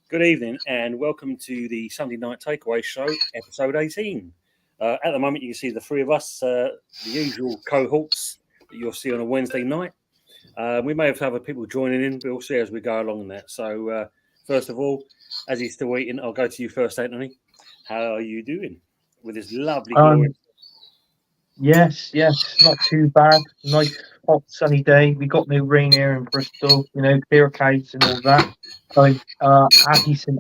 Good evening and welcome to the Sunday Night Takeaway Show, episode 18. At the moment, you can see the three of us, the usual cohorts that you'll see on a Wednesday night. We may have other people joining in, but we'll see as we go along in that. So, first of all, as he's still waiting, I'll go to you first, Anthony. How are you doing with this lovely glory? Yes, not too bad. Nice hot sunny day. We got no rain here in Bristol, clear skies and all that. Happy St.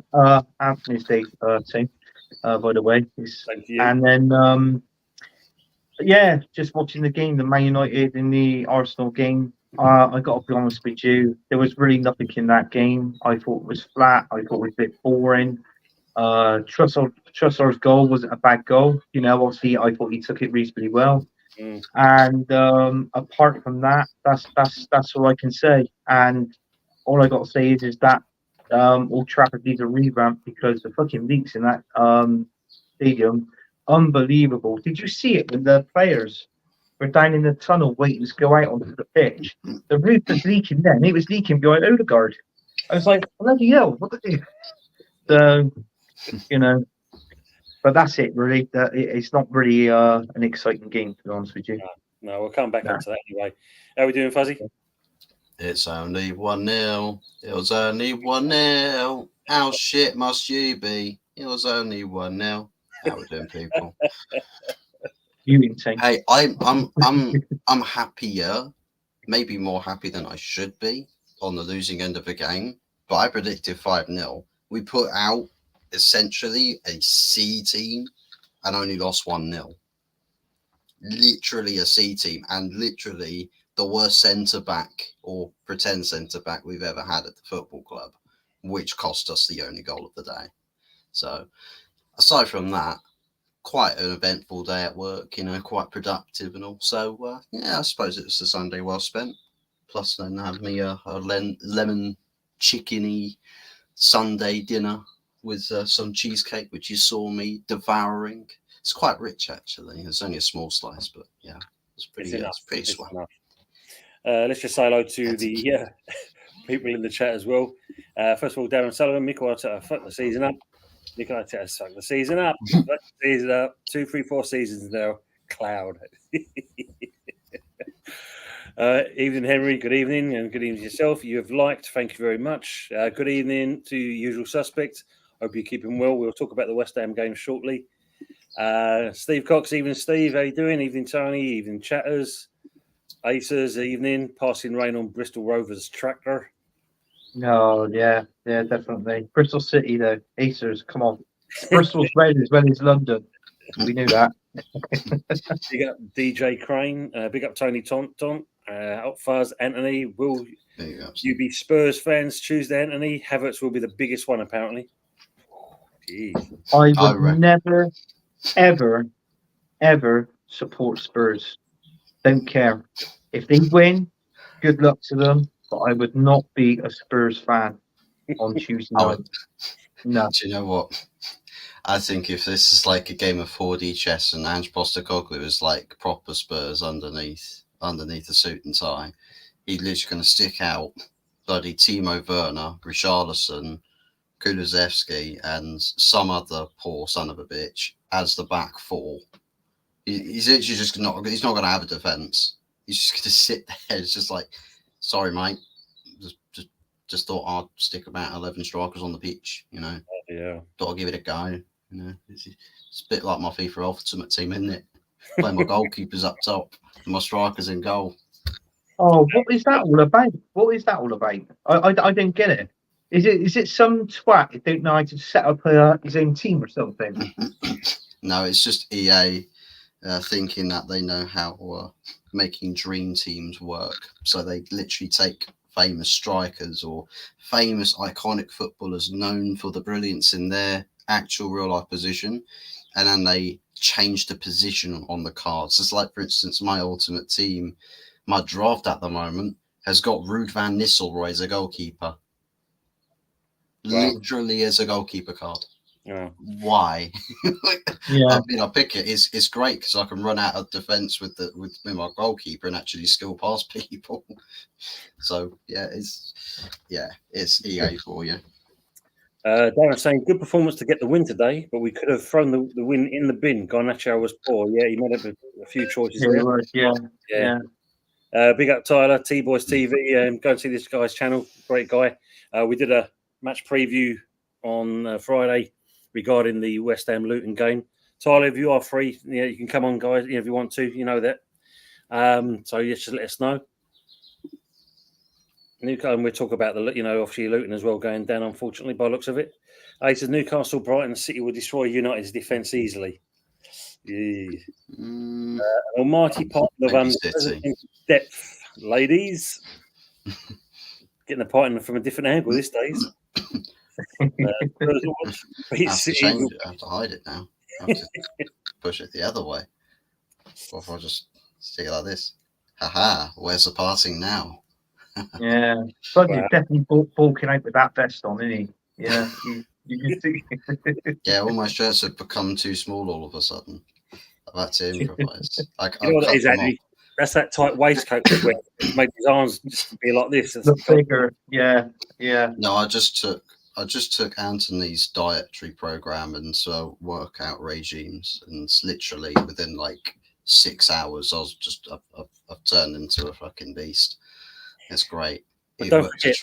Anthony's Day team, by the way. Thank you. And then just watching the game, the Man United in the Arsenal game. I got to be honest with you, there was really nothing in that game. I thought it was flat. I thought it was a bit boring. Trossard's goal wasn't a bad goal. Obviously I thought he took it reasonably well. And apart from that, that's all I can say. And all I got to say is that Old Trafford needs a revamp because the fucking leaks in that stadium, unbelievable. Did you see it when the players were down in the tunnel waiting to go out onto the pitch? The roof was leaking then. It was leaking behind Odegaard. I was like, bloody hell, what the do? So, but that's it, really. It's not really an exciting game, to be honest with you. No, we'll come back onto that anyway. How are we doing, Fuzzy? It's only 1-0. It was only 1-0. How shit must you be? It was only 1-0. How we doing, people? You insane. Hey, I'm happier, maybe more happy than I should be on the losing end of the game. But I predicted 5-0. We put out essentially a C team and only lost 1-0. Literally a C team and literally the worst centre back or pretend centre back we've ever had at the football club, which cost us the only goal of the day. So aside from that, quite an eventful day at work, quite productive and all. So I suppose it was a Sunday well spent. Plus then have me a lemon chickeny Sunday dinner with some cheesecake, which you saw me devouring. It's quite rich, actually. It's only a small slice, but yeah, it's pretty swell. Let's just say hello to the people in the chat as well. First of all, Darren Sullivan, Michael Arteta, fuck the season up. Michael Arteta, fuck the season up. Fuck the season up. 2, 3, 4 seasons now. Cloud. Evening, Henry. Good evening, and good evening to yourself. You have liked. Thank you very much. Good evening to usual suspect. Hope you're keeping well. We'll talk about the West Ham game shortly. Steve Cox, evening, Steve. How you doing? Evening, Tony. Evening, chatters. Acers, evening. Passing rain on Bristol Rovers tractor. Oh, yeah, definitely. Bristol City, though. Acers, come on. Bristol's red as well as London. We knew that. Big up DJ Crane. Big up Tony Tont. Fuzz, Anthony. Will you be Spurs fans Tuesday, Anthony? Havertz will be the biggest one, apparently. Jeez. I would never, ever support Spurs. Don't care. If they win, good luck to them. But I would not be a Spurs fan on Tuesday night. No. Do you know what? I think if this is like a game of 4D chess and Ange Postecoglou is like proper Spurs underneath the suit and tie, he's literally going to stick out bloody Timo Werner, Richarlison, Kulusevski, and some other poor son of a bitch as the back four. He's literally just not. He's not going to have a defense. He's just going to sit there. It's just like, sorry, mate. Just thought I'd stick about 11 strikers on the pitch. Yeah. Thought I'd give it a go. It's a bit like my FIFA Ultimate Team, isn't it? Playing my goalkeepers up top and my strikers in goal. Oh, what is that all about? What is that all about? I don't get it. Is it some twat who don't know how to set up his own team or something? No, it's just EA thinking that they know how making dream teams work. So they literally take famous strikers or famous iconic footballers known for the brilliance in their actual real life position, and then they change the position on the cards. It's like, for instance, my ultimate team, my draft at the moment has got Ruud van Nistelrooy as a goalkeeper. Wow. Literally as a goalkeeper card. Yeah. Why? Yeah. I mean, I pick it. It's great because I can run out of defense with my goalkeeper and actually skill past people. So yeah, it's EA for you. Darren saying good performance to get the win today, but we could have thrown the win in the bin. Garnacho was poor. Yeah, he made a few choices there. Yeah. Big up Tyler, T-Boys TV. Go and see this guy's channel. Great guy. We did a match preview on Friday regarding the West Ham Luton game. Tyler, if you are free, you can come on, guys. If you want to, you know that. So just let us know. Newcastle, we'll talk about obviously Luton as well going down, unfortunately, by the looks of it. He says Newcastle, Brighton, City will destroy United's defence easily. Yeah. Almighty part of depth, ladies. Getting the Python from a different angle these days. I have to hide it now. I have to push it the other way. Or if I just stick it like this. Haha, where's the passing now? Yeah. But he's definitely bulking out with that vest on, isn't he? Yeah. You can see. Yeah, all my shirts have become too small all of a sudden. I've had to improvise. That's that tight waistcoat where it made his arms just be like this. Look bigger. Yeah. No, I just took Anthony's dietary program and workout regimes, and it's literally within like 6 hours, I've turned into a fucking beast. It's great. But don't forget,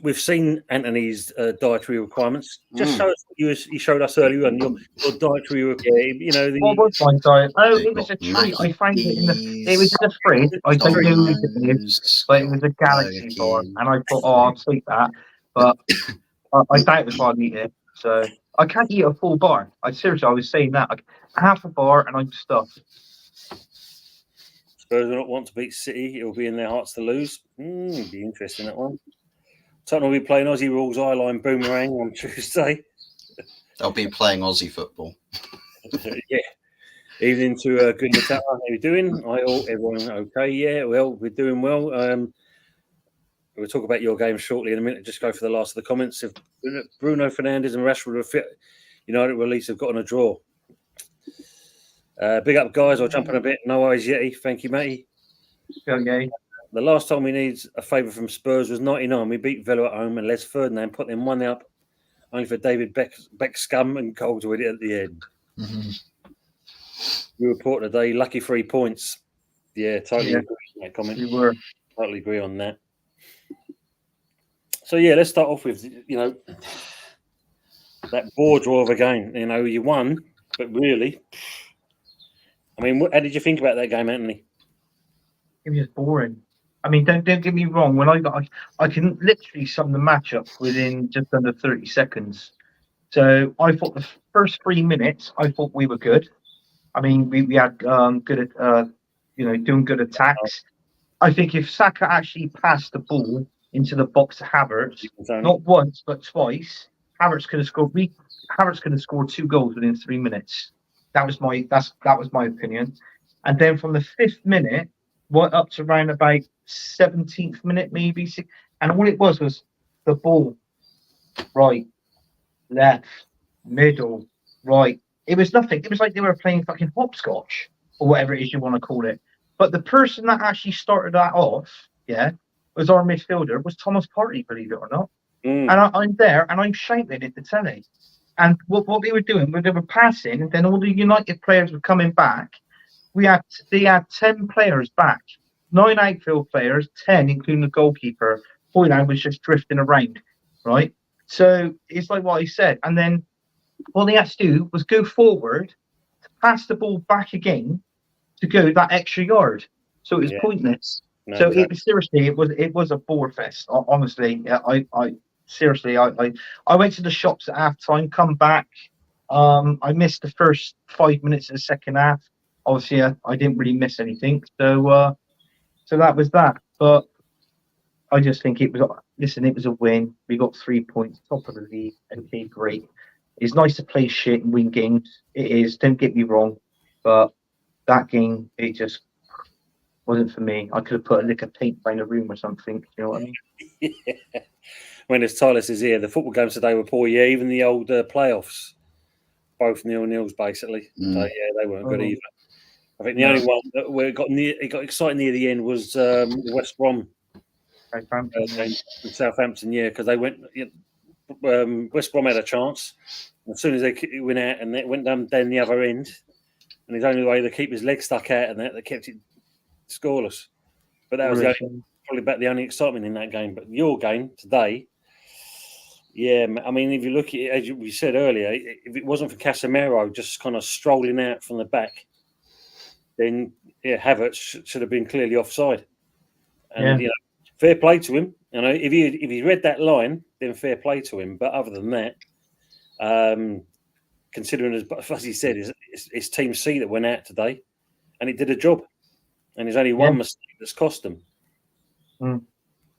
we've seen Anthony's dietary requirements. Just show us what you showed us earlier on your dietary. What was my diet? Oh, it was a treat. I found it it was in the fridge. I don't know what it is, but it was a galaxy bar, and I thought, I'll take that. But I doubt if I'd eat it. So I can't eat a full bar. I was saying that, like, half a bar, and I'm stuffed. Spurs will not want to beat City. It will be in their hearts to lose. Be interesting, that one. Tottenham will be playing Aussie rules eye-line boomerang on Tuesday. They'll be playing Aussie football. Yeah. Evening to good Nutella. How are you doing? Everyone okay? Yeah, well, we're doing well. We'll talk about your game shortly in a minute. Just go for the last of the comments. If Bruno Fernandes and Rashford are fit, United will at least have gotten a draw. Big up, guys. I'll jump in a bit. No worries, Yeti. Thank you, matey. Okay. The last time we needed a favour from Spurs was 99. We beat Villa at home and Les Ferdinand put them 1 up, only for David Beck scum and goal to win it at the end. Mm-hmm. We report today, lucky 3 points. Yeah, totally agree on that comment. You were. Totally agree on that. So, let's start off with, that bore draw of a game. You won, but really... I mean, how did you think about that game, Anthony? It was boring. I mean, don't get me wrong. When I can literally sum the match up within just under 30 seconds. So I thought the first 3 minutes, I thought we were good. I mean, we had good at doing good attacks. I think if Saka actually passed the ball into the box to Havertz, not once but twice, Havertz could have scored. Havertz could have scored 2 goals within 3 minutes. That was my opinion. And then from the 5th minute, up to around about 17th minute, maybe, and all it was the ball, right, left, middle, right. It was nothing. It was like they were playing fucking hopscotch or whatever it is you want to call it. But the person that actually started that off, was our midfielder, was Thomas Partey, believe it or not. And I'm there and I'm shouting at the telly. And what they were doing, they were passing, and then all the United players were coming back. They had 10 players back, 9 outfield players, 10 including the goalkeeper. Hoyland was just drifting around, right? So it's like what I said. And then all they had to do was go forward, pass the ball back again to go that extra yard. So it was pointless. No, so exactly. It was a bore fest. Honestly, I went to the shops at half time, come back. I missed the first 5 minutes of the second half. obviously I didn't really miss anything. So that was that. But I just think it was. Listen, it was a win. We got 3 points, top of the league. Okay, great. It's nice to play shit and win games. It is. Don't get me wrong, but that game, it just wasn't for me. I could have put a lick of paint around the room or something. You know what I mean? Yeah. When as Tyler says here, the football games today were poor. Yeah, even the old playoffs, both 0-0s basically. So yeah, they weren't good either. I think the only one that where it got exciting near the end was West Brom with Southampton. Yeah, because they went. West Brom had a chance. As soon as they went out and it went down the other end, and his only way to keep his leg stuck out and that, they kept it scoreless. But that was probably about the only excitement in that game. But your game today, yeah, I mean, if you look at it, as we said earlier, if it wasn't for Casemiro just kind of strolling out from the back, then yeah, Havertz should have been clearly offside. And you know, fair play to him. You know, if he read that line, then fair play to him. But other than that, considering as he said, it's Team C that went out today, and it did a job. And there's only one mistake that's cost them.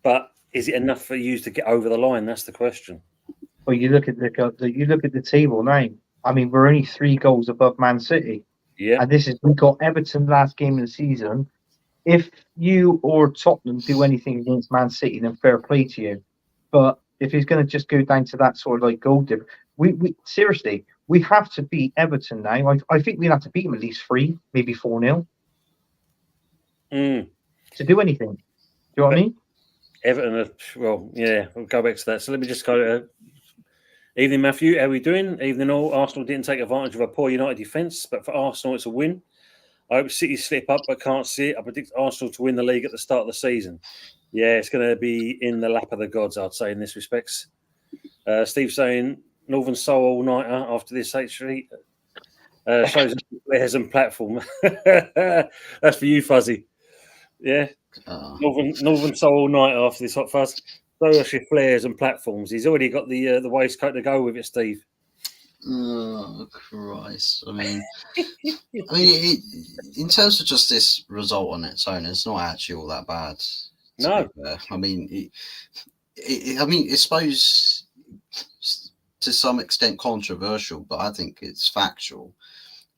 But is it enough for you to get over the line? That's the question. Well, you look at the table now. I mean, we're only 3 goals above Man City. Yeah, and we got Everton last game of the season. If you or Tottenham do anything against Man City, then fair play to you. But if he's going to just go down to that sort of like goal dip, we seriously, we have to beat Everton now. I think we have to beat them at least 3, maybe 4-0 to do anything. Do you know what I mean? Everton, well, yeah, we'll go back to that. So let me just go. Evening, Matthew. How are we doing? Evening, all. Arsenal didn't take advantage of a poor United defence, but for Arsenal, it's a win. I hope City slip up, but can't see it. I predict Arsenal to win the league at the start of the season. Yeah, it's going to be in the lap of the gods, I'd say, in this respects. Steve saying Northern Soul all nighter after this actually shows players and platform. That's for you, Fuzzy. Yeah, Northern Soul all night after this hot fuzz. So your flares and platforms. He's already got the waistcoat to go with it, Steve. Oh Christ! I mean, in terms of just this result on its own, it's not actually all that bad. No, I mean, I suppose to some extent controversial, but I think it's factual.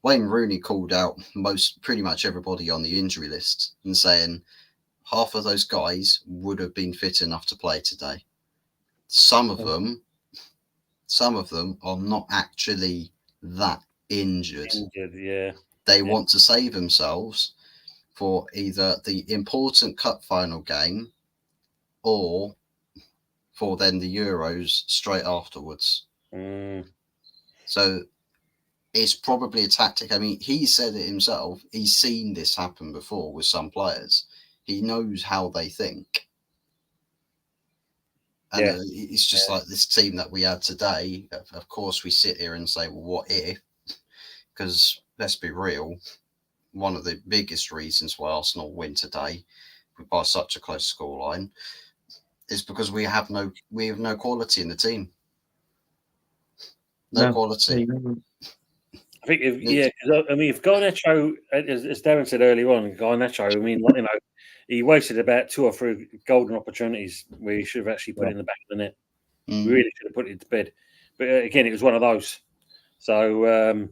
Wayne Rooney called out pretty much everybody on the injury list and saying half of those guys would have been fit enough to play today. Some of them are not actually that injured. Yeah. They want to save themselves for either the important cup final game or for then the Euros straight afterwards. So it's probably a tactic. I mean, he said it himself. He's seen this happen before with some players. He knows how they think. And it's just like this team that we had today. Of course, we sit here and say, well, what if? Because let's be real, one of the biggest reasons why Arsenal win today by such a close scoreline is because we have no quality in the team. No quality. I think, if Garnacho, as Darren said earlier on, Garnacho, I mean, you know, he wasted about 2 or 3 golden opportunities where he should have actually put it in the back of the net. We really should have put it to bed. But again, it was one of those. So,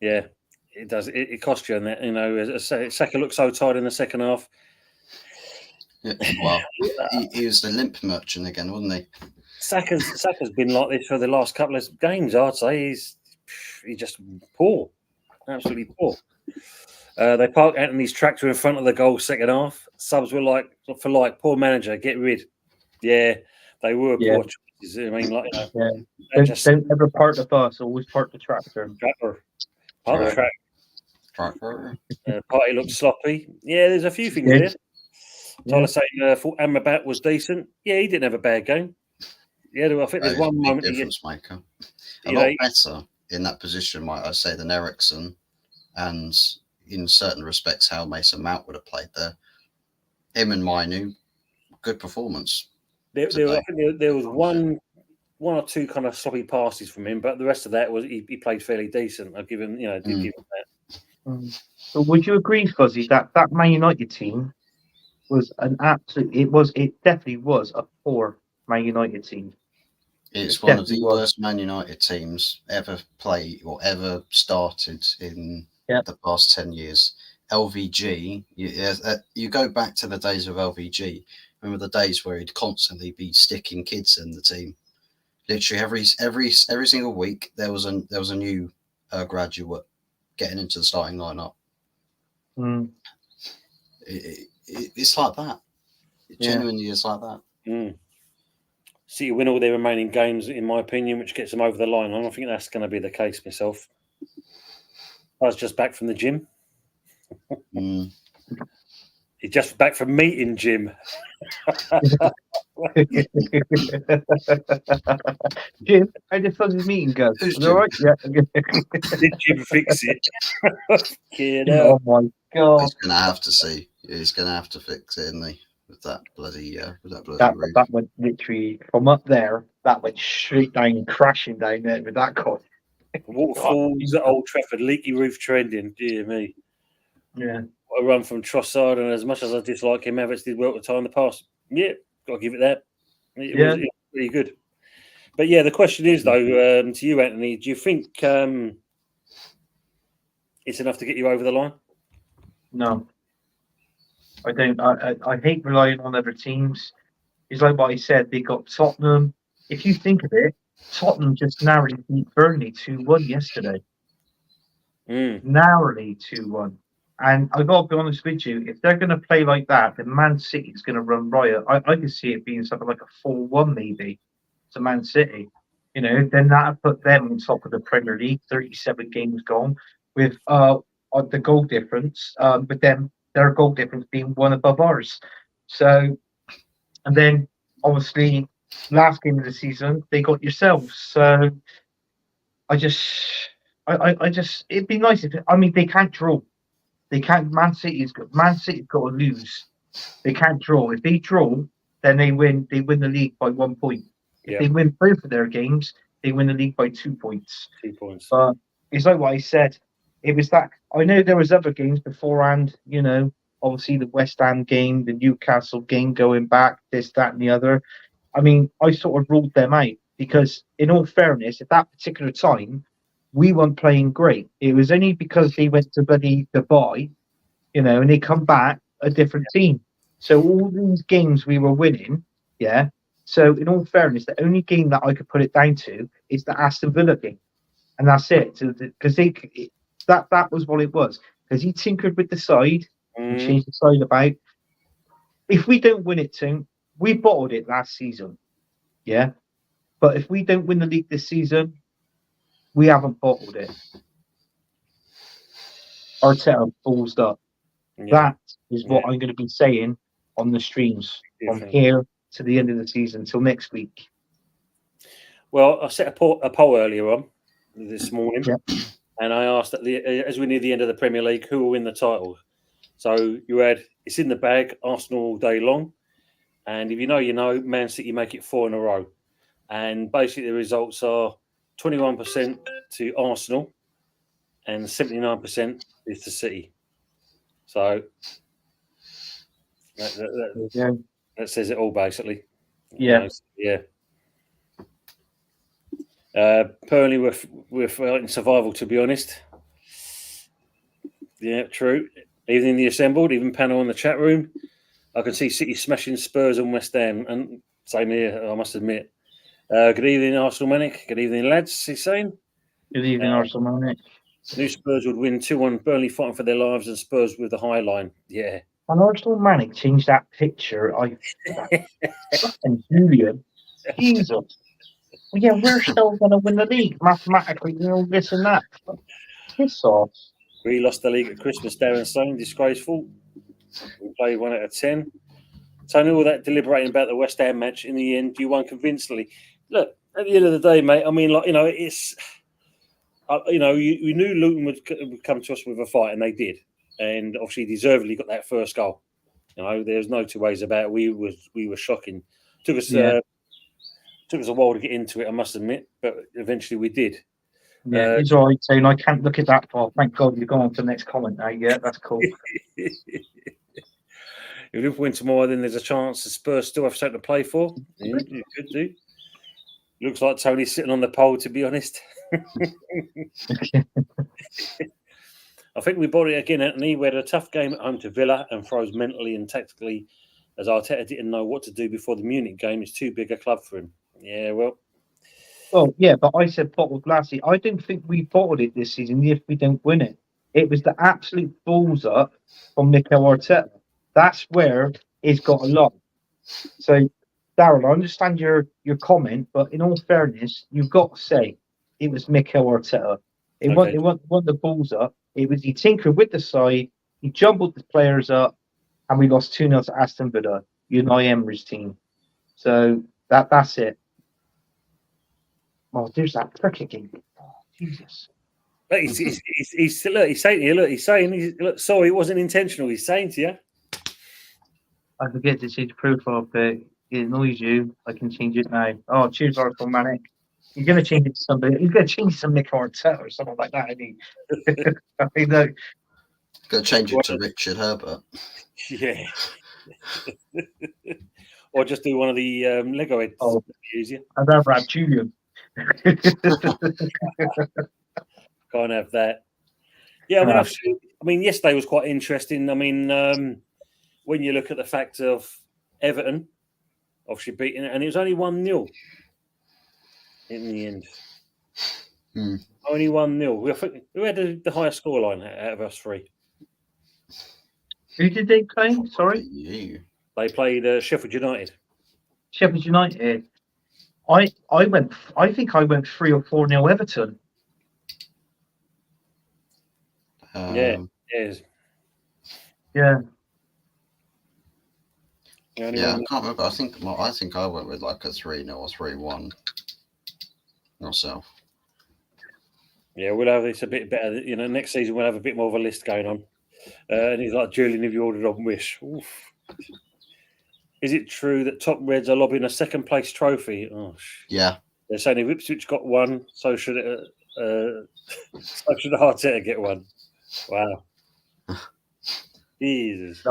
yeah, it does. It cost you, and that, you know, Saka looked so tired in the second half. Yeah, well, he was the limp merchant again, wasn't he? Saka's been like this for the last couple of games, I'd say. He's just poor, absolutely poor. They parked Anthony's tractor in front of the goal second half. Subs were like, poor manager, get rid. Yeah, they were poor choices. I mean, like, you know, don't ever park the bus. Always park the tractor. Park the tractor. Party looked sloppy. Yeah, there's a few things there. Tyler saying thought Amrabat was decent. Yeah, he didn't have a bad game. Yeah, I think there's one moment difference maker. A lot better in that position, might I say, than Eriksen, and in certain respects, how Mason Mount would have played there. Him and Mainu, good performance. I think there was one or two kind of sloppy passes from him, but the rest of that was he played fairly decent. I'll give him, give him that. But would you agree, Fuzzy, that Man United team was an absolute? It definitely was a poor Man United team. It's It one of definitely the was. worst Man United teams ever played or ever started in Yeah. the past 10 years. LVG, you go back to the days of LVG. Remember the days where he'd constantly be sticking kids in the team. Literally every single week there was a new graduate getting into the starting lineup. Mm. It's like that. It genuinely is like that. City win all their remaining games, in my opinion, which gets them over the line. I don't think that's going to be the case myself. I was just back from the gym. He's just back from meeting Jim. Jim, how did Fuzzy's meeting go? Who's Was it all right? Yeah. Did Jim fix it? Oh my god! He's gonna have to see. He's gonna have to fix it, isn't he? With that bloody roof. That went literally from up there. That went straight down, crashing down there with that cord. Waterfalls at Old Trafford, leaky roof trending. Dear me. Yeah. What a run from Trossard, and as much as I dislike him, Havertz did well to time the pass. Yeah, got to give it that. It was pretty good. But yeah, the question is though, to you, Anthony, do you think it's enough to get you over the line? No, I don't. I hate relying on other teams. It's like what I said. They got Tottenham. If you think of it, Tottenham just narrowly beat Burnley 2-1 yesterday. Narrowly 2-1. And I got to be honest with you, if they're going to play like that, then Man City is going to run riot. I can see it being something like a 4-1 maybe to Man City. Then that would put them on top of the Premier League, 37 games gone, with the goal difference, but then their goal difference being one above ours. So, and then obviously last game of the season they got yourselves. So I just, it'd be nice if they can't draw. They can't. Man City's got to lose. They can't draw. If they draw, then they win. They win the league by 1 point. If they win both of their games, they win the league by 2 points. 2 points. But it's like what I said. It was that I know there was other games beforehand. Obviously the West Ham game, the Newcastle game, going back this, that, and the other. I sort of ruled them out because, in all fairness, at that particular time, we weren't playing great. It was only because they went to bloody Dubai, and they come back a different team. So all these games we were winning, yeah. So in all fairness, the only game that I could put it down to is the Aston Villa game, and that's it. Because that was what it was. Because he tinkered with the side and changed the side about. If we don't win it, Tim, we bottled it last season, yeah. But if we don't win the league this season, we haven't bottled it. Arteta balls up. That is what I'm going to be saying on the streams from here to the end of the season till next week. Well, I set a poll earlier on this morning, and I asked as we near the end of the Premier League, who will win the title. So you had it's in the bag, Arsenal all day long, and if you know, Man City make it 4 in a row, and basically the results are 21% to Arsenal, and 79% is to City. So that says it all, basically. Yeah. Burnley we're fighting survival, to be honest. Yeah, true. Evening the assembled, even panel in the chat room. I can see City smashing Spurs and West Ham, and same here, I must admit. Good evening, Arsenal Manic. Good evening, lads. He's saying. Good evening, Arsenal Manic. New Spurs would win 2-1. Burnley fighting for their lives, and Spurs with the high line. Yeah. And Arsenal Manic changed that picture. And Julian, Jesus. Well, yeah, we're still going to win the league mathematically. This and that. Piss off. We lost the league at Christmas. Darren saying disgraceful. We played 1 out of 10. Tony, all that deliberating about the West Ham match, in the end, you won convincingly. Look, at the end of the day, mate, it's. You knew Luton would come to us with a fight, and they did. And obviously, deservedly got that first goal. There's no two ways about it. We were shocking. Took us a while to get into it, I must admit, but eventually we did. Yeah, it's all right saying I can't look at that far. Thank God you're going on to the next comment now. Yeah, that's cool. If Liverpool win tomorrow, then there's a chance the Spurs still have something to play for. Yeah, you could do. Looks like Tony's sitting on the pole, to be honest. I think we bought it again, Anthony. We had a tough game at home to Villa and froze mentally and tactically as Arteta didn't know what to do before the Munich game. It's too big a club for him. Yeah, well. Well, yeah, but I said bottled last season. I don't think we bottled it this season if we don't win it. It was the absolute balls up from Mikel Arteta. That's where it's got a lot. So, Darren, I understand your comment, but in all fairness, you've got to say it was Mikel Arteta. It wasn't the balls up. It was he tinkered with the side, he jumbled the players up, and we lost 2-0 to Aston Villa, Unai Emery's team. So that's it. Oh, there's that cricket game. Oh, Jesus. He's saying to you, sorry, it wasn't intentional. He's saying to you. I forget to change profile pic. It annoys you. I can change it now. Oh, cheers, Arthur Manic. You're going to change it to somebody. You're going to change some Nick Arteta or something like that, isn't he? I mean, no. Going to change it to Richard Herbert. Yeah. Or just do one of the Lego heads. Oh, easier. I'd rather have Julian. Can't have that. Yeah, I mean, yesterday was quite interesting. I mean, when you look at the fact of Everton, obviously beating it, and it was only 1-0 in the end. Only 1-0. Who had the highest scoreline out of us three? Who did they play? Sorry? They played Sheffield United. Sheffield United. I think I went 3 or 4-0 Everton. Yeah. Yeah, I can't remember. I think I went with like a 3-0 or 3-1 myself. Yeah, we'll have this a bit better. Next season we'll have a bit more of a list going on. And he's like, Julian, have you ordered on Wish? Oof. Is it true that Top Reds are lobbying a second place trophy? Oh, yeah. They're saying if Ipswich got one, so should Arteta get one. Wow. Jesus.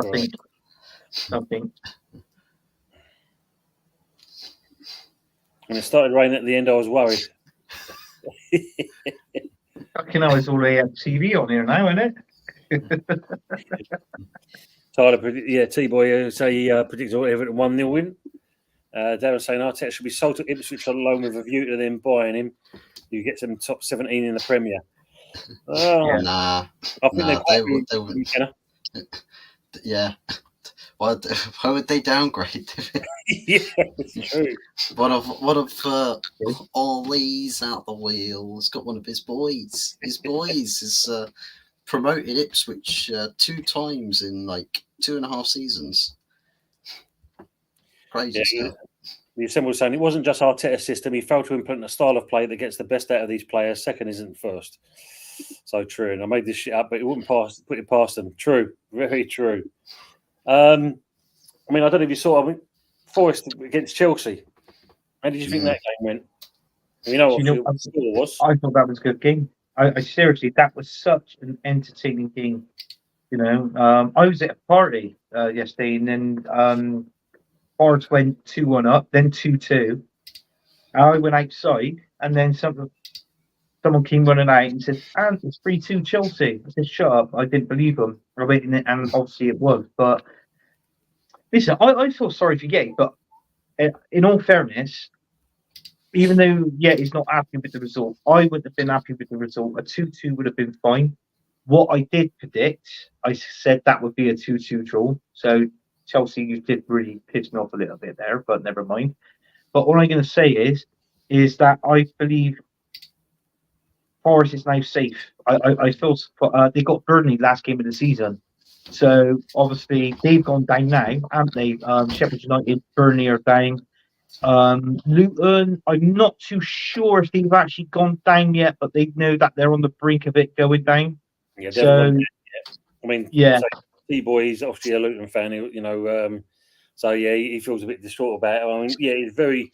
Nothing. When it started raining at the end, I was worried. Fucking hell, it's all TV on here now, isn't it? Tyler, T-Boy say predicts Everton 1-0 win. Darren saying Arteta should be sold to Ipswich on loan with a view to them buying him. You get some top 17 in the Premier. Nah. I think they would. Yeah. Why would they downgrade? Yeah, it's true. One of Ollie's out the wheel. He's got one of his boys. His boys has promoted Ipswich 2 times in like 2.5 seasons. Crazy stuff. The Assembly was saying it wasn't just Arteta's system. He failed to implement a style of play that gets the best out of these players. Second isn't first. So true. And I made this shit up, but it wouldn't put it past them. True. Very true. I mean, I don't know if you saw Forest against Chelsea. How did you think that game went? What the score was? I thought that was a good game. I seriously, that was such an entertaining game. I was at a party yesterday, and then Forest went 2-1 up, then 2-2. I went outside, and then someone came running out and said, "And it's 3-2 Chelsea." I said, "Shut up!" I didn't believe them. I waited, and obviously it was. But listen, I feel sorry for Ye, but in all fairness, even though he's not happy with the result, I wouldn't have been happy with the result. A 2-2 would have been fine. What I did predict, I said that would be a 2-2 draw. So Chelsea, you did really piss me off a little bit there, but never mind. But all I'm going to say is that I believe Forest is now safe. I feel they got Burnley last game of the season. So obviously they've gone down now, haven't they? Sheffield United, Burnley are down. Luton, I'm not too sure if they've actually gone down yet, but they know that they're on the brink of it going down. Yeah, they haven't gone down yet. I mean, T-Boy, he's obviously a Luton fan, so yeah, he feels a bit distraught about it. I mean, yeah, he's very.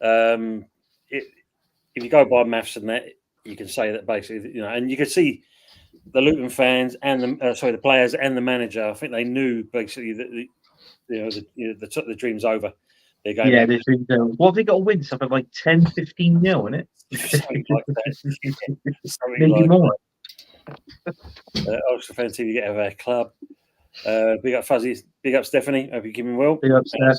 If you go by maths and that, you can say that basically, and you could see the Luton fans and the players and the manager. I think they knew basically that the dream's over. They're going. Yeah, there's been what have they got to win? Something like 10, 15 nil, isn't it? Something like that. Something Maybe like more. Ulster fan TV get out of our club. Big up Fuzzy, big up Stephanie. Hope you're keeping well. Big up, Steph.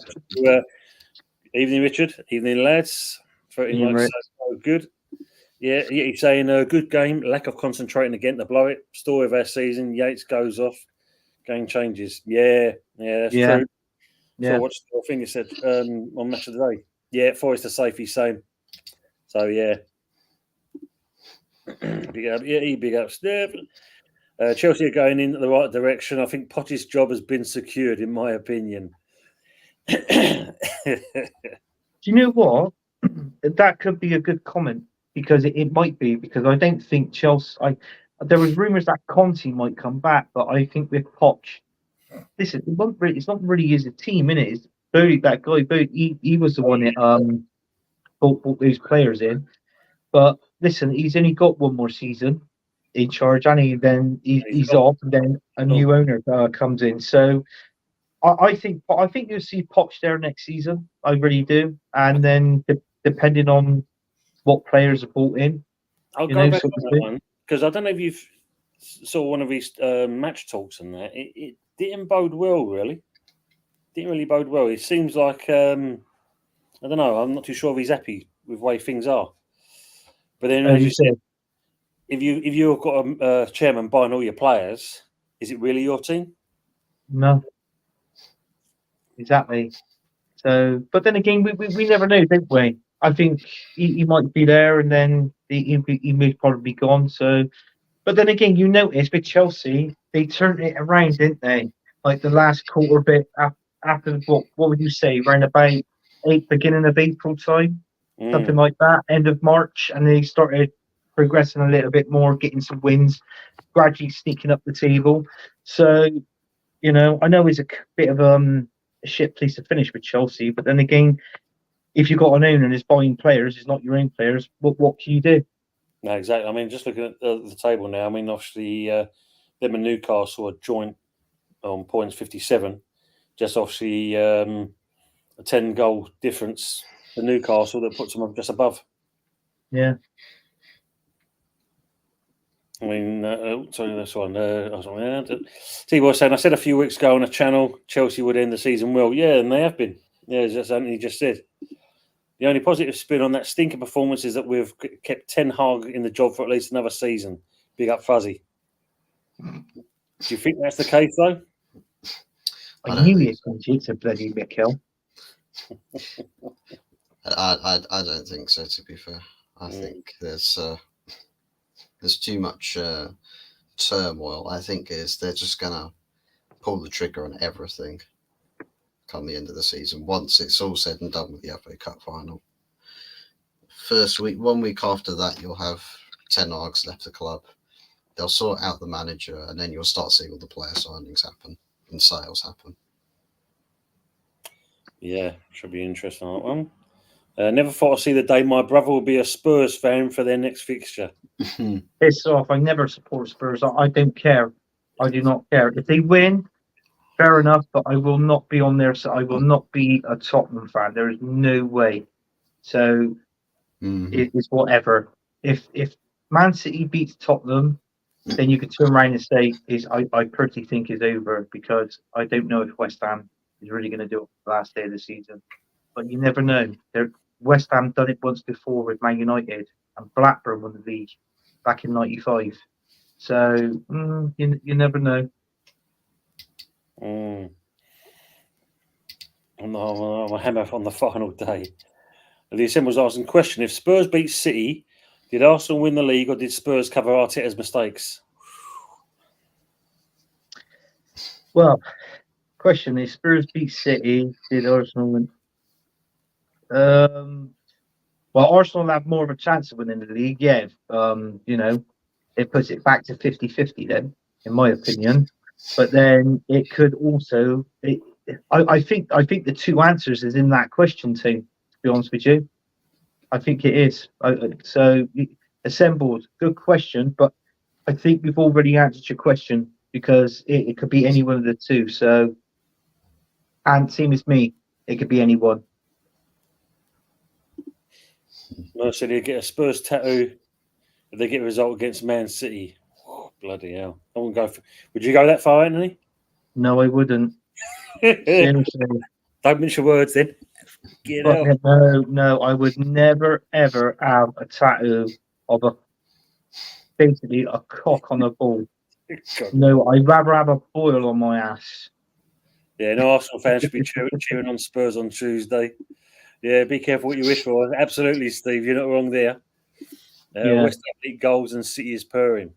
Evening, Richard. Evening, lads. 13 likes, so good. Yeah, he's saying good game. Lack of concentrating again to blow it. Story of our season. Yates goes off. Game changes. Yeah, that's true. Yeah. So I watched the thing you said on Match of the Day. Yeah, Forrester safe. He's saying. So yeah. Big up, Steph. Chelsea are going in the right direction. I think Potty's job has been secured, in my opinion. Do you know what? That could be a good comment because it might be because I don't think Chelsea. There was rumours that Conte might come back, but I think with Poch, listen, it's not really as a team, innit? It's Bodie, that guy. Bodie, he was the one that brought those players in. But listen, he's only got one more season in charge, and then he's off, and then a new owner comes in. So I think you'll see Poch there next season. I really do, and then depending on what players are brought in, I'll go back on that one because I don't know if you saw one of his match talks and that. It didn't bode well, really. Didn't really bode well. It seems like I don't know. I'm not too sure if he's happy with the way things are. But then, as you said, if you've got a chairman buying all your players, is it really your team? No, exactly. So, but then again, we never know, don't we? I think he might be there, and then he may probably be gone. So, but then again, you notice with Chelsea, they turned it around, didn't they? Like the last quarter bit after what would you say? Around about beginning of April time, something like that, end of March, and they started progressing a little bit more, getting some wins, gradually sneaking up the table. So, I know it's a bit of a shit place to finish with Chelsea, but then again, if you've got an owner and is buying players, it's not your own players. What can you do? No, exactly. I mean, just looking at the table now. I mean, obviously, them and Newcastle are joint on points 57. Just obviously a 10-goal difference for Newcastle that puts them just above. Yeah. I mean, sorry, that's one. See what I was saying. I said a few weeks ago on a channel, Chelsea would end the season well. Yeah, and they have been. Yeah, as Anthony just said. The only positive spin on that stinker performance is that we've kept Ten Hag in the job for at least another season. Big up, Fuzzy. Do you think that's the case, though? I knew he was going to cheat a bloody Mikel. I don't think so, to be fair. I think there's too much turmoil. I think they're just going to pull the trigger on everything come the end of the season, once it's all said and done with the FA Cup final. First week, 1 week after that, you'll have Ten Hag's left the club. They'll sort out the manager, and then you'll start seeing all the player signings happen and sales happen. Yeah, should be interesting on that one. Never thought I'd see the day my brother will be a Spurs fan for their next fixture. Piss off. I never support Spurs. I don't care. I do not care. If they win, fair enough, but I will not be on their side. I will not be a Tottenham fan. There is no way. So it's whatever. If Man City beats Tottenham, then you can turn around and say, I personally think is over, because I don't know if West Ham is really going to do it the last day of the season. But you never know. West Ham done it once before with Man United, and Blackburn won the league back in '95. So you never know. On the hammer on the final day. The Assembly was asking question: if Spurs beat City, did Arsenal win the league, or did Spurs cover Arteta's mistakes? Well, question is: Spurs beat City, did Arsenal win? Well, Arsenal have more of a chance of winning the league. Yeah, it puts it back to 50-50 then, in my opinion. But then it could also. I think the two answers is in that question, team. To be honest with you, I think it is. So assembled. Good question, but I think we've already answered your question because it could be any one of the two. So, and same as me, it could be anyone. No, so they get a Spurs tattoo if they get a result against Man City. Oh, bloody hell! I wouldn't go. Would you go that far, Anthony? No, I wouldn't. Don't Seriously. mince your words, then. Get But out. no, I would never ever have a tattoo of basically a cock on a ball. No, I'd rather have a boil on my ass. Yeah, no Arsenal fans should be cheering on Spurs on Tuesday. Yeah, be careful what you wish for. Absolutely, Steve, you're not wrong there. Yeah. West Ham lead goals and City is purring.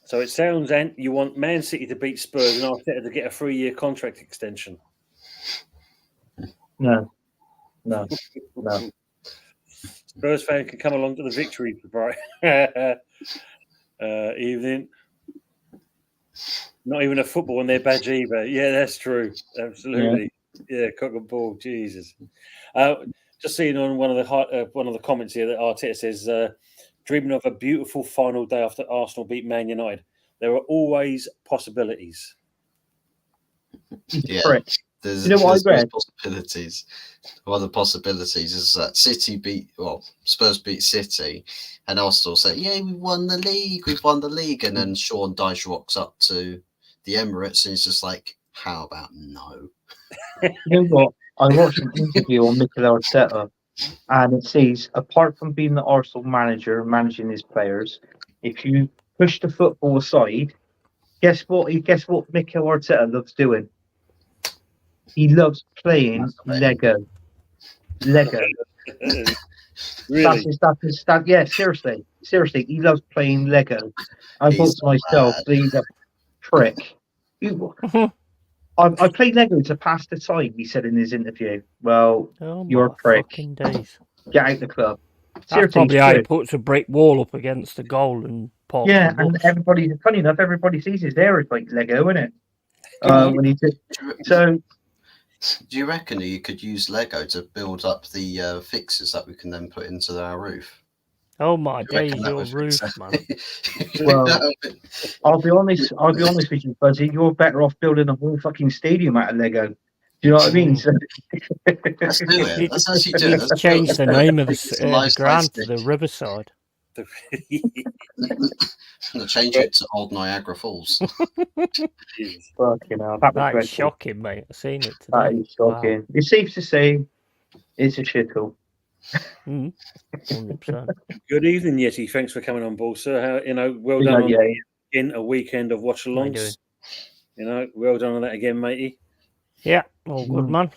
So it sounds, Ant, you want Man City to beat Spurs and Arteta to get a 3-year contract extension. No. Spurs fan can come along to the victory evening. Not even a football on their badge either. Yeah, that's true. Absolutely. Yeah, cock and ball. Jesus. Just seeing on one of the comments here that Arteta says, dreaming of a beautiful final day after Arsenal beat Man United. There are always possibilities. Yeah, Correct. there's, You know what I read? possibilities. One of the possibilities is that Spurs beat City, and Arsenal say, "Yeah, we've won the league," and then Sean Dyche rocks up to the Emirates, and he's just like, "How about no?" You know what? I watched an interview on Mikel Arteta, and it says, apart from being the Arsenal manager, managing his players, if you push the football aside, guess what? Guess what Mikel Arteta loves doing? He loves playing Lego. Really? Yeah, seriously, he loves playing Lego. I thought to myself, he's a prick. I play Lego to pass the time, he said in his interview. Well, you're a prick. Fucking days. Get out the club. That's Seriously, probably how he puts a brick wall up against the goal and pops. Yeah, and funny enough, everybody sees his there as like Lego, isn't it? When he did. So, do you reckon you could use Lego to build up the fixes that we can then put into our roof? Oh my days, your roof, man. Well, I'll be honest with you, Fuzzy. You're better off building a whole fucking stadium out of Lego. Do you know what I mean? So, let's do it. Let's actually do it. Let's change the name of the ground to the Riverside. I'll change it to Old Niagara Falls. Fucking hell, that is shocking, mate. I've seen it today. That is shocking. Wow. It's safe to say it's a shithole. 100%. Good evening, Yeti. Thanks for coming on board, sir. Well done on in a weekend of watch-alongs. Well done on that again, matey. Yeah, all good, man.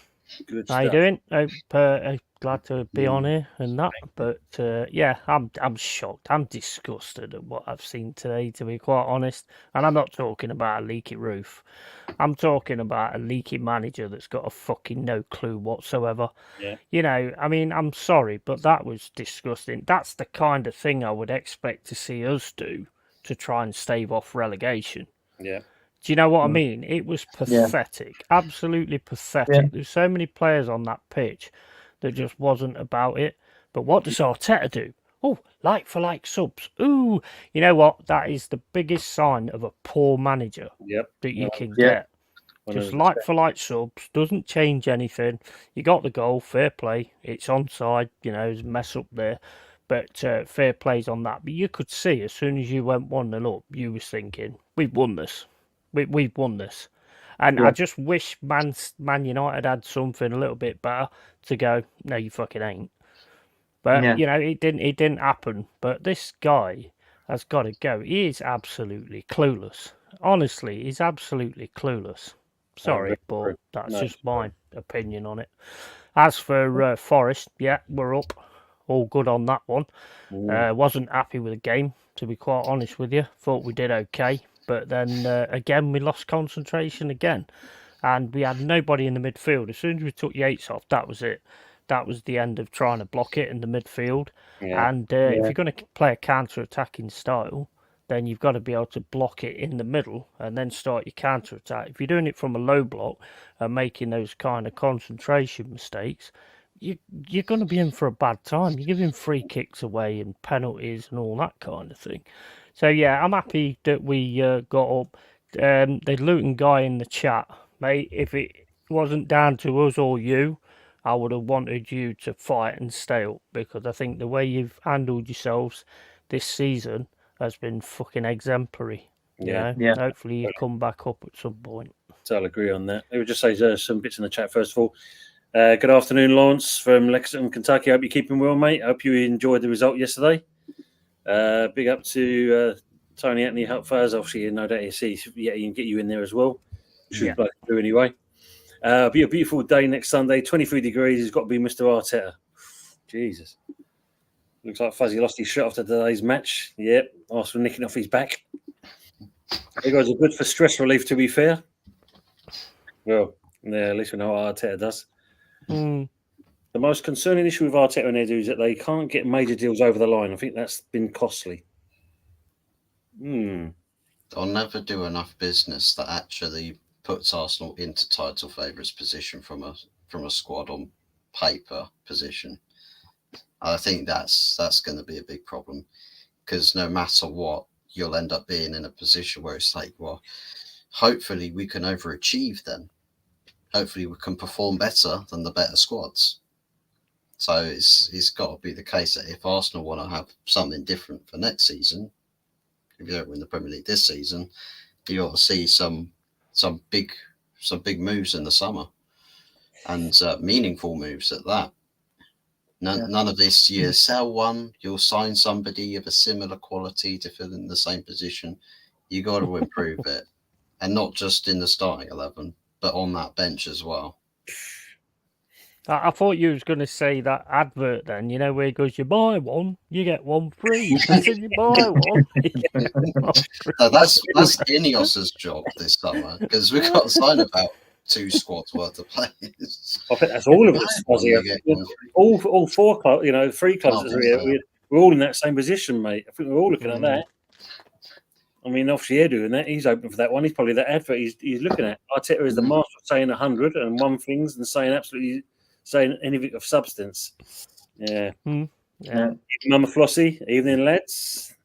Good How you doing? Glad to be on here and that, but I'm shocked. I'm disgusted at what I've seen today, to be quite honest. And I'm not talking about a leaky roof. I'm talking about a leaky manager that's got a fucking no clue whatsoever. Yeah. I'm sorry, but that was disgusting. That's the kind of thing I would expect to see us do to try and stave off relegation. Yeah. Do you know what I mean? It was pathetic. Absolutely pathetic. There's so many players on that pitch that just wasn't about it. But what does Arteta do? Oh, like-for-like subs. Ooh, you know what? That is the biggest sign of a poor manager that you can get. Just like-for-like subs, doesn't change anything. You got the goal, fair play. It's onside, there's a mess up there. But fair play's on that. But you could see as soon as you went 1-0 up, you was thinking, we've won this. We've won this. And I just wish Man United had something a little bit better to go, no, you fucking ain't. But, it didn't happen. But this guy has got to go. He is absolutely clueless. Honestly, he's absolutely clueless. Sorry, but that's just my opinion on it. As for Forest, we're up. All good on that one. Wasn't happy with the game, to be quite honest with you. Thought we did okay. But then, again, we lost concentration again. And we had nobody in the midfield. As soon as we took Yates off, that was it. That was the end of trying to block it in the midfield. Yeah. And if you're going to play a counter-attacking style, then you've got to be able to block it in the middle and then start your counter-attack. If you're doing it from a low block and making those kind of concentration mistakes, you're going to be in for a bad time. You're giving free kicks away and penalties and all that kind of thing. So yeah, I'm happy that we got up. The Luton guy in the chat, mate. If it wasn't down to us or you, I would have wanted you to fight and stay up, because I think the way you've handled yourselves this season has been fucking exemplary. You know, hopefully you come back up at some point. So I'll agree on that. Let me just say some bits in the chat first of all. Good afternoon, Lawrence from Lexington, Kentucky. Hope you're keeping well, mate. Hope you enjoyed the result yesterday. Big up to Tony Anthony Hutfaz. Obviously, no doubt he can get you in there as well. Should like to do anyway. Be a beautiful day next Sunday. 23 degrees. It's got to be Mr. Arteta. Jesus. Looks like Fuzzy lost his shirt after today's match. Yep. Arsenal nicking off his back. You guys are good for stress relief, to be fair. Well, yeah, at least we know what Arteta does. The most concerning issue with Arteta and Edu is that they can't get major deals over the line. I think that's been costly. They'll never do enough business that actually puts Arsenal into title favourites position from a squad on paper position. I think that's going to be a big problem, because no matter what, you'll end up being in a position where it's like, well, hopefully we can overachieve then. Hopefully we can perform better than the better squads. So it's got to be the case that if Arsenal want to have something different for next season, if you don't win the Premier League this season, you ought to see some big moves in the summer, and meaningful moves at that. None of this year, sell one, you'll sign somebody of a similar quality to fill in the same position. You got to improve it, and not just in the starting 11, but on that bench as well. I thought you was going to say that advert then, where it goes, you buy one, you get one free. I said, you buy one. No, that's Ineos's job this summer, because we've got to sign about 2 squads worth of players. I think that's all of us. All 4 clubs, 3 clubs. We're all in that same position, mate. I think we're all looking at that. I mean, obviously, Edu and that, he's open for that one. He's probably that advert he's looking at. Arteta is the master of saying 101 things and saying anything of substance. Yeah. Mama Flossie, evening, lads.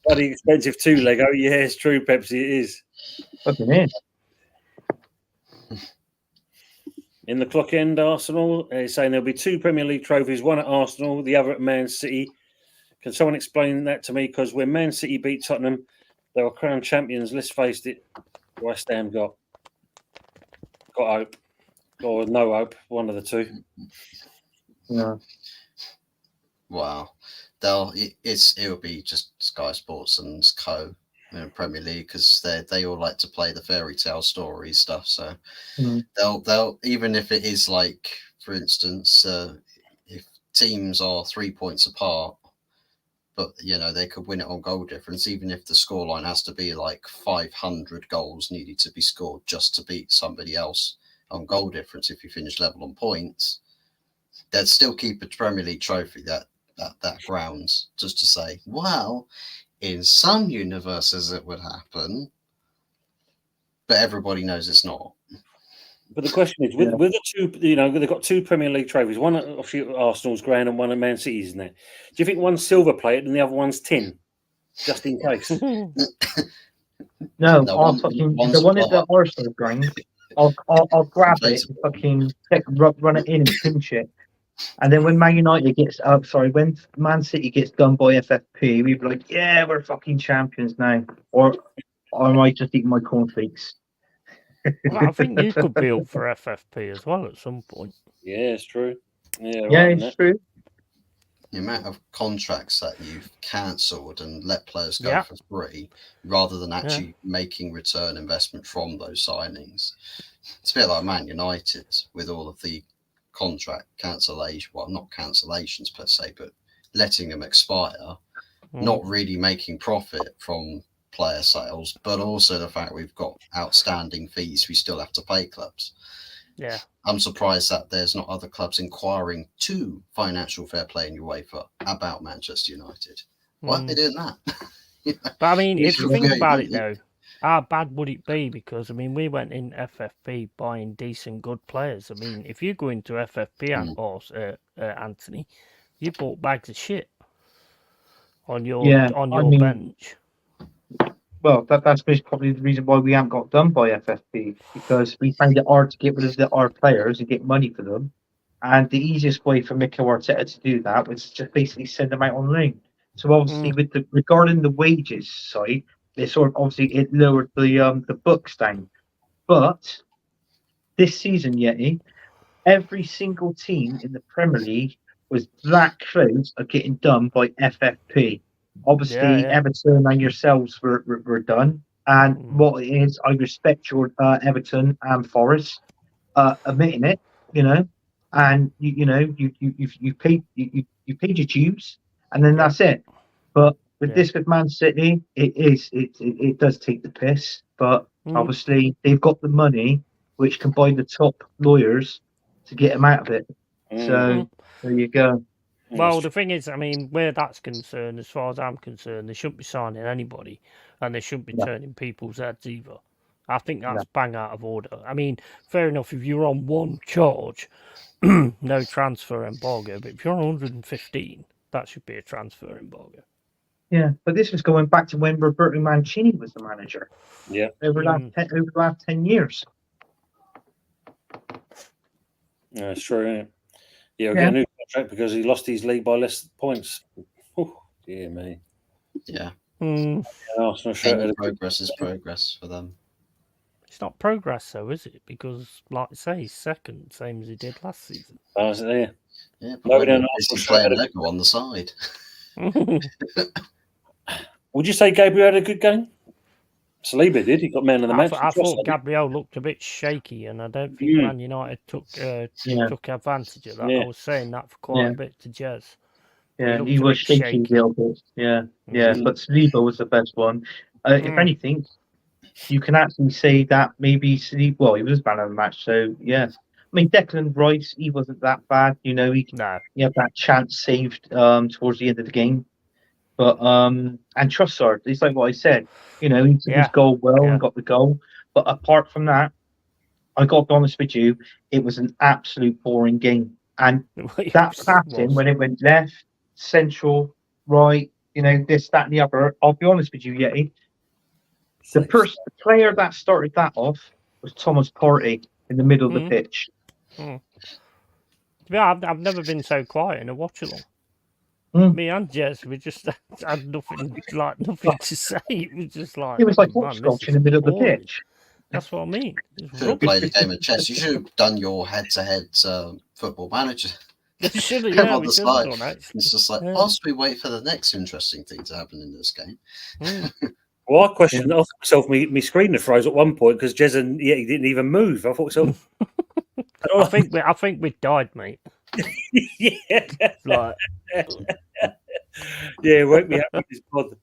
Bloody expensive too, Lego. Yeah, it's true, Pepsi. It is. Okay. In the clock end, Arsenal saying there'll be 2 Premier League trophies, one at Arsenal, the other at Man City. Can someone explain that to me? Because when Man City beat Tottenham, they were crowned champions. Let's face it, West Ham got hope, or no hope, one of the 2. Yeah. Wow. It'll be just Sky Sports and Co. Premier League, because they all like to play the fairy tale story stuff. So they'll even if it is like, for instance, if teams are 3 points apart, but they could win it on goal difference, even if the scoreline has to be like 500 goals needed to be scored just to beat somebody else on goal difference. If you finish level on points, they'd still keep a Premier League trophy that grounds, just to say, well, in some universes it would happen, but everybody knows it's not. But the question is, with the 2, they've got 2 Premier League trophies, one at Arsenal's ground and one at Man City's, isn't there? Do you think one's silver plated and the other one's tin, just in case? No, the one at the Arsenal ground, I'll grab it and fucking run it in and pinch it. And then when when Man City gets done by FFP, we'd be like, yeah, we're fucking champions now. Or I might just eat my cornflakes. Well, I think you could be up for FFP as well at some point. Yeah, it's true. It's true. The amount of contracts that you've cancelled and let players go for free, rather than actually making return investment from those signings. It's a bit like Man United with all of the contract cancellation, well, not cancellations per se, but letting them expire, not really making profit from player sales, but also the fact we've got outstanding fees we still have to pay clubs. Yeah, I'm surprised that there's not other clubs inquiring to Financial Fair Play in UEFA about Manchester United. Why are they doing that? But I mean, if you think about it though, how bad would it be? Because, I mean, we went in FFP buying decent, good players. I mean, if you go into FFP, Anthony, you bought bags of shit on your bench. Well, that's probably the reason why we haven't got done by FFP, because we find it hard to get rid of our players and get money for them. And the easiest way for Mikel Arteta to do that was just basically send them out on loan. So obviously, regarding the wages side, it sort of it lowered the books down. But this season, Yeti, every single team in the Premier League was that close of getting done by FFP. Obviously, Everton and yourselves were done. And what it is, I respect your Everton and Forest admitting it, and you paid your dues, and then that's it. But with Man City, it does take the piss. But obviously, they've got the money, which can buy the top lawyers to get them out of it. So there you go. Well, the thing is, I mean, where that's concerned, as far as I'm concerned, they shouldn't be signing anybody, and they shouldn't be turning people's heads either. I think that's bang out of order. I mean, fair enough, if you're on one charge, no transfer embargo, but if you're on 115, that should be a transfer embargo. Yeah, but this was going back to when Roberto Mancini was the manager. Yeah. Over the last 10 years. Yeah, it's true. Yeah, we'll get a new contract because he lost his league by less points. Oh, dear me. Yeah. Progress is progress for them. It's not progress, though, is it? Because, like I say, he's second, same as he did last season. Oh, is it there? Yeah, but he's playing Lego on the side. Would you say Gabriel had a good game? Saliba did. He got man of the match. I thought Gabriel looked a bit shaky, and I don't think Man United took advantage of that. I was saying that for quite a bit to Jez. Yeah, he was shaky a little bit. Yeah, but Saliba was the best one. If anything, you can actually say that maybe Saliba. Well, he was man of the match, so yeah. I mean, Declan Rice, he wasn't that bad. He had that chance saved towards the end of the game. But and Trossard, it's like what I said. He did his goal well and got the goal. But apart from that, I got to be honest with you, it was an absolute boring game. And that passing, when it went left, central, right, this, that, and the other, I'll be honest with you, Yeti. The player that started that off was Thomas Partey in the middle of the pitch. Yeah, I've never been so quiet in a watch-along. Me and Jez, we just had nothing to say. It was just like hopscotch in the middle of the pitch. That's what I mean. Should have played a game of chess. You should have done your head-to-head Football Manager. We should have on the side. Done, it's just like, whilst we wait for the next interesting thing to happen in this game. Well, I questioned myself. Me screen froze at one point because Jez and he didn't even move. I thought so. I think we died, mate. Yeah. Like. Yeah, wake me up with his pod.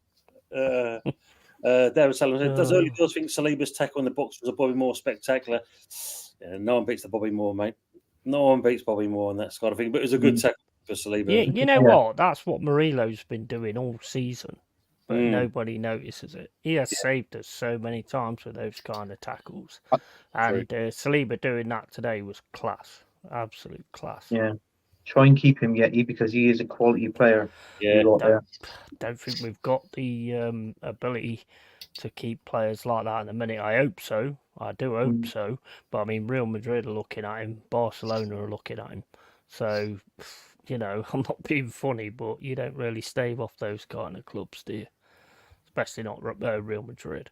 Darren Sullivan said, does early doors think Saliba's tackle on the box was a Bobby Moore spectacular? Yeah, no one beats the Bobby Moore, mate. No one beats Bobby Moore on that kind of thing, but it was a good tackle for Saliba. Yeah, you know what? That's what Murillo's been doing all season, but nobody notices it. He has saved us so many times with those kind of tackles. And Saliba doing that today was class. Absolute class. Yeah. Try and keep him, Yeti, because he is a quality player. Yeah, don't think we've got the ability to keep players like that in a minute. I hope so. I do hope so. But I mean, Real Madrid are looking at him. Barcelona are looking at him. So, I'm not being funny, but you don't really stave off those kind of clubs, do you? Especially not Real Madrid.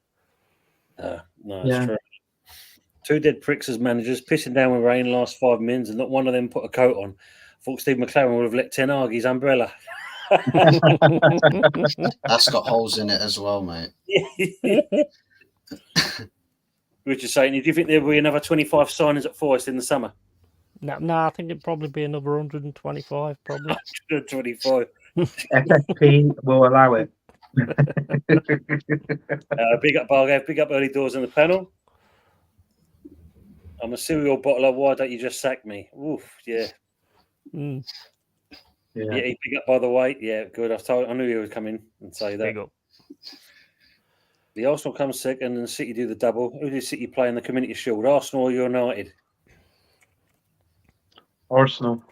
No, it's true. Two dead pricks as managers, pissing down with rain last 5 minutes, and not one of them put a coat on. I thought Steve McLaren would have let Ten Hag's umbrella. That's got holes in it as well, mate. Richard saying, do you think there will be another 25 signings at Forest in the summer? No, I think it'd probably be another 125, probably. 125. FFP will allow it. Big up Bargav, big up early doors in the panel. I'm a serial bottler. Why don't you just sack me? Oof, yeah. Yeah, big up by the way. Yeah, good. I knew he would come in and say that. Big up. The Arsenal comes second and City do the double. Who did City play in the Community Shield? Arsenal or United? Arsenal.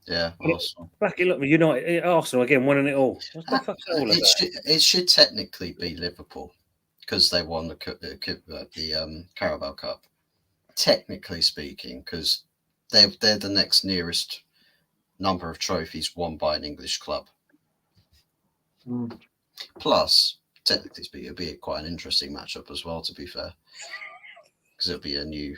Yeah, Arsenal. Back it, look, United, Arsenal again, winning it all. What the fuck's all about? It should technically be Liverpool because they won the Carabao Cup. Technically speaking, because they're the next nearest number of trophies won by an English club. Mm. Plus, technically speaking, it'll be quite an interesting matchup as well. To be fair, because it'll be a new.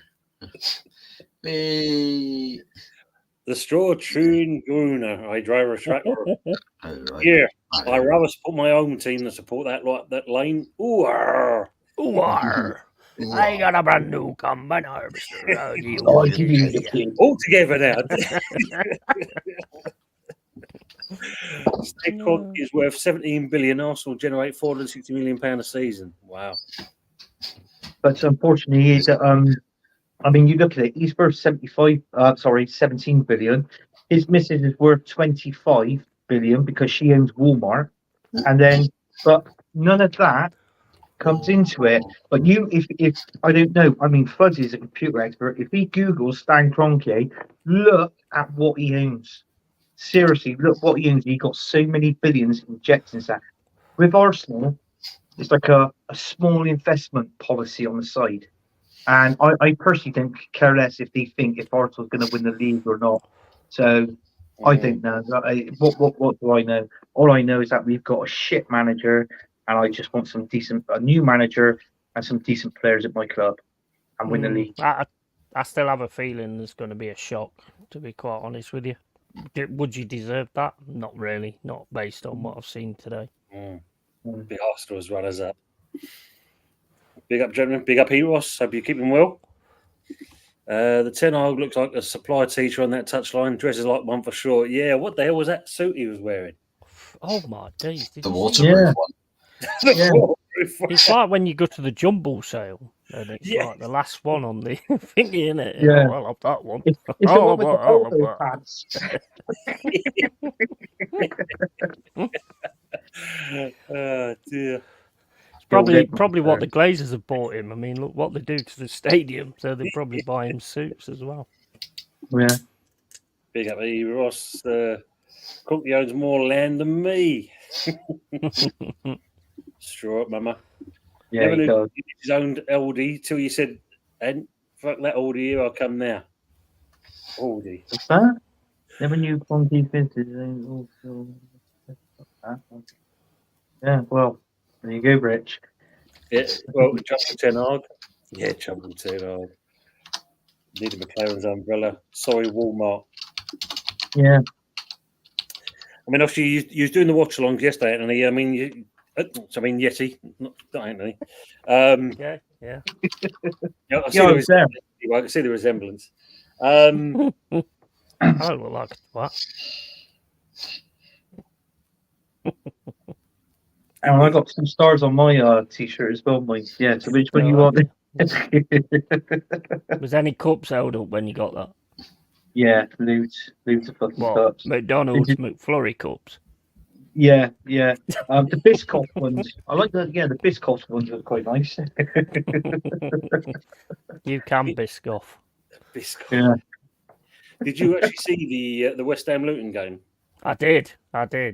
The straw chewing gooner. I drive a track. Right. Yeah, I rather support my own team than support that lane. Ooh, arr. Ooh, arr. I got a brand new combine harvester. I'll give you the key. All together now. Stickcock is worth 17 billion. Arsenal generate 460 million pound a season. Wow. But unfortunately, I mean, you look at it. He's worth 17 billion. His missus is worth 25 billion because she owns Walmart, and then, but none of that comes into it. But if I don't know, I mean, Fuzzy's a computer expert. If he Googles Stan Kroenke, look at what he owns. Seriously, look what he owns. He got so many billions injected into that. With Arsenal, it's like a small investment policy on the side. And I personally don't care less if they think if Arsenal's going to win the league or not. So I don't know. What do I know? All I know is that we've got a shit manager, and I just want a new manager and some decent players at my club and win the league. I still have a feeling there's going to be a shock, to be quite honest with you. Would you deserve that? Not really. Not based on what I've seen today. Big Arsenal as runners up. Big up, gentlemen. Big up, Eros. Hope you're keeping well. The Ten Hag looks like a supply teacher on that touchline. Dresses like one for sure. Yeah, what the hell was that suit he was wearing? Oh my days! The waterproof one. Yeah. It's like when you go to the jumbo sale and it's like the last one on the thingy, isn't it? Yeah. Oh, I'll have that one. It's the one with the elbow pads. Oh dear. It's probably what the Glazers have bought him. I mean, look what they do to the stadium, so they probably buy him suits as well. Yeah. Big up, Ross. Cookie owns more land than me. Straw up, mama. Yeah, Never he knew does. he's owned Aldi till you said, and fuck that Aldi here, I'll come now. Aldi. What's that? Never knew Fonzie Vintage. Yeah, well, there you go, Rich. Yeah, well, Jungle Ten Hag. Yeah, Jungle Ten Hag. Needed McLaren's umbrella. Sorry, Walmart. Yeah. I mean, obviously, you was doing the watch alongs yesterday, Anthony. I mean, Yeti, not Anthony. Yeah. Yeah, I can see the resemblance. I don't look like what? And I got some stars on my t-shirt as well, Mike. Yeah, so which one you want? Was any cups held up when you got that? Yeah, loads of fucking cups. McDonald's McFlurry cups. Yeah. The Biscoff ones. I like the Biscoff ones are quite nice. You can Biscoff. Yeah. Did you actually see the West Ham Luton game? I did.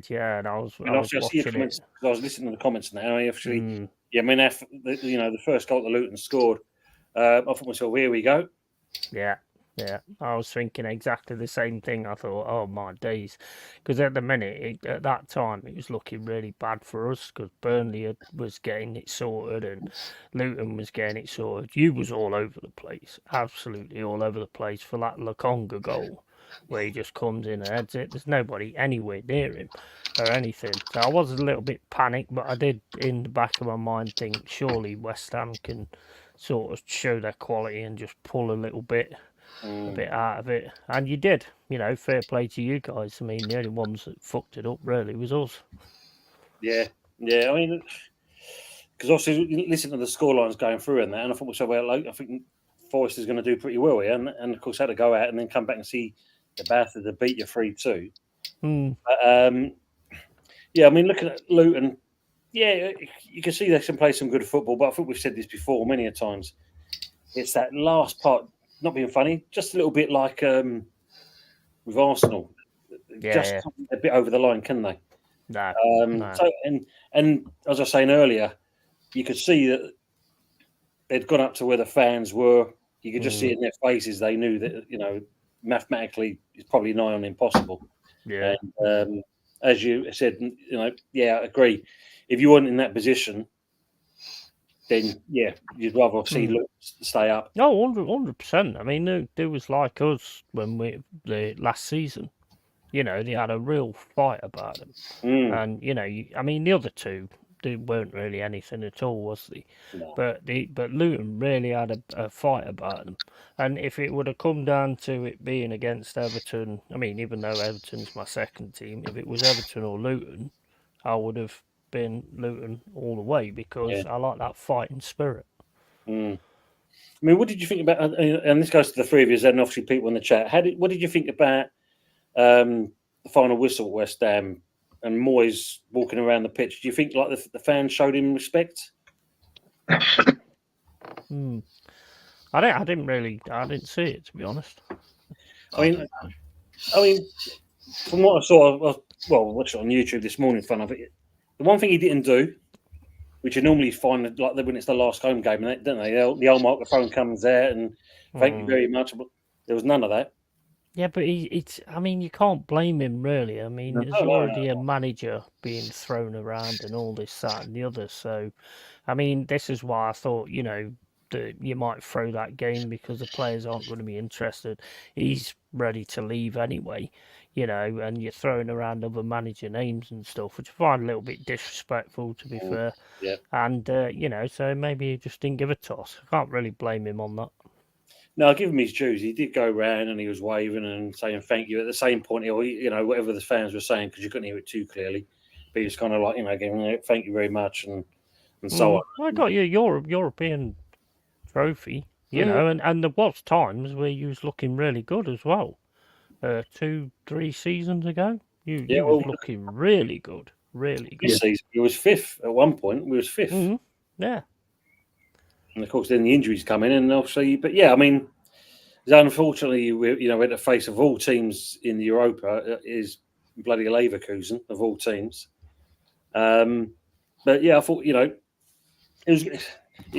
Yeah, and I was watching it. I was listening to the comments now. I actually, the first goal that Luton scored, I thought to myself, here we go. Yeah. I was thinking exactly the same thing. I thought, oh my days, because at the minute, at that time, it was looking really bad for us because Burnley was getting it sorted and Luton was getting it sorted. You was all over the place, absolutely all over the place for that Lokonga goal, where he just comes in and heads it. There's nobody anywhere near him or anything. So I was a little bit panicked, but I did, in the back of my mind, think surely West Ham can sort of show their quality and just pull a little bit. A bit out of it, and you did. Fair play to you guys. I mean, the only ones that fucked it up really was us. Yeah. I mean, because obviously, listen to the scorelines going through and that, and I thought, I think Forest is going to do pretty well here, and of course, had to go out and then come back and see the Bath to beat you 3-2. Yeah, I mean, looking at Luton, yeah, you can see they can play some good football, but I think we've said this before many a times. It's that last part, not being funny, just a little bit like with Arsenal. Just a bit over the line, can they? No. So, and as I was saying earlier, you could see that they'd gone up to where the fans were. You could just see it in their faces. They knew that, mathematically it's probably nigh on impossible. Yeah. And as you said, yeah, I agree. If you weren't in that position, then yeah, you'd rather see Luton stay up. No, 100%. I mean, they was like us when the last season. They had a real fight about them. And I mean, the other two, they weren't really anything at all, was they? No. But Luton really had a fight about them. And if it would have come down to it being against Everton, I mean, even though Everton's my second team, if it was Everton or Luton, I would have been Luton all the way because I like that fighting spirit. I mean, what did you think about? And this goes to the three of you, and obviously people in the chat. What did you think about the final whistle at West Ham and Moyes walking around the pitch? Do you think like the fans showed him respect? I didn't see it, to be honest. I mean, from what I saw, I watched it on YouTube this morning. Fun of it. The one thing he didn't do, which you normally find like when it's the last home game, don't they? The old microphone comes out and thank you very much. But there was none of that. Yeah, but I mean, you can't blame him, really. I mean, there's already a manager being thrown around and all this, that, and the other. So, I mean, this is why I thought, that you might throw that game because the players aren't going to be interested. He's ready to leave anyway, and you're throwing around other manager names and stuff, which I find a little bit disrespectful, to be fair. Yeah. And, so maybe he just didn't give a toss. I can't really blame him on that. No, I'll give him his dues. He did go round and he was waving and saying thank you. At the same point, whatever the fans were saying, because you couldn't hear it too clearly, but he was kind of like, giving thank you very much and so on. I got your European trophy, and there was times where you was looking really good as well. 2-3 seasons ago, you was looking really good, really good. This season, he was fifth at one point. We was fifth. Mm-hmm. Yeah. And of course, then the injuries come in, and obviously, but yeah, I mean, unfortunately, we're at the face of all teams in the Europa is bloody Leverkusen of all teams. But yeah, I thought it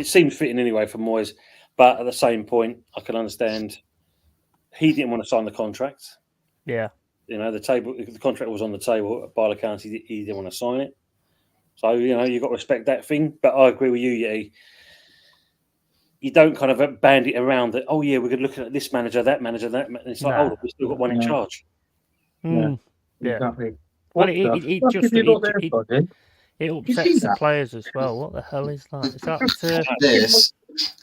seemed fitting anyway for Moyes, but at the same point, I can understand he didn't want to sign the contract. Yeah, the contract was on the table by the county. He didn't want to sign it, so you've got to respect that thing. But I agree with you, Yeti. You don't kind of band it around that. Oh yeah, we're looking at this manager, that manager, that. It's like, we've still got one in charge. Yeah, exactly. Well, it upsets the players as well. What the hell is that? Is that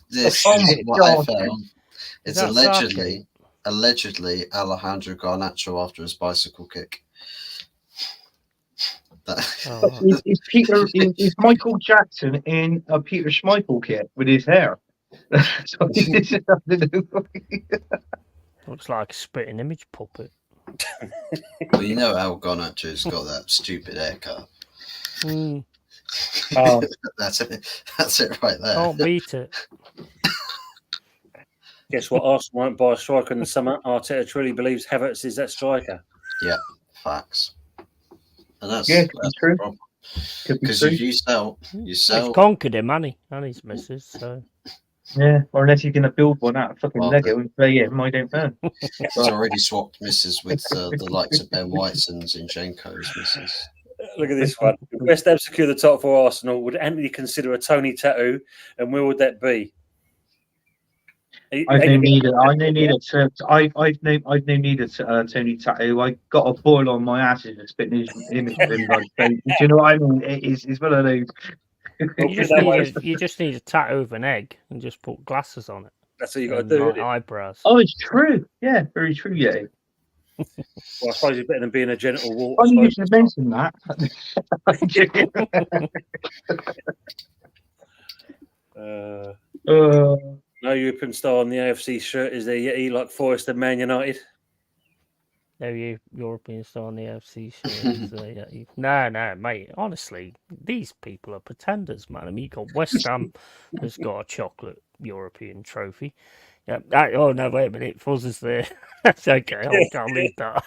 this is what I found. It's allegedly Alejandro Garnacho after his bicycle kick. Is Michael Jackson in a Peter Schmeichel kit with his hair? Looks like a spitting image puppet. Well, Al Garnacho's got that stupid haircut. That's it right there. Can't beat it. Guess what? Arsenal won't buy a striker in the summer. Arteta truly believes Havertz is that striker. Yeah, facts. And that's true. Because if you sell. He's conquered him, and his missus. So. Yeah, or unless you're going to build one out of fucking Lego and play it, I don't know. He's already swapped misses with the likes of Ben White's and Zinchenko's misses. Look at this one. If West Ham secure the top four Arsenal, would Anthony consider a Tony tattoo, and where would that be? I've no need a Tony tattoo. I got a boil on my ass and spitting his image of him. Do you know what I mean? It's one of those. You just need a tattoo of an egg and just put glasses on it. That's what you got to do. Like eyebrows. Oh, it's true. Yeah, very true. Yeah. Well, I suppose it's better than being a genital wart. Funny you should mention that. No European star on the AFC shirt is there yet? Like Forest and Man United. No, European star on the FC shirt. No, mate. Honestly, these people are pretenders, man. I mean, you got West Ham has got a chocolate European trophy. Yeah. Oh no, wait a minute. Fuzz is there. That's okay. I'll leave that.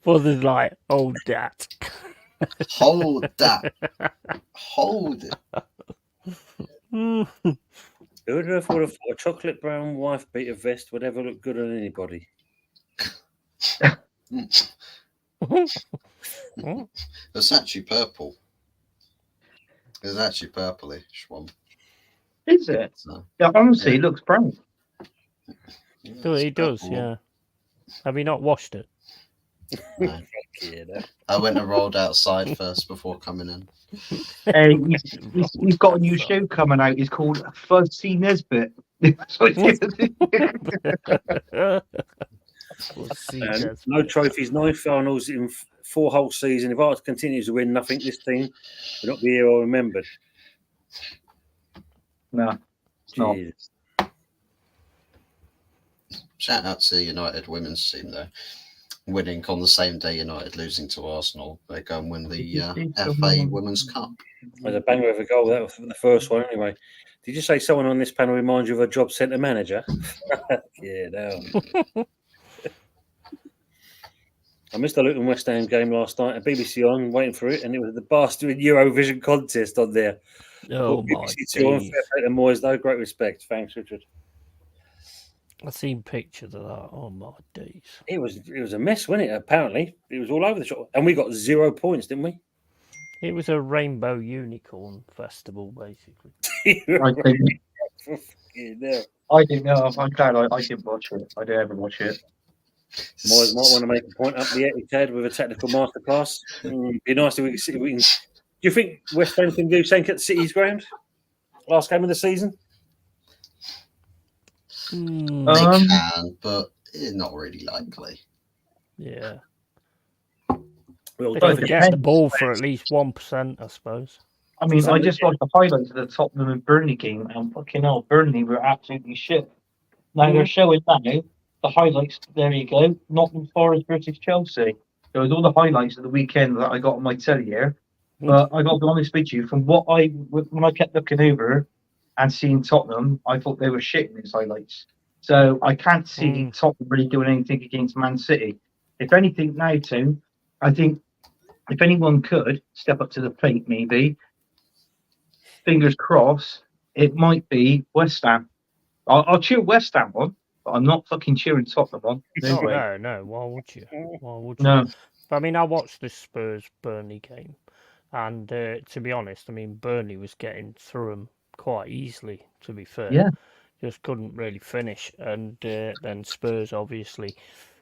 Fuzz is like, hold that. Hold that. Hold it. Who would have thought a chocolate brown wife beater vest would ever look good on anybody? It's actually purple. It's actually purplish one. Is it? So, Yeah, honestly, it looks brown. So it does, purple. yeah. Have you not washed it? No. I went and rolled outside first before coming in. Hey, he's got a new show coming out. It's called Fuzzy Nesbit. No trophies, no finals in 4 whole seasons. If Arts continues to win nothing, this team will not be here or remembered. No, it's not. Shout out to the United women's team though, winning on the same day United losing to Arsenal. They go and win the FA Women's Cup. There's a banger of a goal. That was the first one anyway. Did you say someone on this panel reminds you of a job centre manager? Yeah, no. I missed the Luton West Ham game last night at BBC On, waiting for it, and it was the bastard Eurovision contest on there. Oh my BBC Two on, fair play to Moyes, though. Great respect. Thanks, Richard. I've seen pictures of that. Oh my days! It was a mess, wasn't it? Apparently, it was all over the shop, and we got 0 points, didn't we? It was a rainbow unicorn festival, basically. I didn't Yeah, know. I'm glad I didn't watch it. I didn't ever watch it. Moyes might want to make a point up the Etihad with a technical masterclass. Be nice if we can. Do you think West Ham can do something at City's ground? Last game of the season? They can, but it's not really likely. Yeah. Well, they could get the ball for at least 1%, I suppose. I mean, I just watched the highlights of the Tottenham and Burnley game, and fucking hell, Burnley were absolutely shit. Now they're showing now the highlights. There you go, Nottingham Forest versus Chelsea. There was all the highlights of the weekend that I got on my telly here. But I got to be honest with you, from what when I kept looking over and seeing Tottenham, I thought they were shit in these highlights. So I can't see Tottenham really doing anything against Man City. If anything now, Tim, I think if anyone could step up to the plate, maybe, fingers crossed, it might be West Ham. I'll cheer West Ham on, but I'm not fucking cheering Tottenham on. No. Why would you? No. I mean, I watched the Spurs-Burnley game, and to be honest, I mean, Burnley was getting through them quite easily, to be fair. Yeah. Just couldn't really finish, and then Spurs obviously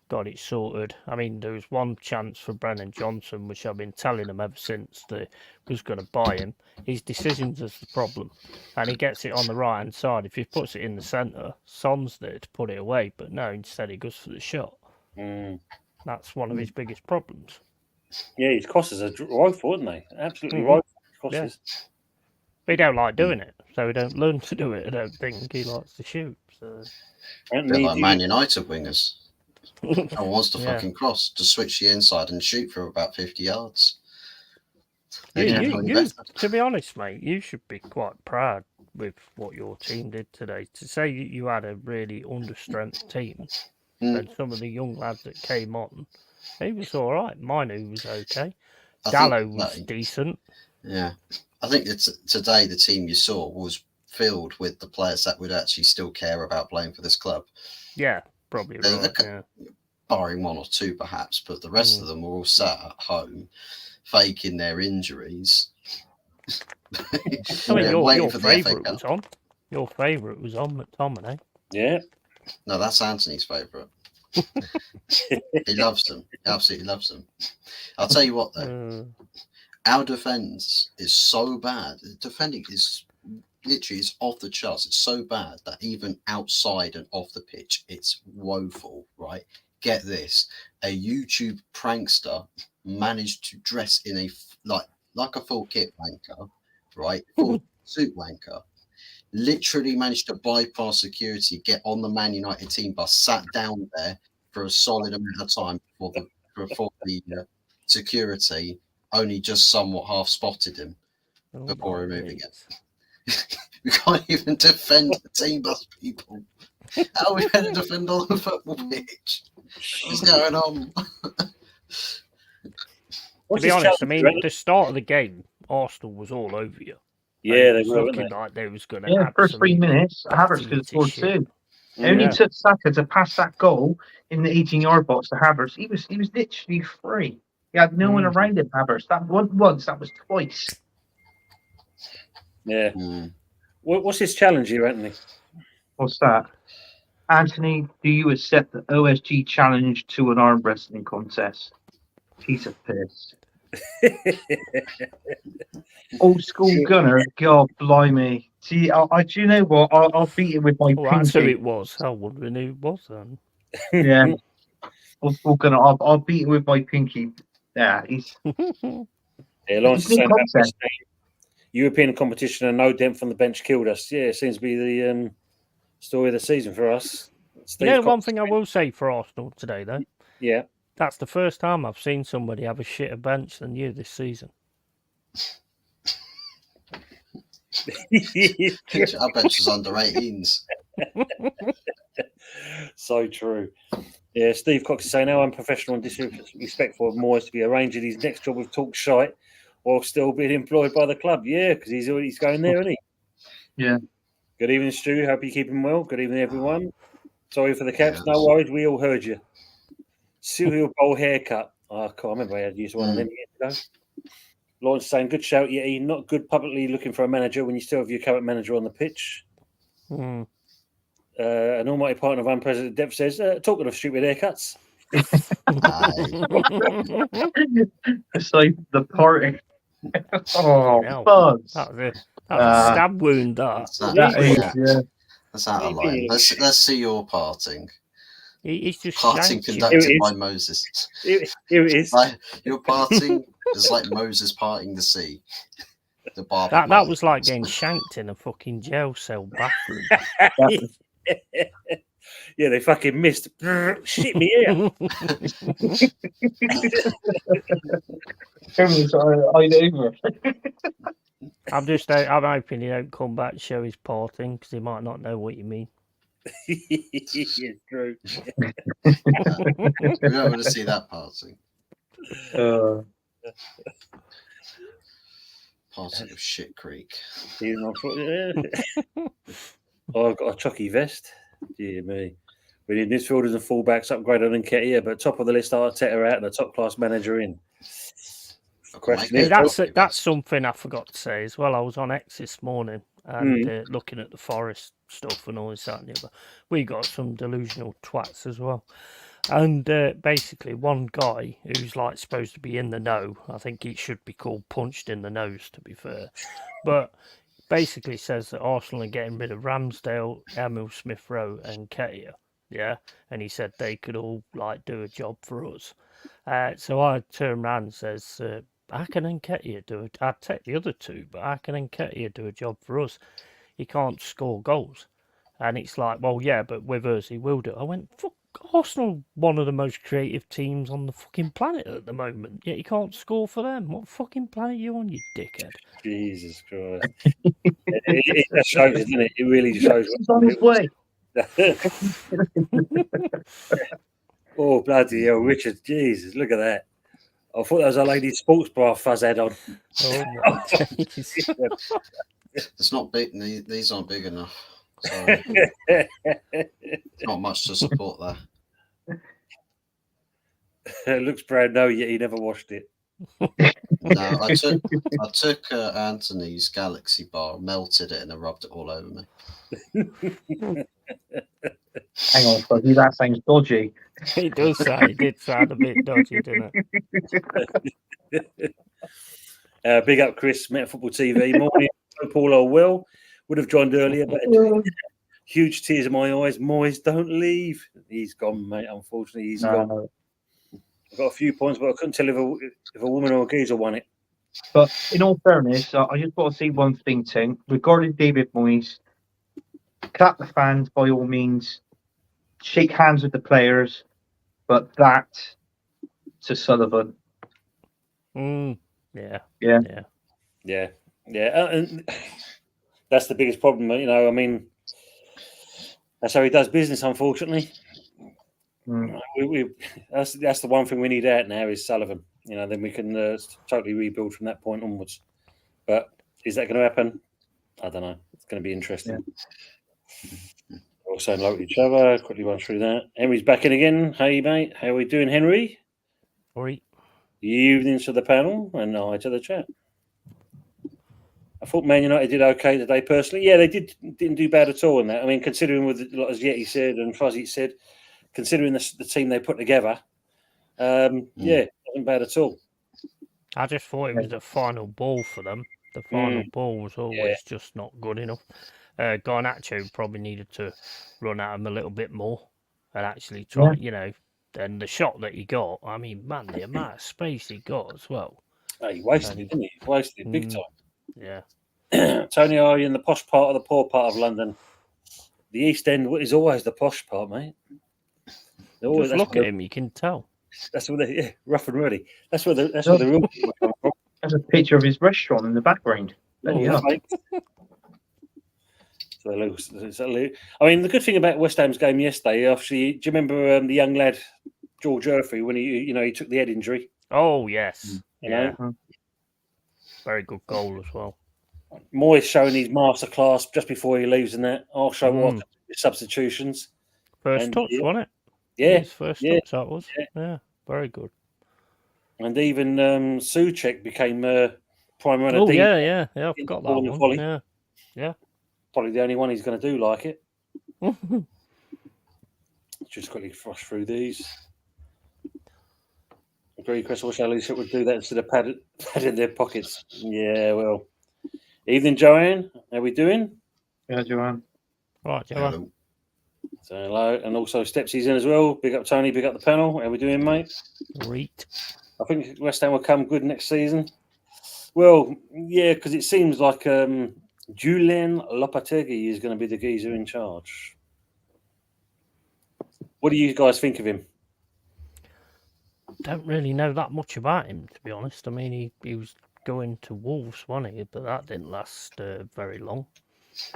got it sorted. I mean, there was one chance for Brennan Johnson, which I've been telling him ever since they was going to buy him. His decisions is the problem, and he gets it on the right hand side. If he puts it in the centre, Son's there to put it away, but no, instead he goes for the shot. That's one of his biggest problems. Yeah, his crosses are woeful, aren't they? Absolutely woeful crosses. Yeah. He don't like doing it, so he don't learn to do it. I don't think he likes to shoot. So. They're like Man United wingers. No one wants to fucking cross, to switch the inside and shoot for about 50 yards. To be honest, mate, you should be quite proud with what your team did today. To say you had a really understrength team, and some of the young lads that came on, he was all right. Minu was okay. Gallo was decent. Yeah. I think today the team you saw was filled with the players that would actually still care about playing for this club. Yeah, probably right. Barring one or two, perhaps, but the rest of them were all sat at home, faking their injuries. I mean, your favourite was on. Your favourite was on McTominay. Yeah. No, that's Anthony's favourite. He loves them. He absolutely loves them. I'll tell you what, though. Our defence is so bad. The defending is literally off the charts. It's so bad that even outside and off the pitch, it's woeful, right? Get this. A YouTube prankster managed to dress in a like a full kit wanker, right? Full suit wanker. literally managed to bypass security, get on the Man United team bus, sat down there for a solid amount of time before the security only just somewhat half spotted him before removing it. We can't even defend the team bus, people. How are we going to defend on the football pitch? What's going on? To be honest, I mean, the start of the game, Arsenal was all over you. Yeah, they were looking like they was going to. First 3 minutes, Havertz could have scored 2. It only took Saka to pass that goal in the 18-yard box to Havertz. He was literally free. He had no one around him, Havertz. That wasn't once, that was twice. Yeah. What's his challenge here, Anthony? What's that? Anthony, do you accept the OSG challenge to an arm wrestling contest? Piece of piss. Old school gunner, God blimey. See, do you know what? I'll beat it with my pinky. That's who it was. I wondering who it was then. Yeah. Old school gunner, I'll beat it with my pinky. Yeah, he's. Lawrence saying that European competition and no dent from the bench killed us. Yeah, it seems to be the story of the season for us. One thing I will say for Arsenal today, though. Yeah. That's the first time I've seen somebody have a shitter bench than you this season. Our bench was under 18s. So true. Yeah, Steve Cox is saying how unprofessional and disrespectful of Moyes to be arranging his next job with Talk Shite while still being employed by the club. Yeah, because he's going there, isn't he? Yeah. Good evening, Stu. Hope you're keeping well. Good evening, everyone. Sorry for the caps. No worries. We all heard you. Cereal bowl haircut. Oh, I can't remember. I had used one of them years ago. Lawrence saying, good shout, Yeti. Not good publicly looking for a manager when you still have your current manager on the pitch. An almighty partner of Unprecedented Depth says, talking of stupid haircuts. It's like the party. Oh, Buzz. That was a stab wound, That's out of line. Let's see your parting. He's just parting conducted by Moses. Here it is. Your parting is like Moses parting the sea. That was like getting shanked in a fucking jail cell bathroom. Yeah, they fucking missed. Shit me here. I'm hoping he don't come back and show his parting because he might not know what you mean. It's true. We don't want to see that parting. Parting of Shit Creek. Oh, I've got a chucky vest. Dear me. We need midfielders and fullbacks upgraded on Nketiah, but top of the list Arteta out and a top class manager in. That's something I forgot to say as well. I was on X this morning and looking at the Forest stuff and all this that and the other. We got some delusional twats as well. And basically one guy who's like supposed to be in the know, I think he should be called punched in the nose to be fair, but basically says that Arsenal are getting rid of Ramsdale, Emil Smith-Rowe and Nketiah. Yeah, and he said they could all like do a job for us. So I turned around and says, how can Nketiah do it? I'd take the other two, but how can Nketiah do a job for us? He can't score goals. And it's like, well, yeah, but with us he will do. I went, fuck, Arsenal, one of the most creative teams on the fucking planet at the moment. Yet you can't score for them. What fucking planet are you on, you dickhead? Jesus Christ. it just shows, doesn't it? It really shows. He's on his way. Oh, bloody hell, Richard. Jesus, look at that. I thought that was a lady's sports bra fuzz head on. Oh, my days. It's not big. These aren't big enough. Sorry. Not much to support there. It looks brand new, yet he never washed it. No, I took Anthony's Galaxy bar, melted it, and I rubbed it all over me. Hang on, Fuzzy, that sounds dodgy. It does sound. It did sound a bit dodgy, didn't it? Big up, Chris, Meta Football TV. Morning, Paul or Will would have joined earlier, but huge tears in my eyes. Moyes, don't leave. He's gone, mate. Unfortunately, he's gone. I've got a few points, but I couldn't tell if a woman or a geezer won it. But in all fairness, I just want to say one thing, Tim. Regarding David Moyes, clap the fans by all means, shake hands with the players, but that to Sullivan. Yeah. And that's the biggest problem. I mean, that's how he does business. Unfortunately, that's the one thing we need out now is Sullivan. Then we can totally rebuild from that point onwards. But is that going to happen? I don't know. It's going to be interesting. Yeah. All saying hello to each other. Quickly run through that. Henry's back in again. Hey, mate. How are we doing, Henry? Oi. Evenings to the panel and hi to the chat. I thought Man United did okay today, personally. Yeah, they didn't do bad at all in that. I mean, considering with as Yeti said and Fuzzy said, considering the team they put together, yeah, it wasn't bad at all. I just thought it was the final ball for them. The final ball was always just not good enough. Garnacho probably needed to run at him a little bit more and actually try, and the shot that he got, I mean, man, the amount of space he got as well. Oh, he wasted it, didn't he? He wasted it big time. Yeah. Tony, are you in the posh part or the poor part of London? The East End is always the posh part, mate. Just look at him, you can tell. That's where they rough and ready. That's where the real people come from. There's a picture of his restaurant in the background. I mean, the good thing about West Ham's game yesterday, obviously, do you remember the young lad George Murphy when he took the head injury? Oh yes, very good goal as well. Moyes showing his masterclass just before he leaves, and that I'll show what substitutions. First touch, wasn't it? Yeah, his first touch that was. Yeah, very good. And even Souček became prime runner. Oh yeah, I forgot that one. Volley. Yeah. Probably the only one he's going to do like it. Just quickly flush through these. Agree, Chris. I wish Alicia would do that instead of padding their pockets. Yeah, well. Evening, Joanne. How we doing? Yeah, Joanne. Right, Joanne. So hello, and also Stepsy's in as well. Big up Tony. Big up the panel. How we doing, mate? Great. I think West Ham will come good next season. Well, yeah, because it seems like Julian Lopetegui is going to be the geezer in charge. What do you guys think of him? Don't really know that much about him, to be honest. I mean, he was going to Wolves, wasn't he? But that didn't last very long.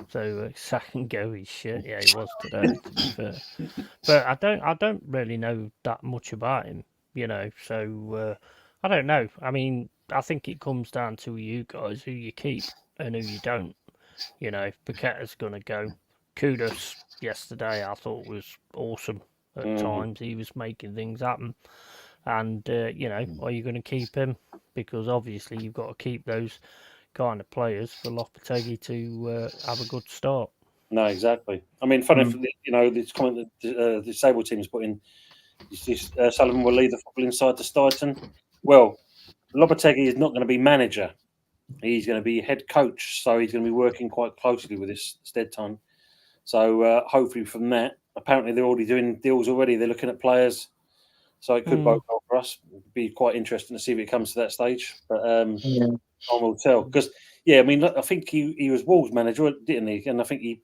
So second go, he's shit. Yeah, he was today, to be fair. But I don't really know that much about him, So I don't know. I mean, I think it comes down to you guys, who you keep and who you don't. Paqueta's going to go. Kudus yesterday, I thought was awesome at times. He was making things happen. And, are you going to keep him? Because obviously you've got to keep those kind of players for Lopetegui to have a good start. No, exactly. I mean, funny, this comment that the disabled team has put in, Sullivan will lead the football inside to Stuyton. Well, Lopetegui is not going to be manager. He's going to be head coach, so he's going to be working quite closely with this Steadton. So hopefully from that, apparently they're already doing deals already. They're looking at players. So it could bode well for us. It'd be quite interesting to see if it comes to that stage. But time will tell. Because, I mean, I think he was Wolves manager, didn't he? And I think he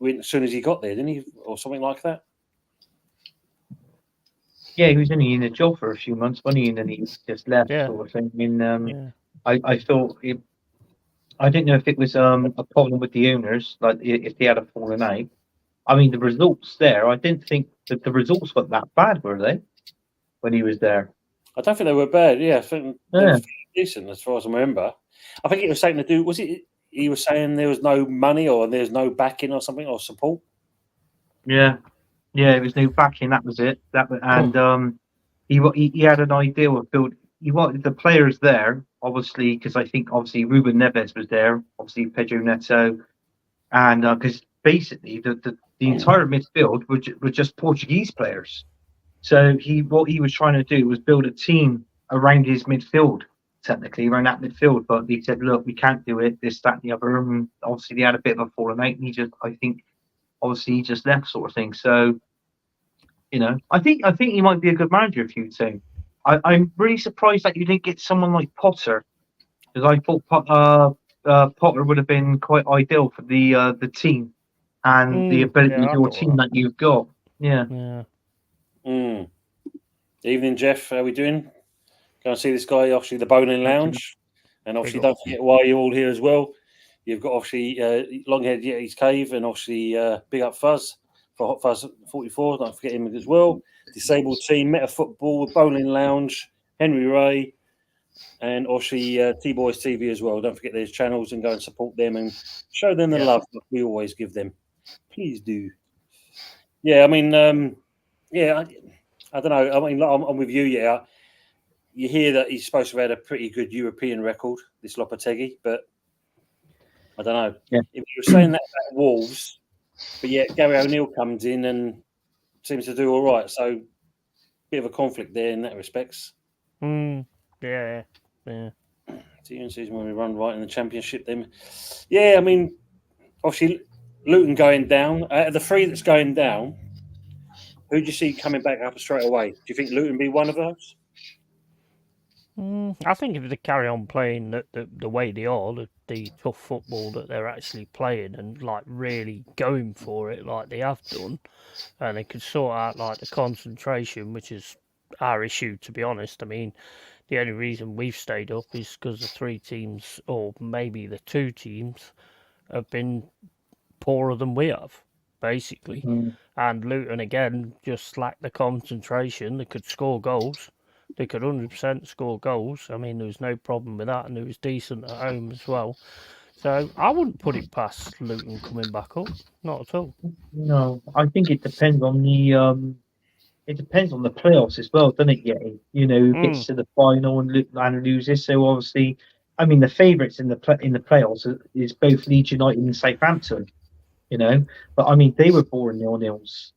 went as soon as he got there, didn't he? Or something like that. Yeah, he was only in the job for a few months, wasn't he? And then he just left, sort of thing. I mean, I thought I didn't know if it was a problem with the owners, like if they had a fallen out. I mean, the results there, I didn't think that the results were that bad, were they? When he was there, I don't think they were bad. Yeah, I think they were decent as far as I remember. I think it was something to do. Was it? He was saying there was no money or there's no backing or something or support. Yeah, it was no backing. That was it. He had an idea of build. He wanted the players there, obviously, because I think obviously Ruben Neves was there, obviously Pedro Neto, and because basically the entire midfield were just Portuguese players. So what he was trying to do was build a team around his midfield, technically around that midfield. But he said, "Look, we can't do it. This, that, and the other." And obviously, they had a bit of a falling out, and he just left, sort of thing. So, I think he might be a good manager if you'd say. I'm really surprised that you didn't get someone like Potter, because I thought Potter would have been quite ideal for the team and the ability of your I team that you've got. Yeah. Evening, Jeff. How are we doing? Go and see this guy, obviously, the Bowling Lounge. And obviously, don't forget why you're all here as well. You've got, obviously, Longhead Yeti's Cave and, obviously, Big Up Fuzz for Hot Fuzz 44. Don't forget him as well. Disabled Team, Meta Football, Bowling Lounge, Henry Ray, and, obviously, T-Boys TV as well. Don't forget their channels and go and support them and show them the love that we always give them. Please do. Yeah, I mean, I don't know. I mean, I'm with you, yeah. You hear that he's supposed to have had a pretty good European record, this Lopetegui, but I don't know. Yeah. If you were saying that about Wolves, but yet Gary O'Neill comes in and seems to do all right. So, bit of a conflict there in that respects. Yeah. Season when we run right in the Championship, then. Yeah, I mean, obviously, Luton going down. Out of the three that's going down, who do you see coming back up straight away? Do you think Luton be one of those? I think if they carry on playing the way they are, the tough football that they're actually playing, and like really going for it like they have done, and they could sort out like the concentration, which is our issue, to be honest. I mean, the only reason we've stayed up is because the 3 teams, or maybe the 2 teams, have been poorer than we have, basically. And Luton again just lacked the concentration. They could score goals. They could 100% score goals. I mean, there was no problem with that, and it was decent at home as well. So I wouldn't put it past Luton coming back up, not at all. No, I think it depends on the playoffs as well, doesn't it? Yeah, who gets to the final and loses. So obviously, I mean, the favourites in the playoffs is both Leeds United and Southampton. But I mean, they were born 0-0s.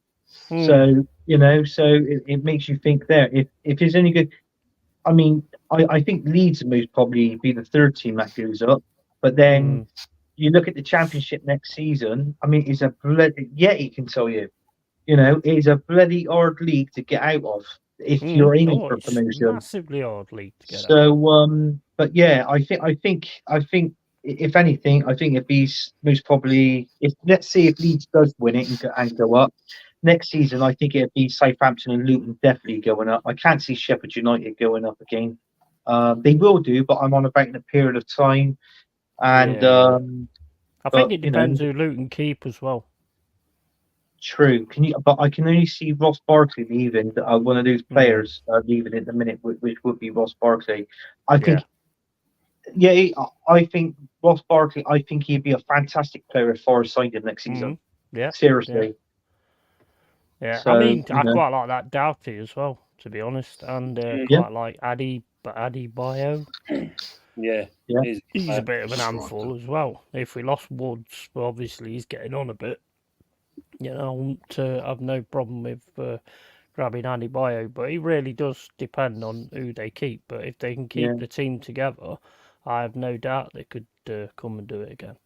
So it makes you think there. If there's any good, I mean, I think Leeds will most probably be the 3rd team that goes up. But then you look at the Championship next season. I mean, it's a bloody Yeti can tell you. It's a bloody hard league to get out of if you're aiming for promotion. Massively hard league to get out. So, but yeah, I think if anything, I think it'd be most probably let's see if Leeds does win it and go up next season. I think it'd be Southampton and Luton definitely going up. I can't see Sheffield United going up again. They will do, but I'm on about in a period of time. And I think it depends who Luton keep as well. True. But I can only see Ross Barkley leaving. One of those players leaving at the minute, which would be Ross Barkley. I think Ross Barkley. I think he'd be a fantastic player if Forest signed him next season. Seriously. Yeah. So, I mean, I quite like that Doughty as well, to be honest, and quite like Adebayo. Yeah. He's a bit of an handful as well. If we lost Woods, well, obviously he's getting on a bit. I've no problem with grabbing Adebayo, but it really does depend on who they keep. But if they can keep the team together, I have no doubt they could come and do it again.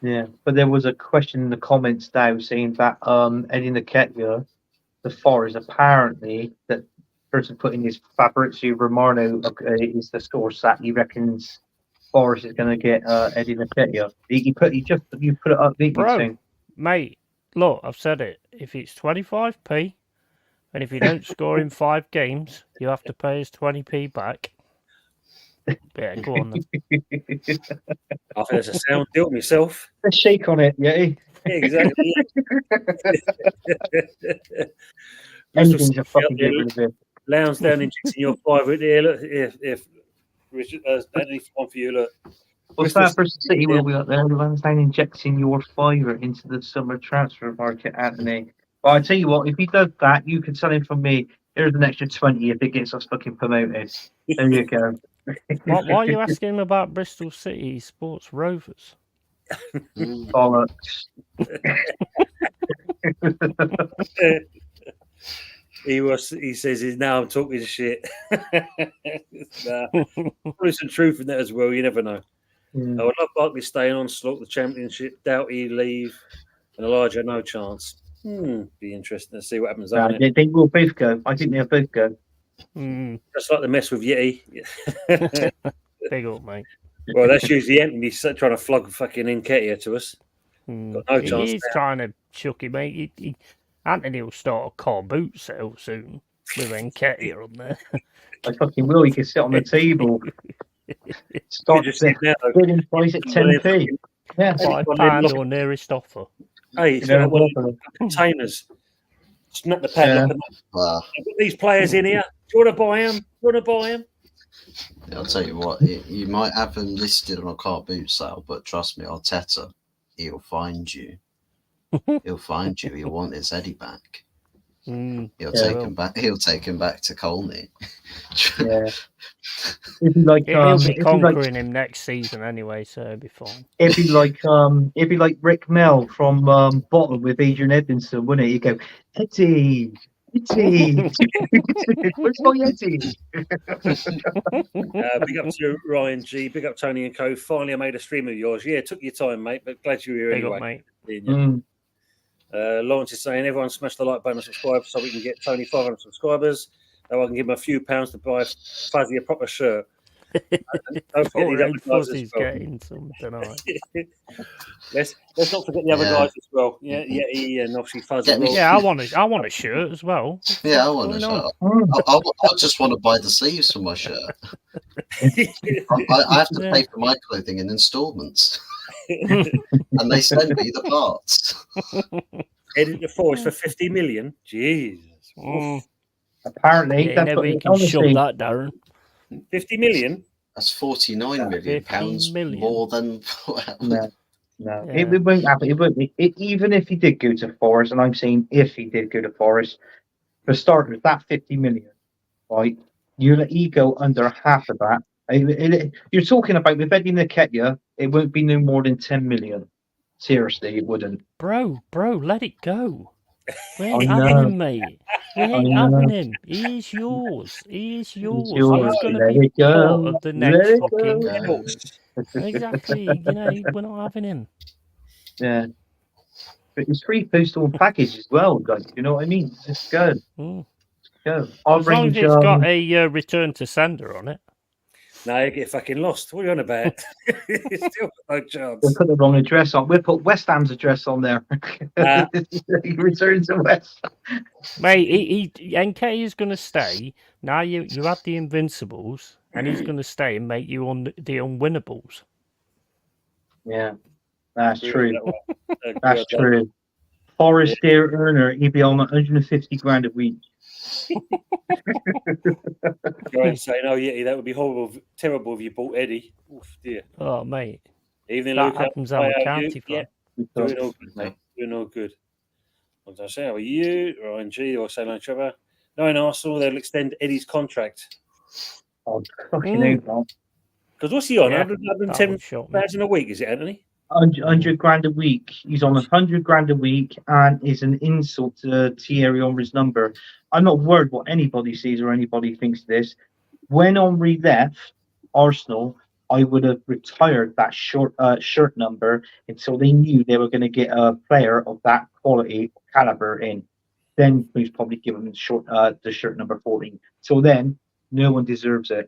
Yeah, but there was a question in the comments now saying that Eddie Nketiah, the Forest, apparently that person putting his Fabrizio Romano is the source that he reckons Forest is going to get Eddie Nketiah. You put it up, bro, mate. Look, I've said it. If it's 25p, and if you don't score in 5 games, you have to pay us 20p back. Yeah, go on then. I think that's a sound deal myself. Let's shake on it, yeah. Exactly. Anything's a fucking good with it. Lounge down injecting your fiver there. Look, if Richard, Anthony, one for you. Look. What's that for City will be up there? Lounge down injecting your fiver into the summer transfer market, Anthony. Well, I tell you what, if he does that, you can sell him from me. Here's an extra 20 if it gets us fucking promoted. There you go. Why are you asking him about Bristol City Sports Rovers? Bollocks. He says he's now talking shit. There's some truth in that as well. You never know. I would love Barkley staying on, slot the championship. Doubt he leave, and Elijah no chance. Be interesting to see what happens. They will both go. I think they'll both go. Just like the mess with Yeti. Big up, mate. Well, that's usually Anthony trying to flog fucking Nketiah to us. Got no chance. He is trying to chuck him, mate. Anthony will start a car boot sale soon with Nketiah on there. I fucking will. You can sit on the table. Start bidding price at 10p. Yeah, £5 or nearest offer. Hey, it's like one of the containers. Snap the padlock. Put these players in here. Do you want to buy them? Do you want to buy them? I'll tell you what, you might have them listed on a car boot sale, but trust me, Arteta, he'll find you. He'll find you. He'll want his Eddie back. He'll take him back. He'll take him back to Colney. Yeah. He'll be conquering him next season anyway, so it'll be fine. It'd be like Rick Mell from Bottom with Adrian Edmondson, wouldn't it? You go, Eddie. Where's my Eddie? Big up to Ryan G. Big up Tony and Co. Finally, I made a stream of yours. Yeah, it took your time, mate, but glad you were here anyway. Big up, mate. Lawrence is saying, everyone smash the like button and subscribe so we can get Tony 500 subscribers. Now I can give him a few pounds to buy Fuzzy a proper shirt. Don't forget the other guys as well. Getting some tonight. Let's not forget the other guys as well. Yeah, Yeti and obviously Fuzzy. Yeah, I want a shirt as well. Yeah, I want a shirt. I just want to buy the sleeves for my shirt. I have to pay for my clothing in installments. And they send me the parts. Edit the force for 50 million. Jesus. Apparently, that's what you can shove that, Darren. 50 million? That's 49 million pounds more than. No. It won't happen. It won't be. Even if he did go to Forest, and I'm saying if he did go to Forest, for starters, that 50 million, right? You let he go under half of that. You're talking about with Eddie Nketiah, it won't be no more than 10 million. Seriously, it wouldn't. Bro, let it go. We ain't having him, mate. We ain't having him. He's yours. He's yours. He's going to be part of the next fucking. Exactly. We're not having him. Yeah. But it's free postal package as well, guys. You know what I mean? Just go. Go. As long as it's got a return to sender on it. No, you get fucking lost. What are you on about? Still got no chance. We'll put the wrong address on. We'll put West Ham's address on there. Return to West. Mate, Nketiah's going to stay. Now you have the Invincibles, and he's going to stay and make you on the Unwinnables. Yeah, that's true. That's true. Forest Deer earner, he'd be on 150 grand a week. Right, saying, oh yeah, that would be horrible, terrible if you bought Eddie. Oof, dear. Oh mate, even that happens on a county fan. Doing all good, mate. Doing all good. What did I say? How are you, Ryan G, or saying like Trevor? No, in Arsenal they'll extend Eddie's contract. Oh, fucking hell! Because what's he on? 110,000 a week, is it, Anthony? 100 grand a week. He's on 100 grand a week, and is an insult to Thierry Henry's number. I'm not worried what anybody sees or anybody thinks of this. When Henry left Arsenal, I would have retired that shirt number until they knew they were going to get a player of that quality caliber in. Then please probably give him the shirt number 14. So then, no one deserves it.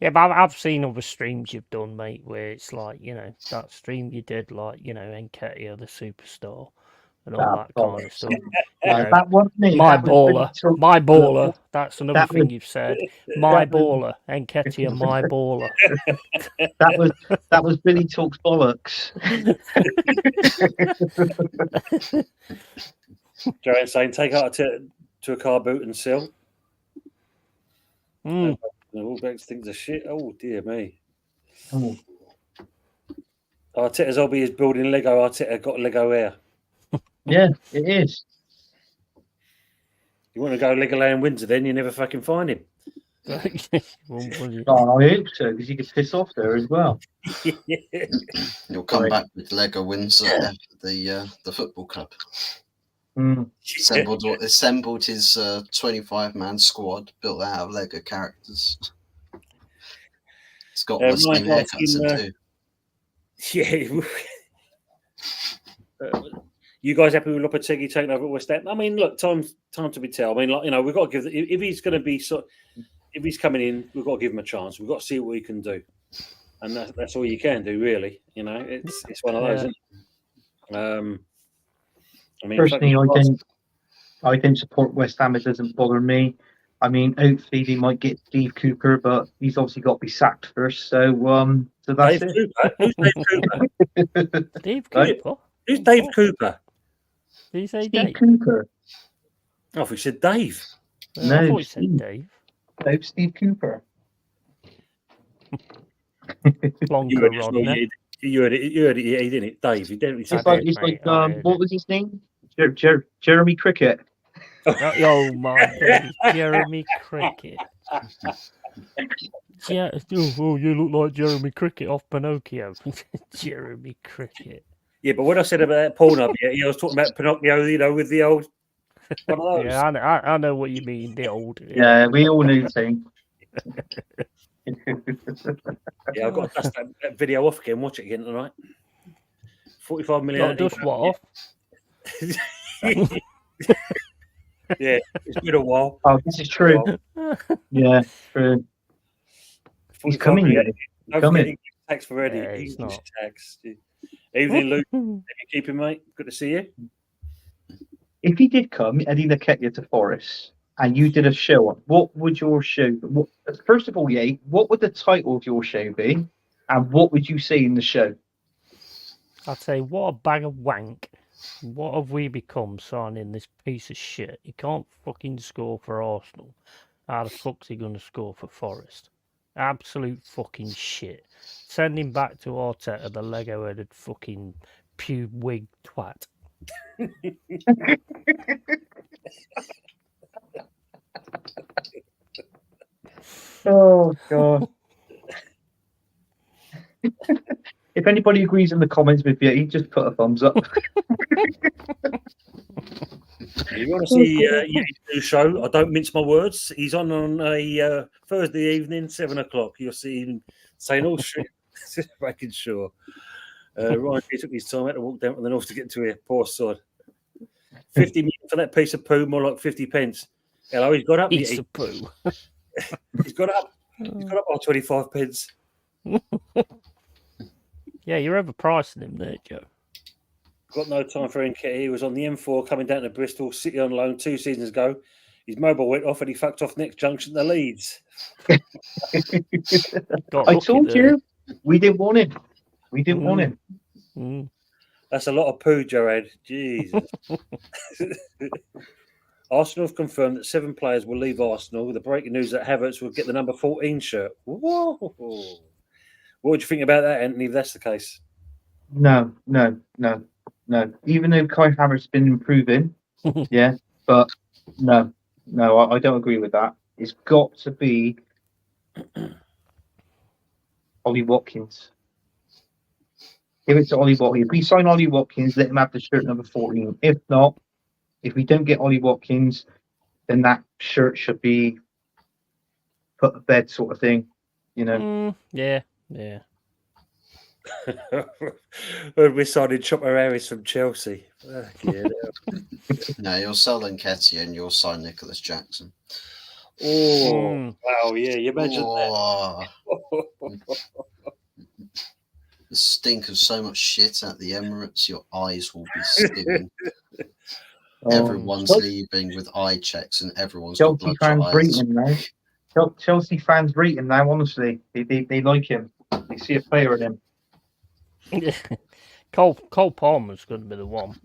Yeah, but I've seen other streams you've done, mate, where it's like, that stream you did, like, Nketiah, the superstar, and all that kind of stuff. That wasn't me. My baller. That's another thing you've said. My baller, Nketiah, my baller. That was Billy Talks Bollocks. Joanne saying, take out to a car boot and sell. All those things are shit. Oh dear me. Arteta's hobby is building Lego. Arteta got Lego Air. Yeah, it is. You want to go Legoland Windsor, then you never fucking find him. I hope so, because you could piss off there as well. You'll come back with Lego Windsor, the football club. Assembled his 25-man squad built out of Lego characters. It's got the same haircuts too. Yeah. You guys happy with Lopetegui taking over at West Ham? I mean, look, time to be tell. I mean, we've got to give if he's going to be if he's coming in, we've got to give him a chance. We've got to see what he can do. and that's all you can do, really. You know, it's one of those. Isn't it? I mean, personally, I don't support West Ham. It doesn't bother me. I mean, hopefully they might get Steve Cooper, but he's obviously got to be sacked first. So that's Dave it. Cooper. Who's Dave Cooper? Dave Right? Cooper? Who's Dave Cooper? Did he say Steve Dave? Cooper. I thought he said Dave. No, I thought he said Steve. Dave. No, Steve Cooper. Plonker Rodney. You heard it, yeah, didn't it? Dave. You definitely said It's Dave. like what was his name? Jeremy Cricket. Oh my days, Jeremy Cricket. Yeah, oh, you look like Jeremy Cricket off Pinocchio. Jeremy Cricket. Yeah, but when I said about Pornhub, I was talking about Pinocchio, you know, with the old. One of those. Yeah, I know what you mean. The old. Yeah, we all know the same. Yeah, I've got to dust that video off again. Watch it again tonight. 45 million. Not dust what off? Yeah, it's been a while. Oh, this is true. Yeah, true. He's coming yet. Don't forget English tax for Eddie. Yeah, he's English not. tax. Evening, Luke. Have you keeping, mate? Good to see you. If he did come, Eddie Nketiah to Forest, and you did a show, what would your show? First of all, what would the title of your show be, and what would you say in the show? I'd say, what a bag of wank. What have we become signing this piece of shit? He can't fucking score for Arsenal. How the fuck's he going to score for Forest? Absolute fucking shit. Send him back to Arteta, the Lego-headed fucking pube-wig twat. Oh, God. If anybody agrees in the comments with you, just put a thumbs up. You want to see Yeti's new show? I don't mince my words. He's on a Thursday evening, 7 o'clock. You'll see him saying all shit, just making sure. Ryan P took his time out to walk down to the north to get to here. Poor sod. 50 million for that piece of poo, more like 50 pence. Hello, he's got up. Piece of poo. He's got up. He's got up by 25 pence. Yeah, you're overpricing him there, Joe. Got no time for Nketiah. He was on the M4 coming down to Bristol City on loan 2 seasons ago. His mobile went off and he fucked off next junction to Leeds. I told you, we didn't want him. We didn't want him. Mm. That's a lot of poo, Jared. Jesus. Arsenal have confirmed that 7 players will leave Arsenal. The breaking news that Havertz will get the number 14 shirt. Whoa. What would you think about that, Anthony, if that's the case? No. Even though Kai Havertz's been improving, yeah, but no, I don't agree with that. It's got to be Ollie Watkins. Give it to Ollie Watkins. If we sign Ollie Watkins, let him have the shirt number 14. If not, if we don't get Ollie Watkins, then that shirt should be put to bed, sort of thing. You know? Yeah. We're signing Chopper Harris from Chelsea. No, you'll sell Nketiah and you'll sign Nicholas Jackson. Oh, wow, yeah, you imagine that. The stink of so much shit at the Emirates, your eyes will be stimming. Everyone's leaving with eye checks and everyone's Chelsea got fans eyes. rate him now. Chelsea fans rate him now, honestly. They like him. They see a player in him. Cole Palmer's going to be the one.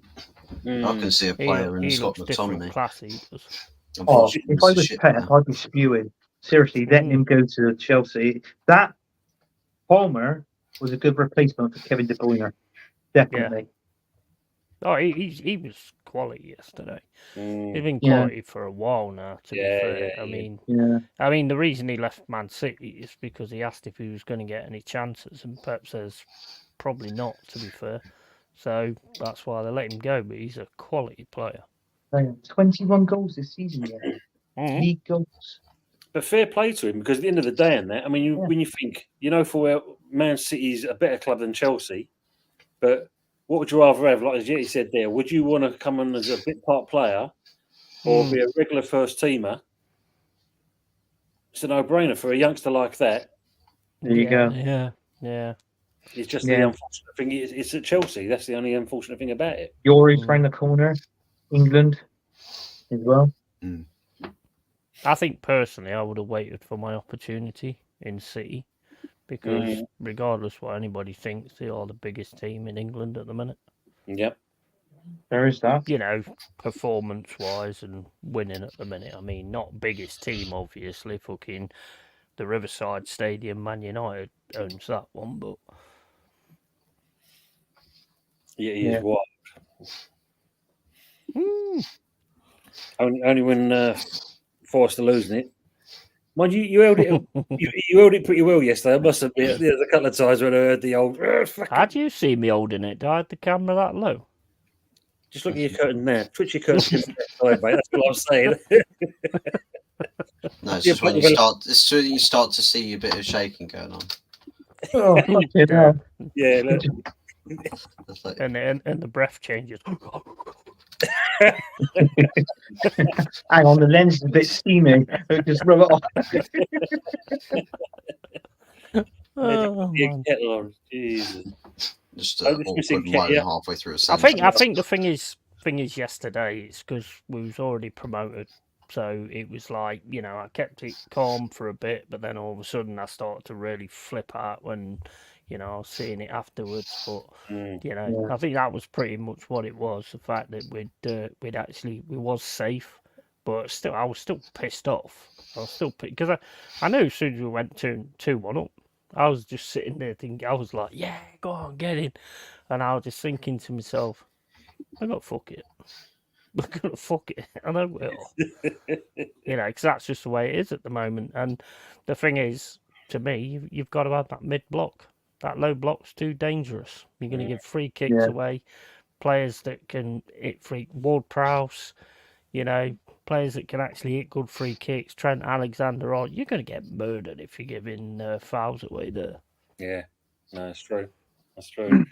I can see a player in Scott McTominay. Classy. Oh, if I was Pep, I'd be spewing. Seriously, letting him go to Chelsea. That Palmer was a good replacement for Kevin De Bruyne. Definitely. Yeah. Oh, he was quality yesterday. He's been quality for a while now, to be fair. I mean, the reason he left Man City is because he asked if he was going to get any chances, and Pep says probably not, to be fair. So that's why they let him go, but he's a quality player. 21 goals this season, League goals. But fair play to him, because at the end of the day, and that, I mean, when you think, for Man City's a better club than Chelsea, but what would you rather have? Like as Yeti said there, would you want to come on as a bit part player or be a regular first teamer? It's a no-brainer for a youngster like that. There you go. Yeah. Yeah. It's just the unfortunate thing. It's at Chelsea. That's the only unfortunate thing about it. Euro's round the corner. England as well. I think personally, I would have waited for my opportunity in City because, regardless what anybody thinks, they are the biggest team in England at the minute. Yep. There is that. You know, performance-wise and winning at the minute. I mean, not biggest team, obviously. Fucking the Riverside Stadium, Man United owns that one, but yeah, he is wild. Only when Forrester losing it. Mind you, you held it. you held it pretty well yesterday. I must admit. There's a couple of times when I heard the old. How'd you see me holding it? Did I have the camera that low? Just look at your curtain there. Twitch your curtain to the side, mate. That's what I'm saying. No, it's just when you start. It's when you start to see a bit of shaking going on. Oh, fucking hell. Yeah. Look. Like... And the breath changes. Hang on, the lens is a bit steamy. Just rub it off. Oh, man. Jesus. Just awkward moment halfway through a sentence. I think the thing is yesterday it's because we was already promoted, so it was like, you know, I kept it calm for a bit, but then all of a sudden I started to really flip out when, you know, I was seeing it afterwards. But you know, I think that was pretty much what it was. The fact that we was safe, but still I was still pissed off. I was still because I knew as soon as we went 2-1 up, I was just sitting there thinking, I was like, yeah, go on, get in. And I was just thinking to myself, I'm going to fuck it. We're going to fuck it. And I will. You know, because that's just the way it is at the moment. And the thing is, to me, you've got to have that mid-block. That low block's too dangerous. You're going to give free kicks away. Players that can hit free... Ward-Prowse, you know, players that can actually hit good free kicks. Trent Alexander-Arnold, you're going to get murdered if you're giving fouls away there. Yeah, no, that's true. That's true.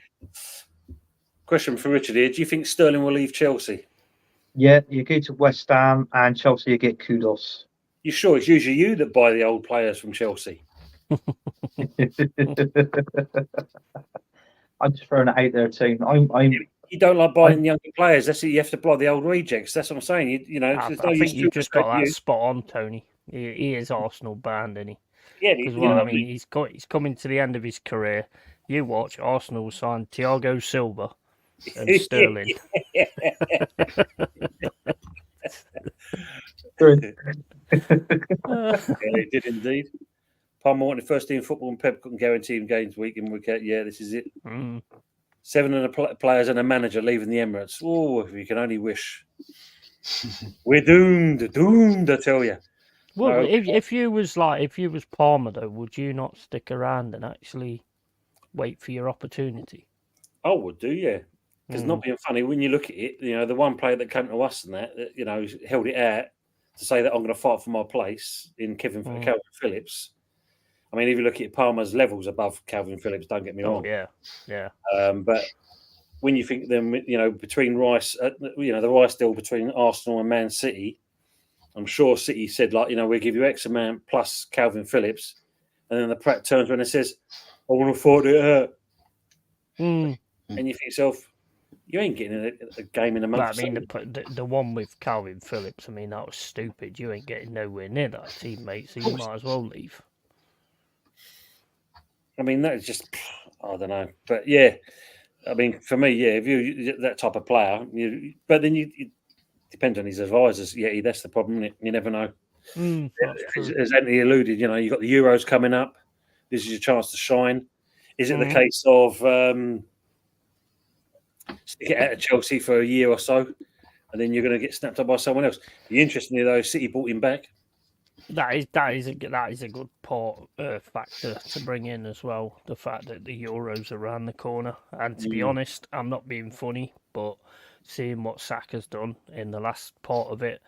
Question for Richard here. Do you think Sterling will leave Chelsea? Yeah, you go to West Ham and Chelsea, you get kudos. You sure it's usually you that buy the old players from Chelsea? I'm just throwing it out there too. You don't like buying younger players. That's it. You have to buy the old rejects. That's what I'm saying. You know, I think you just got that spot on, Tony. He is Arsenal banned, isn't he? Yeah, because I mean, he's coming to the end of his career. You watch, Arsenal sign Thiago Silva and Sterling. Yeah, he did indeed. Palmer wanted first team football, and Pep couldn't guarantee him games week in week out. Yeah, this is it. 7 and players and a manager leaving the Emirates. Oh, if you can only wish. We're doomed, I tell you. Well, no. if you was Palmer though, would you not stick around and actually wait for your opportunity? I would do, yeah. Because not being funny, when you look at it, you know, the one player that came to us and that you know, held it out to say that I'm going to fight for my place in Calvin Phillips. I mean, if you look at Palmer's levels above Calvin Phillips, don't get me wrong. Oh, yeah. But when you think them, you know, between Rice, you know, the Rice deal between Arsenal and Man City, I'm sure City said, like, you know, we'll give you X amount plus Calvin Phillips. And then the Pratt turns around and says, I want to fight it out. And you think to yourself, you ain't getting a game in a month. But, I mean, the one with Calvin Phillips, I mean, that was stupid. You ain't getting nowhere near that teammate, so you might as well leave. I mean, that's just, I don't know. But, yeah, I mean, for me, yeah, if you're that type of player, but then you depends on his advisors. Yeah, that's the problem, isn't it? You never know. As Anthony alluded, you know, you've got the Euros coming up. This is your chance to shine. Is it the case of stick it out of Chelsea for a year or so, and then you're going to get snapped up by someone else? Interestingly, though, City bought him back. That is a good factor to bring in as well. The fact that the Euros are around the corner, and to be honest, I'm not being funny, but seeing what Saka's done in the last part of it,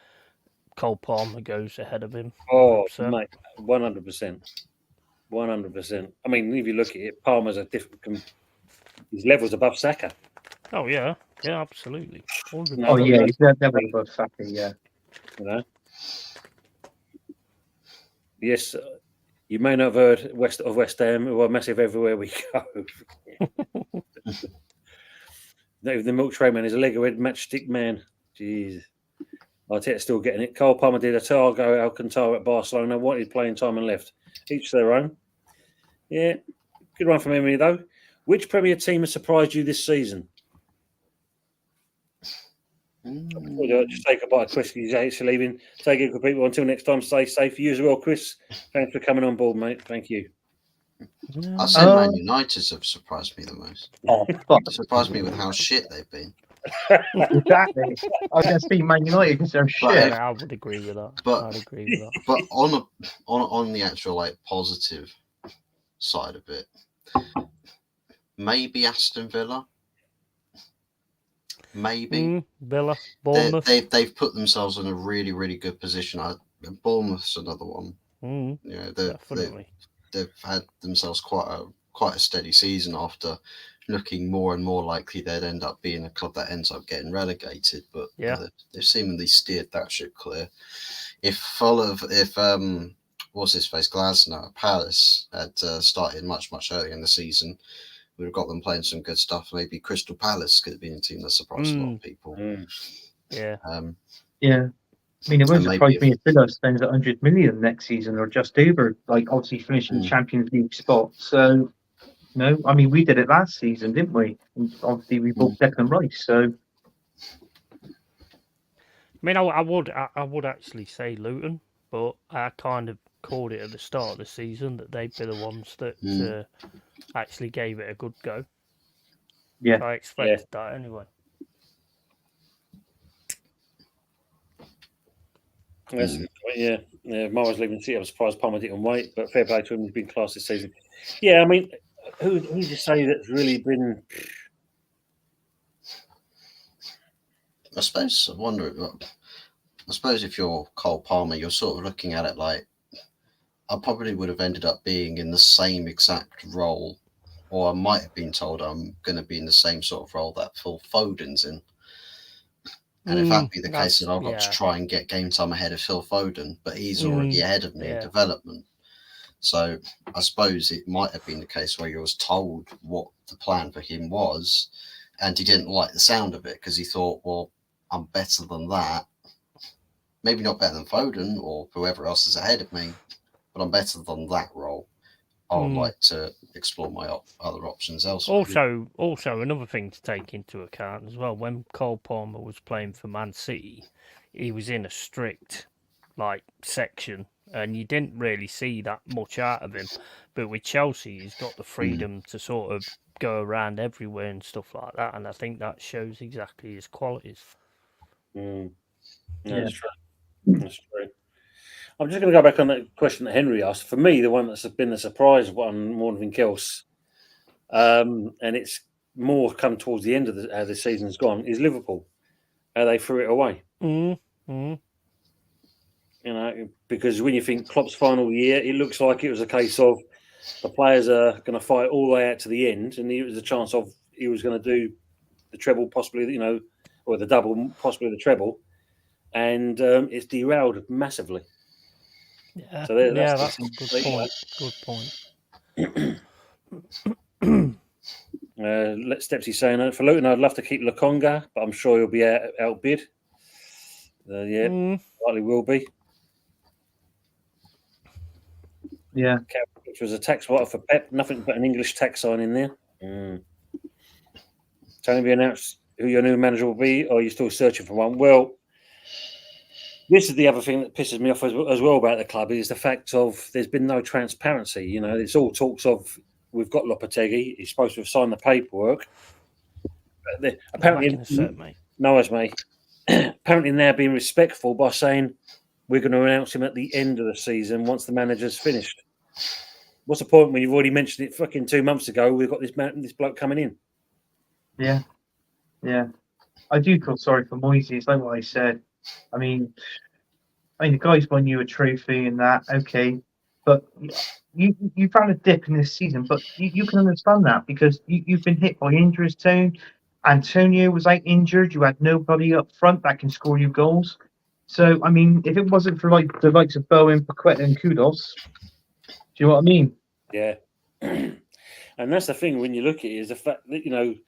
Cole Palmer goes ahead of him. Oh, mate, 100%. 100%. I mean, if you look at it, Palmer's a different. His level's above Saka. Oh yeah, absolutely. 100%. Oh yeah, he's definitely above Saka. Yeah. You know. Yes, You may not have heard West Ham, who are massive everywhere we go. The milk tray man is a Lego-head matchstick man. Jeez. Arteta's still getting it. Cole Palmer did a Thiago Alcantara at Barcelona. Wanted playing time and left. Each their own. Yeah. Good one from Emery, though. Which Premier team has surprised you this season? Just take a bite of Chris. He's actually leaving. Take it, good people. Until next time, stay safe. You as well, Chris. Thanks for coming on board, mate. Thank you. I say Man United have surprised me the most. Oh, fuck. Surprised me with how shit they've been. Exactly. I can see Man United because they're shit. Yeah, I would agree with that. But on the actual like positive side of it, maybe Aston Villa. Maybe Villa, Bournemouth. They've put themselves in a really, really good position. Bournemouth's another one. Definitely. They've had themselves quite a steady season after looking more and more likely they'd end up being a club that ends up getting relegated. But they've seemingly steered that ship clear. If what's his face, Glasner, Palace had started much earlier in the season, we'd have got them playing some good stuff. Maybe Crystal Palace could have been a team that surprised a lot of people. Yeah. Yeah. I mean, it wouldn't surprise me if Villa spends 100 million next season or just over, like obviously finishing the Champions League spot. So, I mean, we did it last season, didn't we? And obviously, we bought Declan Rice. So, I mean, I would actually say Luton, but I kind of called it at the start of the season that they'd be the ones that actually gave it a good go. Yeah, I expected that anyway. That's yeah. Mara's leaving City. I'm surprised Palmer didn't wait, but fair play to him. He's been class this season. Yeah, I mean, who do you say that's really been? I suppose if you're Cole Palmer, you're sort of looking at it like I probably would have ended up being in the same exact role, or I might have been told I'm going to be in the same sort of role that Phil Foden's in. And if that be the case, then I've got to try and get game time ahead of Phil Foden, but he's already ahead of me in development. So I suppose it might have been the case where he was told what the plan for him was, and he didn't like the sound of it because he thought, well, I'm better than that. Maybe not better than Foden or whoever else is ahead of me, but I'm better than that role. I would like to explore my other options elsewhere. Also, another thing to take into account as well, when Cole Palmer was playing for Man City, he was in a strict section, and you didn't really see that much out of him. But with Chelsea, he's got the freedom to sort of go around everywhere and stuff like that, and I think that shows exactly his qualities. That's true. That's true. I'm just going to go back on that question that Henry asked. For me, the one that's been the surprise one more than anything else, and it's more come towards the end of how the season's gone, is Liverpool. How they threw it away. Because when you think Klopp's final year, it looks like it was a case of the players are going to fight all the way out to the end, and it was a chance of he was going to do the treble, possibly, or the double, possibly the treble, and it's derailed massively. Yeah, so that's a good point. Good point. Let Stepsy saying for Luton, I'd love to keep Lokonga, but I'm sure he'll be outbid. Likely will be. Yeah. Which was a tax write-off for Pep. Nothing but an English tax sign in there. Tony, have you announced who your new manager will be, or are you still searching for one? Well, this is the other thing that pisses me off as well about the club is the fact of there's been no transparency. It's all talks of we've got Lopetegui. He's supposed to have signed the paperwork. Apparently, apparently now being respectful by saying we're going to announce him at the end of the season once the manager's finished. What's the point when you've already mentioned it fucking 2 months ago? We've got this bloke coming in. Yeah. I do feel sorry for Moisey. It's like what I said. I mean, the guy's won you a trophy and that, okay, but you found a dip in this season, but you can understand that because you've been hit by injuries too. Antonio was injured. You had nobody up front that can score you goals. So, I mean, if it wasn't for the likes of Bowen, Paqueta and Kudos, you know what I mean? Yeah. And that's the thing when you look at it, is the fact that,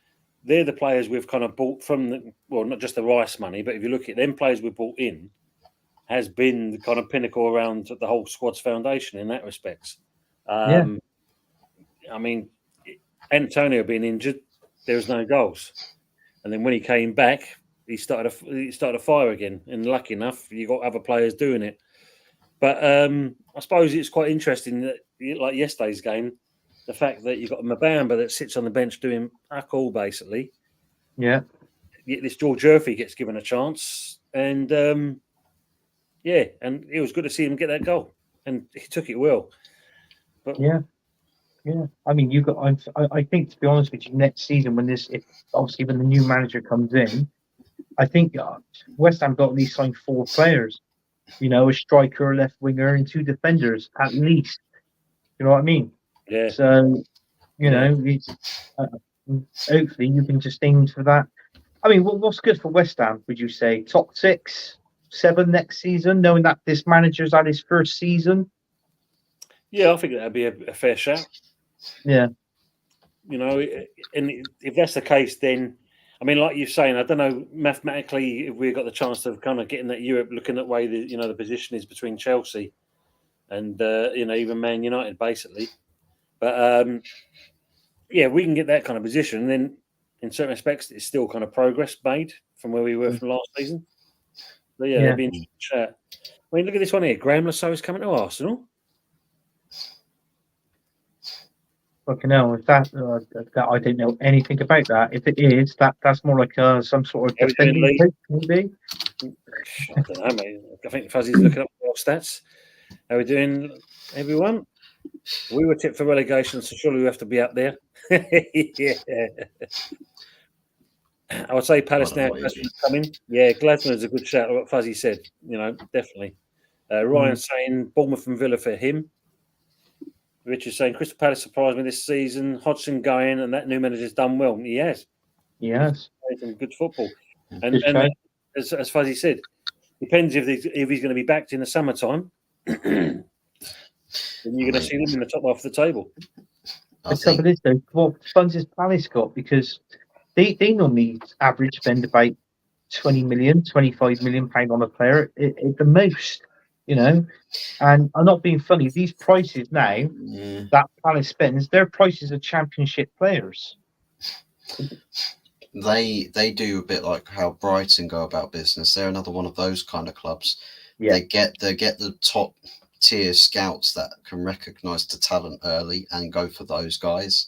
they're the players we've kind of bought from not just the Rice money, but if you look at them players we bought in, has been the kind of pinnacle around the whole squad's foundation in that respect. Yeah. I mean, Antonio being injured, there was no goals, and then when he came back, he started a fire again. And lucky enough, you got other players doing it. But I suppose it's quite interesting that, like yesterday's game, the fact that you've got a Mabamba that sits on the bench doing fuck all basically. Yeah. This George Murphy gets given a chance, and and it was good to see him get that goal, and he took it well. But yeah. I mean, I think, to be honest with you, next season when obviously when the new manager comes in, I think West Ham got at least signed 4 players. A striker, a left winger, and 2 defenders at least. You know what I mean? Yeah. So it's, hopefully you can just aim for that. I mean, what's good for West Ham? Would you say top 6, 7 next season, knowing that this manager's had his first season? Yeah, I think that'd be a fair shout. Yeah. And if that's the case, then I mean, like you're saying, I don't know mathematically if we got the chance of kind of getting that Europe, looking at way the position is between Chelsea and even Man United, basically. But we can get that kind of position. And then, in certain respects, it's still kind of progress made from where we were from last season. But that'd be interesting chat. I mean, look at this one here. Graham Lasseau is coming to Arsenal. Fucking hell, if that I don't know anything about that. If it is, that's more like some sort of defending coach, maybe. I don't know, mate. I think Fuzzy's looking up our stats. How are we doing, everyone? We were tipped for relegation, so surely we have to be up there. Yeah. I would say Palace now. Glaston's coming. Yeah, Glaston is a good shout. What Fuzzy said, definitely. Ryan saying Bournemouth and Villa for him. Richard saying Crystal Palace surprised me this season. Hodgson going, and that new manager's done well. He has. Yes. He's played some good football. And as Fuzzy said, depends if he's going to be backed in the summertime. Then you're going to see them in the top half of the table. The trouble is, though, what funds has Palace got? Because they normally average spend about 20 million, 25 million pound on a player at the most, And I'm not being funny. These prices now that Palace spends, their prices are championship players. They do a bit like how Brighton go about business. They're another one of those kind of clubs. Yeah. They get the top tier scouts that can recognise the talent early and go for those guys.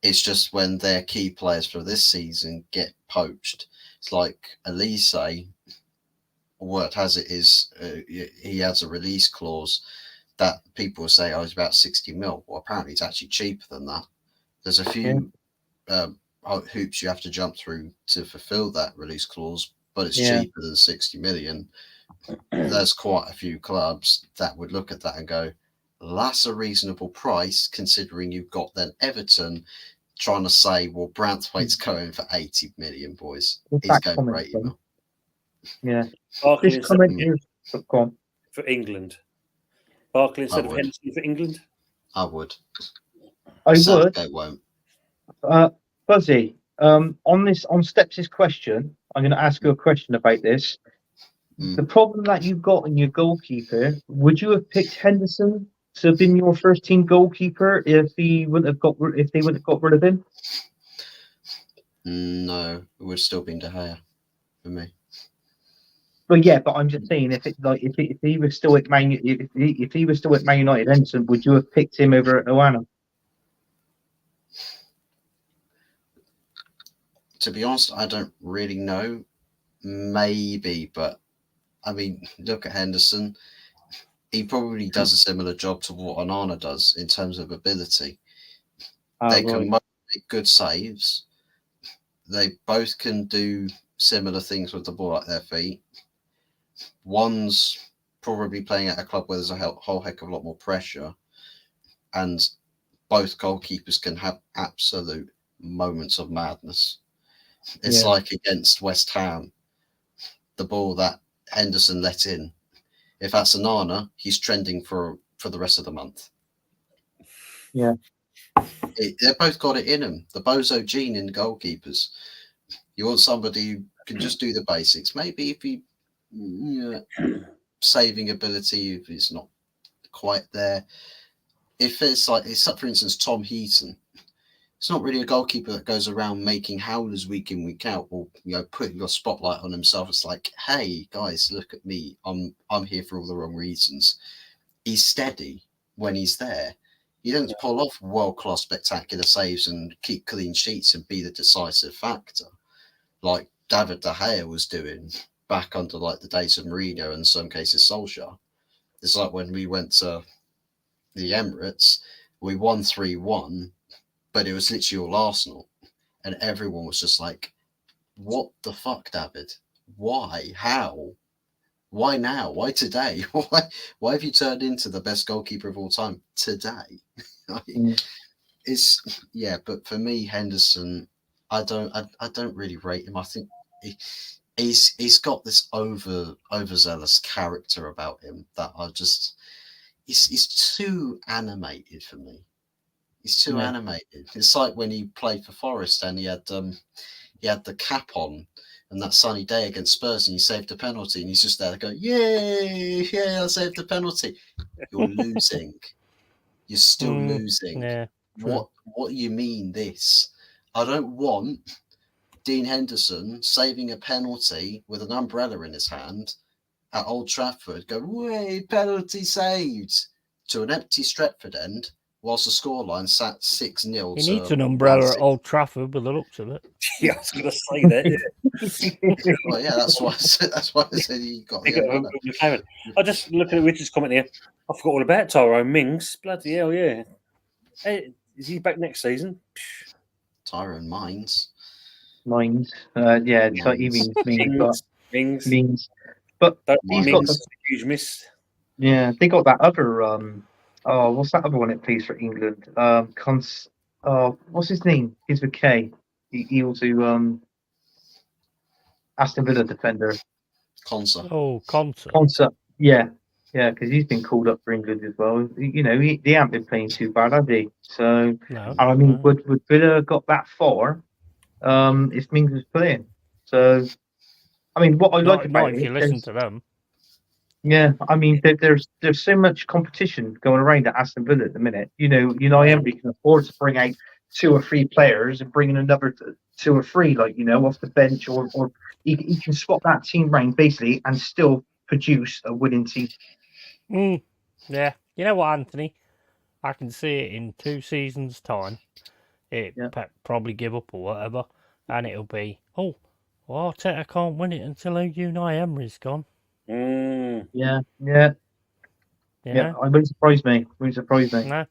It's just when their key players for this season get poached. It's like Elise. Word has it is he has a release clause that people will say, it's about 60 mil. Well, apparently it's actually cheaper than that. There's a few hoops you have to jump through to fulfill that release clause, but it's cheaper than 60 million. There's quite a few clubs that would look at that and go, that's a reasonable price, considering you've got then Everton trying to say, well, Branthwaite's going for 80 million, boys. He's going for 80 mil. Yeah. Barkley this comment is for England. Barkley instead of Henderson for England? I would. Southgate won't. Fuzzy, on Steps' question, I'm going to ask you a question about this. The problem that you've got in your goalkeeper, would you have picked Henderson to have been your first team goalkeeper if they wouldn't have got rid of him? No, it would have still been De Gea for me. But I'm just saying, if he was still at Man United, Henderson, would you have picked him over Oana? To be honest, I don't really know. Maybe, but I mean, look at Henderson. He probably does a similar job to what Onana does in terms of ability. They can make good saves. They both can do similar things with the ball at their feet. One's probably playing at a club where there's a whole heck of a lot more pressure, and both goalkeepers can have absolute moments of madness. It's like against West Ham, the ball that Henderson let in. If that's Onana, he's trending for the rest of the month. Yeah. They've both got it in them. The bozo gene in goalkeepers. You want somebody who can just do the basics. Maybe if saving ability, if it's not quite there. If it's like, for instance, Tom Heaton. It's not really a goalkeeper that goes around making howlers week in, week out, or putting your spotlight on himself. It's like, hey guys, look at me. I'm here for all the wrong reasons. He's steady when he's there. He doesn't pull off world-class spectacular saves and keep clean sheets and be the decisive factor like David De Gea was doing back under like the days of Mourinho and in some cases Solskjaer. It's like when we went to the Emirates, we won 3-1, but it was literally all Arsenal. And everyone was just like, what the fuck, David? Why? How? Why now? Why today? Why have you turned into the best goalkeeper of all time today? But for me, Henderson, I don't really rate him. I think he's got this overzealous character about him that he's too animated for me. He's too animated. It's like when he played for Forest and he had the cap on and that sunny day against Spurs and he saved a penalty and he's just there going, yay, yeah, I saved the penalty. You're losing. You're still losing. Yeah, what do you mean this? I don't want Dean Henderson saving a penalty with an umbrella in his hand at Old Trafford, go, way, penalty saved, to an empty Stretford end, whilst the scoreline sat 6-0. He needs an umbrella at Old Trafford by the looks of it. Yeah, I was going to say that. Yeah. Well, yeah, that's why I said he got the umbrella. I just looking at Richard's comment here. I forgot all about Tyrone Mings. Bloody hell, yeah. Hey, is he back next season? Tyrone Mines. Yeah, it's like he means. But he's got a huge miss. Yeah, they got that other. What's that other one that plays for England? What's his name? He's with K. He also Aston Villa defender. Konsa. Oh, Konsa. Konsa. Yeah, because he's been called up for England as well. You know, he hasn't been playing too bad, has he? So, I mean, would Villa got that far? If Mings was playing. So, I mean, what I like about it, if you listen to them. Yeah, I mean, there's so much competition going around at Aston Villa at the minute. You know, Emery can afford to bring out 2 or 3 players and bring in another 2 or 3, like, off the bench, or he can swap that team round basically and still produce a winning team. Yeah, you know what, Anthony? I can see it in 2 seasons' time. Pep probably give up or whatever, and it'll be, Arteta can't win it until Unai Emery's gone. Yeah. It wouldn't surprise me. No.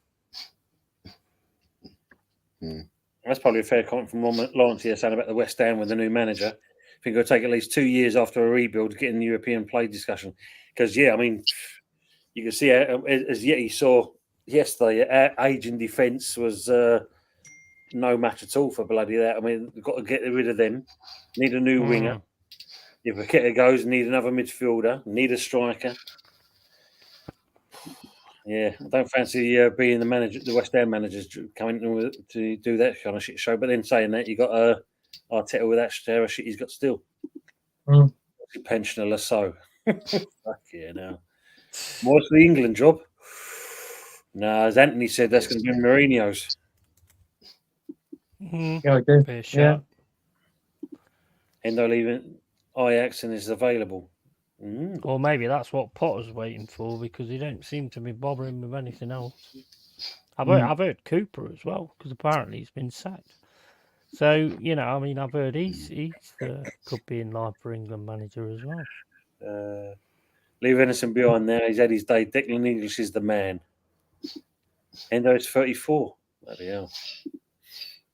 That's probably a fair comment from Lawrence here saying about the West Ham with the new manager. I think it'll take at least 2 years after a rebuild to get in the European play discussion. Because, I mean, you can see, as yet he saw yesterday, our age in defence was no match at all for bloody that. I mean, we've got to get rid of them. Need a new winger. If Paqueta goes, need another midfielder. Need a striker. Yeah, I don't fancy being the manager, the West Ham managers coming to do that kind of shit show. But then saying that, you got Arteta with that share of shit he's got still. Pensioner so. Fuck yeah, now. What's the England job? No, as Anthony said, that's going to be Mourinho's. Yeah, I do. Yeah. Endo leaving Ajax and is available. Or maybe that's what Potter's waiting for, because he don't seem to be bothering with anything else. I've heard Cooper as well, because apparently he's been sacked. So, I mean, I've heard he's could be in line for England manager as well. Leave Henderson behind there. He's had his day. Declan English is the man. Endo is 34. Bloody hell.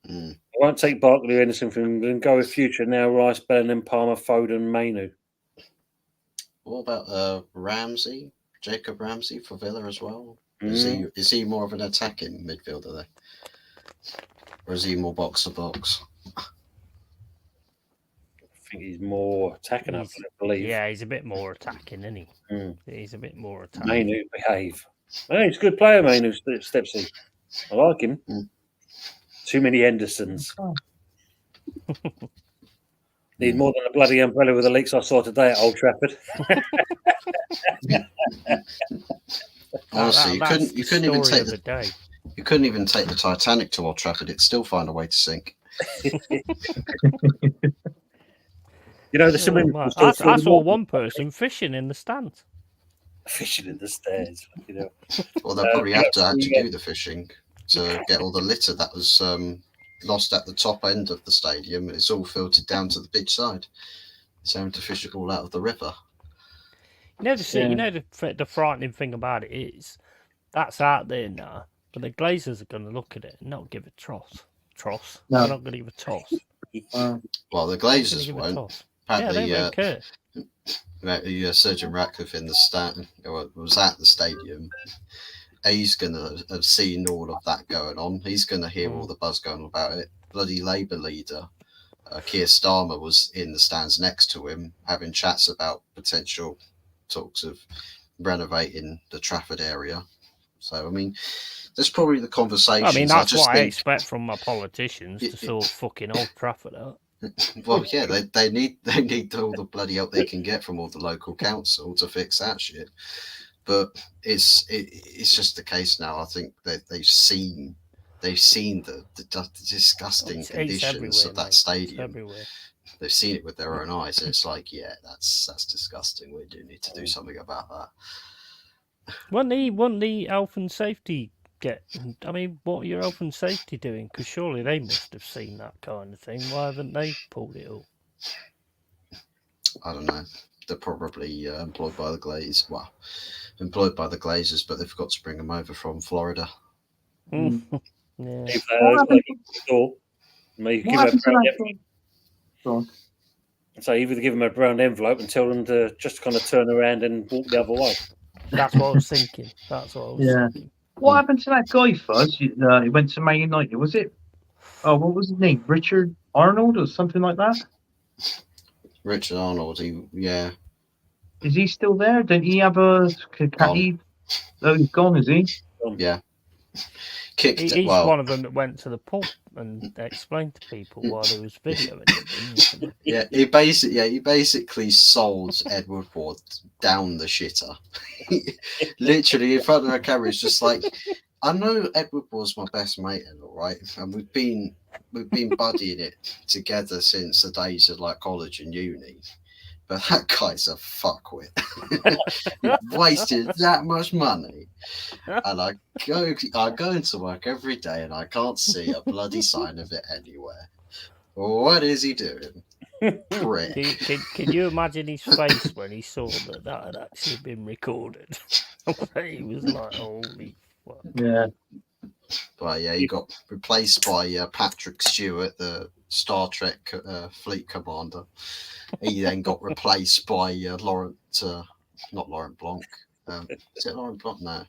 I won't take Barkley or Henderson from England. Go with future now. Rice, Bellingham, Palmer, Foden, Mainu. What about Ramsey? Jacob Ramsey for Villa as well? Is he more of an attacking midfielder there? Or is he more box to box? I think he's more attacking, I believe. Yeah, he's a bit more attacking, isn't he? He's a bit more attacking. Mainu, behave. Oh, he's a good player, Mainu, Stepsy. I like him. Mm. Too many Hendersons. Oh. Need more than a bloody umbrella with the leaks I saw today at Old Trafford. Honestly, you couldn't even take the day. You couldn't even take the Titanic to Old Trafford. It'd still find a way to sink. You know, the swimming pool still I full of saw water. one person fishing in the stands. Fishing in the stairs. You know. Well, they'll probably have to actually do the fishing to get all the litter that was lost at the top end of the stadium. It's all filtered down to the beach side. It's having to fish it all out of the river. You know, the frightening thing about it is that's out there now, but the Glazers are going to look at it and not give a toss. No. They're not going to give a toss. Well, the Glazers won't. They won't care. Surgeon Ratcliffe in the was at the stadium. He's going to have seen all of that going on. He's going to hear all the buzz going on about it. Bloody Labour leader Keir Starmer was in the stands next to him having chats about potential talks of renovating the Trafford area. So, I mean, there's probably the conversations. I mean, that's what I expect from my politicians to sort fucking Old Trafford out. Well, yeah, they need all the bloody help they can get from all the local council to fix that shit. But it's just the case now. I think that they've seen the disgusting conditions of that stadium. They've seen it with their own eyes, and it's like, yeah, that's disgusting. We do need to do something about that. Wouldn't the health and safety get? I mean, what are your health and safety doing? Because surely they must have seen that kind of thing. Why haven't they pulled it up? I don't know. They're probably employed by the Glazers, but they've got to bring them over from Florida. Yeah. So either give them a brown envelope and tell them to just kind of turn around and walk the other way. That's what I was thinking. Thinking. What happened to that guy, Fuzz? He went to Man United, was it? Oh, what was his name? Richard Arnold or something like that? Richard Arnold, yeah. Is he still there? Didn't he have a... Oh, he's gone, is he? Yeah. He's one of them that went to the pub and explained to people while there was video. Yeah, he basically sold Edward Ward down the shitter. Literally in front of a camera, it's just like, I know Edward Ward's my best mate, and all right, and we've been buddying it together since the days of like college and uni. But that guy's a fuckwit. He wasted that much money. And I go into work every day and I can't see a bloody sign of it anywhere. What is he doing? Prick. Can you imagine his face when he saw that had actually been recorded? He was like, holy fuck. Yeah. But yeah, he got replaced by Patrick Stewart, the Star Trek fleet commander. He then got replaced by not Laurent Blanc. Is it Laurent Blanc? No.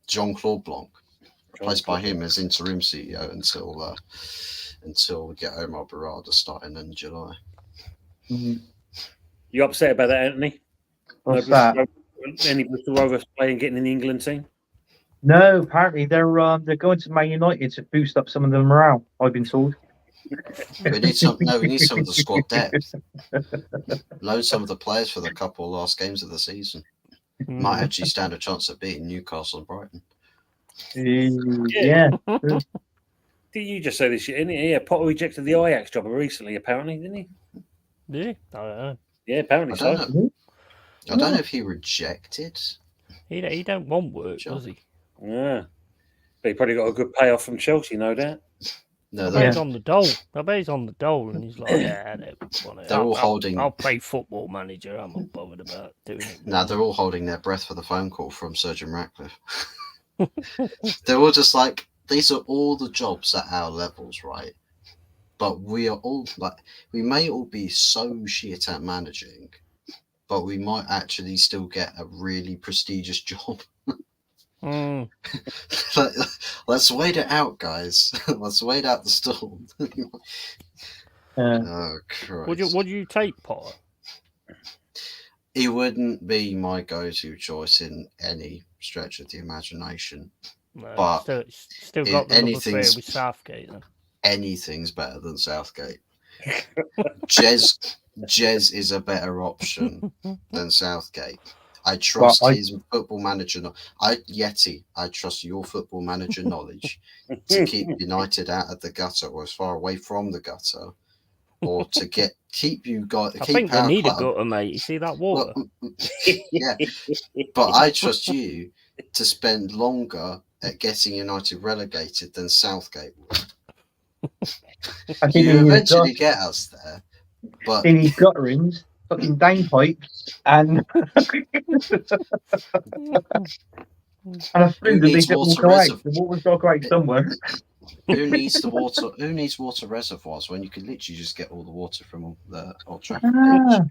Jean-Claude Blanc. Replaced by him as interim CEO until we get Omar Barada starting in July. Mm-hmm. You upset about that, Anthony? What's that? Any Bristol Rovers playing getting in the England team? No, apparently they're going to Man United to boost up some of the morale, I've been told. We need some of the squad depth. Load some of the players for the couple last games of the season. Might actually stand a chance of beating Newcastle and Brighton. Yeah. Did you just say this shit? Yeah, Potter rejected the Ajax job recently, apparently, didn't he? Yeah, I don't know. Yeah, apparently so. I don't know if he rejected. He don't want work, does he? Yeah. But he probably got a good payoff from Chelsea, no doubt. No, I bet he's on the dole. And he's like, yeah, I don't want it. They're all holding. I'll play Football Manager. I'm not bothered about doing it. No, they're all holding their breath for the phone call from Surgeon Ratcliffe. They're all just like, these are all the jobs at our levels, right? But we are all like, we may all be so shit at managing, but we might actually still get a really prestigious job. Let's wait it out, guys. Let's wait out the storm. Oh, Christ. Would you take Potter? He wouldn't be my go-to choice in any stretch of the imagination. No, but still got the number 3 anything's- with Southgate then. Anything's better than Southgate. Jez is a better option than Southgate. I trust his football manager. I trust your football manager knowledge to keep United out of the gutter or as far away from the gutter, or to keep you got. I think they need a gutter, mate. You see that water? Well, yeah, but I trust you to spend longer at getting United relegated than Southgate will. You eventually get us there, but he needs gutterings, fucking downpipes, and a flue that they get water out. The water's got to go out somewhere. Who needs the water? Who needs water reservoirs when you can literally just get all the water from the Old Trafford pitch?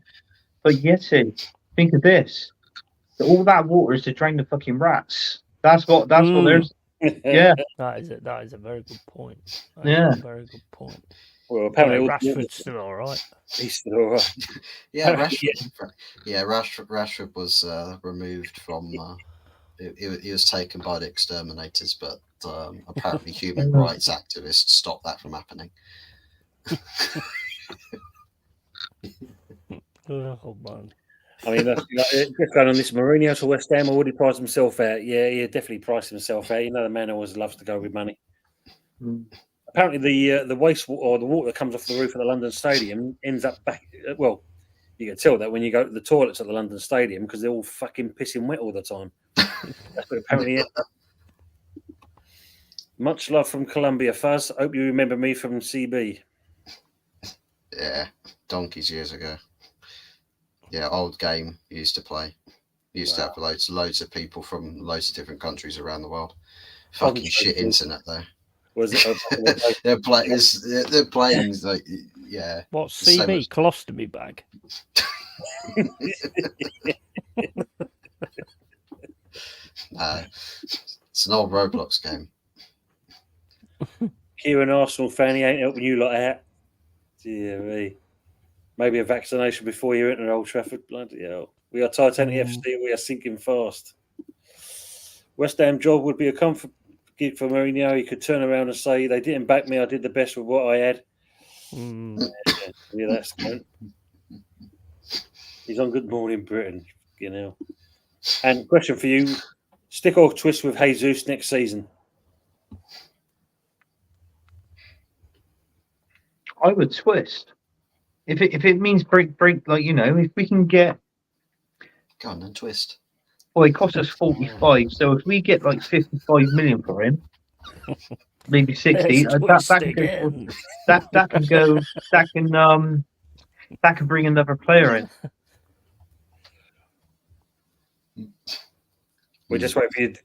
But Yeti, think of this: all that water is to drain the fucking rats. That's what there's. Yeah, that is a very good point. A very good point. Well, apparently Rashford's still all right. He's still all right. Yeah, Rashford was removed from. He was taken by the exterminators, but apparently human rights activists stopped that from happening. Oh man. I mean, just going on this, Mourinho to West Ham already priced himself out. Yeah, he definitely priced himself out. You know, the man always loves to go with money. Apparently, the waste or the water that comes off the roof of the London Stadium ends up back. Well, you can tell that when you go to the toilets at the London Stadium because they're all fucking pissing wet all the time. That's what apparently is. Much love from Colombia, Fuzz. Hope you remember me from CB. Yeah, donkeys years ago. Yeah, old game you used to play. You used to have loads of people from loads of different countries around the world. Fucking shit internet though. Was it? They're playing like What's CB? Colostomy bag. It's an old Roblox game. Kieran Arsenal fan, he ain't helping you lot out. Dear me. Maybe a vaccination before you enter Old Trafford. Bloody hell. We are Titanic FC. We are sinking fast. West Ham job would be a comfort gig for Mourinho. He could turn around and say, they didn't back me. I did the best with what I had. Yeah, that's good. He's on Good Morning Britain, you know. And question for you, stick or twist with Jesus next season? I would twist. If it means break, like, you know, if we can get. Go on and twist. Well, it cost us 45, so if we get like 55 million for him, maybe 60, that can bring another player in. We're just waiting for you to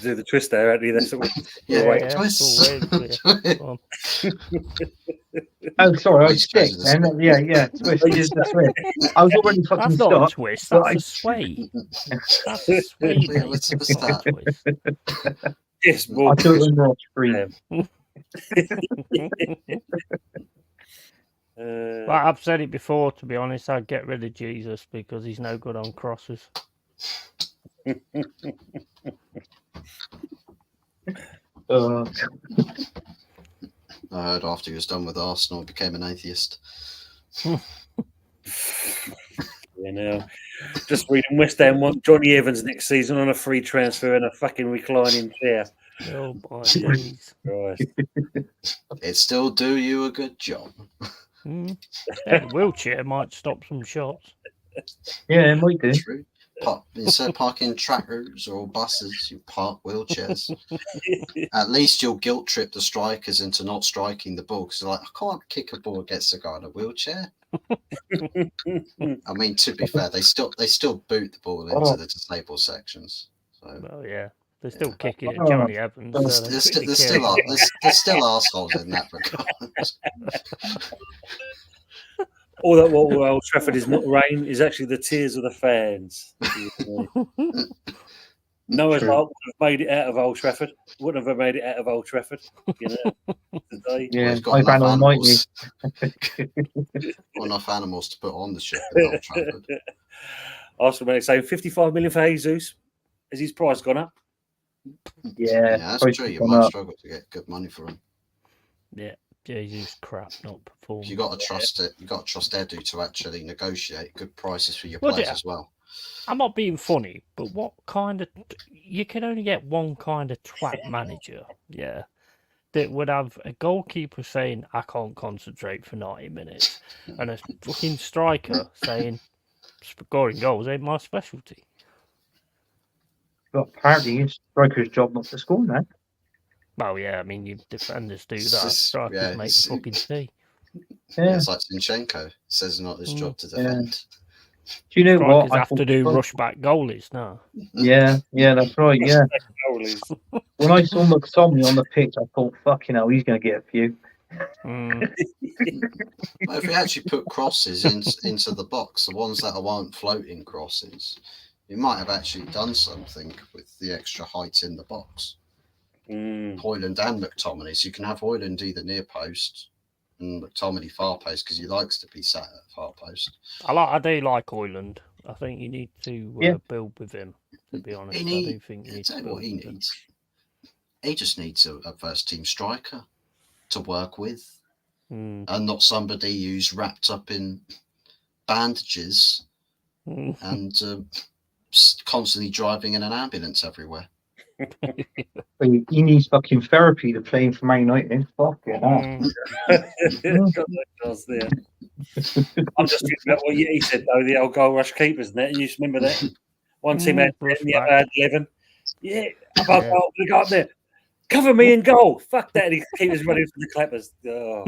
do the twist there, Andy. That's twist. Oh, sorry, I skipped. Yeah, twist is the twist. I was already fucking That's stuck. not a twist. That's a sway. That's a sway. What's that? Yes, I thought it was more screen. But I've said it before. To be honest, I'd get rid of Jesus because he's no good on crosses. I heard after he was done with Arsenal, he became an atheist. You know, just reading West Ham want Johnny Evans next season on a free transfer and a fucking reclining chair. Oh my days! Christ. It still do you a good job. That wheelchair might stop some shots. Yeah, it might do. True. Instead of parking tractors or buses, you park wheelchairs. At least you'll guilt trip the strikers into not striking the ball because they're like, I can't kick a ball against a guy in a wheelchair. I mean, to be fair, they still boot the ball into the disabled sections. So. Well, yeah, they're still kicking at Johnny Evans. There's still assholes in that regard. All that what Old Trafford is not rain is actually the tears of the fans. Noah's Ark would have made it out of Old Trafford. Wouldn't have made it out of Old Trafford. You know, today. Yeah, I've got enough enough animals to put on the ship in Old Trafford. Arsenal saying 55 million for Jesus. Has his price gone up? Yeah, that's prices true. You gone might up. struggle to get good money for him. Yeah, Jesus crap, not performing. You got to trust it. You got to trust Edu to actually negotiate good prices for your Well, players yeah. as well. I'm not being funny, but what kind of... You can only get one kind of twat manager, yeah, that would have a goalkeeper saying, I can't concentrate for 90 minutes, and a fucking striker saying, scoring goals ain't my specialty. But apparently, it's striker's job not to score now. Well, yeah, I mean, you defenders do It's that. just- Strikers yeah, make it's- the fucking tea. Yeah, It's like Zinchenko says, not his job to yeah. defend. Do you know Strikers what? I have to thought, do rush back goalies now. yeah, that's right. Yeah. Goalies. When I saw McTominay on the pitch, I thought, fucking hell, he's going to get a few. Mm. Well, if we actually put crosses into the box, the ones that aren't floating crosses, you might have actually done something with the extra height in the box. Hoyland and McTominay, so you can have Hoyland either near post and McTominay far post because he likes to be sat at far post. I do like Hoyland. I think you need to build with him. To be honest, I do think you need to build with him. He just needs a first team striker to work with, Mm. and not somebody who's wrapped up in bandages and constantly driving in an ambulance everywhere. He needs fucking therapy to play him for Man United. Fucking hell. There. I'm just thinking about what he said though, the old goal rush keepers, and you just remember that one team had 10, the other had 11. Yeah, I'm going to go up there. Cover me in goal. Fuck that. He keeps running for the clappers. Oh,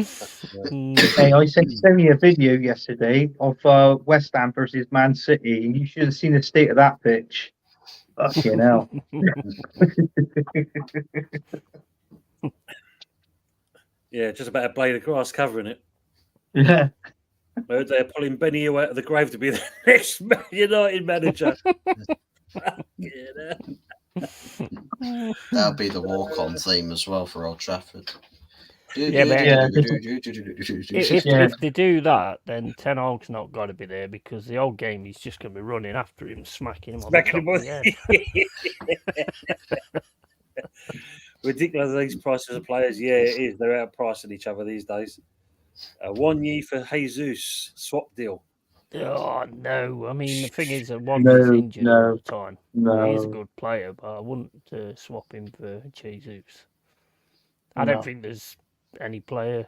hey, I sent Tony a video yesterday of West Ham versus Man City, and you should have seen the state of that pitch. Fucking hell. Yeah, just about a blade of grass covering it. Yeah. They're pulling Benny Hill out of the grave to be the next United manager. That'll be the walk-on theme as well for Old Trafford. If they do that, then Ten Hag's not got to be there because the old game he's just going to be running after him, smacking him on the top of the head. Ridiculous these prices of players. Yeah, it is. They're outpricing each other these days. 1 year for Jesus swap deal. Oh no! I mean, the thing is, Wadley's injured all the time. No. He's a good player, but I wouldn't swap him for Jesus. I don't think there's any player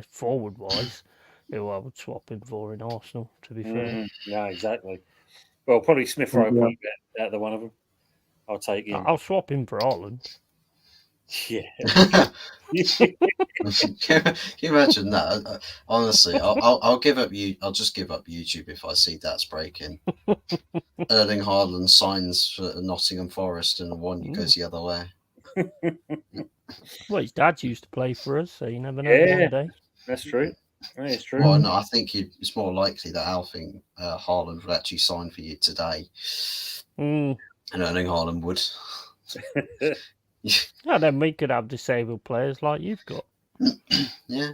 forward-wise who I would swap him for in Arsenal. To be fair, yeah, exactly. Well, probably Smith Rowe probably out of the one of them. I'll take him. I'll swap him for Haaland. Yeah. Can you imagine that? Honestly, I'll give up you. I'll just give up YouTube if I see that's breaking. Erling Haaland signs for Nottingham Forest, and one goes the other way. Well, his dad used to play for us, so you never know. Yeah, one day. That's true. That is true. Well, no, I think it's more likely that Haaland would actually sign for you today, and Erling Haaland would. Yeah, then we could have disabled players like you've got. Yeah.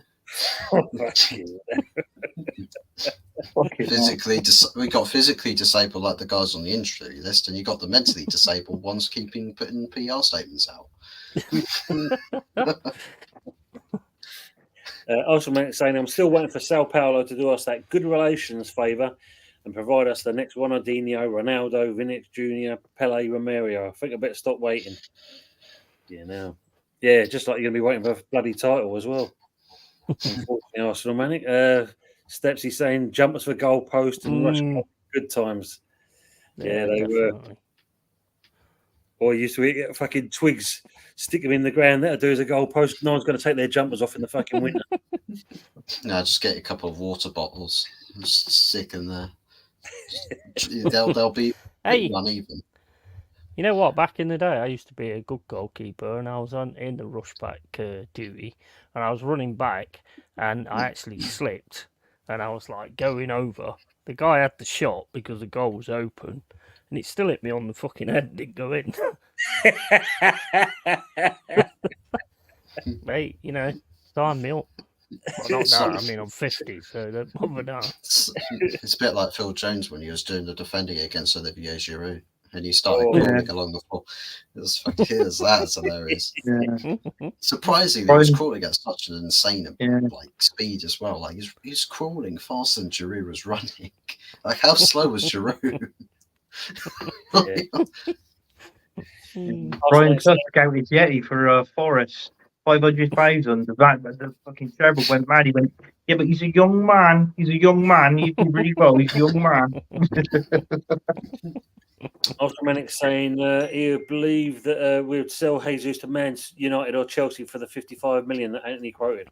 Physically, we got physically disabled like the guys on the injury list, and you got the mentally disabled ones putting PR statements out. Also, saying I'm still waiting for Sao Paulo to do us that good relations favour and provide us the next Ronaldinho, Ronaldo, Vinicius Jr., Pele, Romario. I think I better stop waiting. Yeah, just like you're going to be waiting for a bloody title as well. Unfortunately, Arsenal Manic. Stepsy saying jumpers for goalpost and rush good times. Yeah, they definitely were. Or used to get fucking twigs, stick them in the ground. That'll do as a goalpost. No one's going to take their jumpers off in the fucking winter. No, just get a couple of water bottles and just stick in there. They'll be uneven. You know what? Back in the day, I used to be a good goalkeeper, and I was in the rush back duty, and I was running back, and I actually slipped, and I was like going over. The guy had the shot because the goal was open, and it still hit me on the fucking head and didn't go in. Mate, sign me up. Well, not now. I mean, I'm 50, so don't bother now. It's a bit like Phil Jones when he was doing the defending against Olivier Giroud. and he started crawling along the floor. It was fucking that's hilarious. Yeah. Surprisingly, he was crawling at such an insane like speed as well. Like he's crawling faster than Giroud was running. Like how slow was Giroud? Brian Clough scouted Yeti for Forest. 500,000. The fucking Sherwood went mad. He went, yeah, but he's a young man. He's a young man. He did really well. He's a young man. Ultramanic saying he would believe that we would sell Jesus to Man United or Chelsea for the 55 million that Anthony quoted.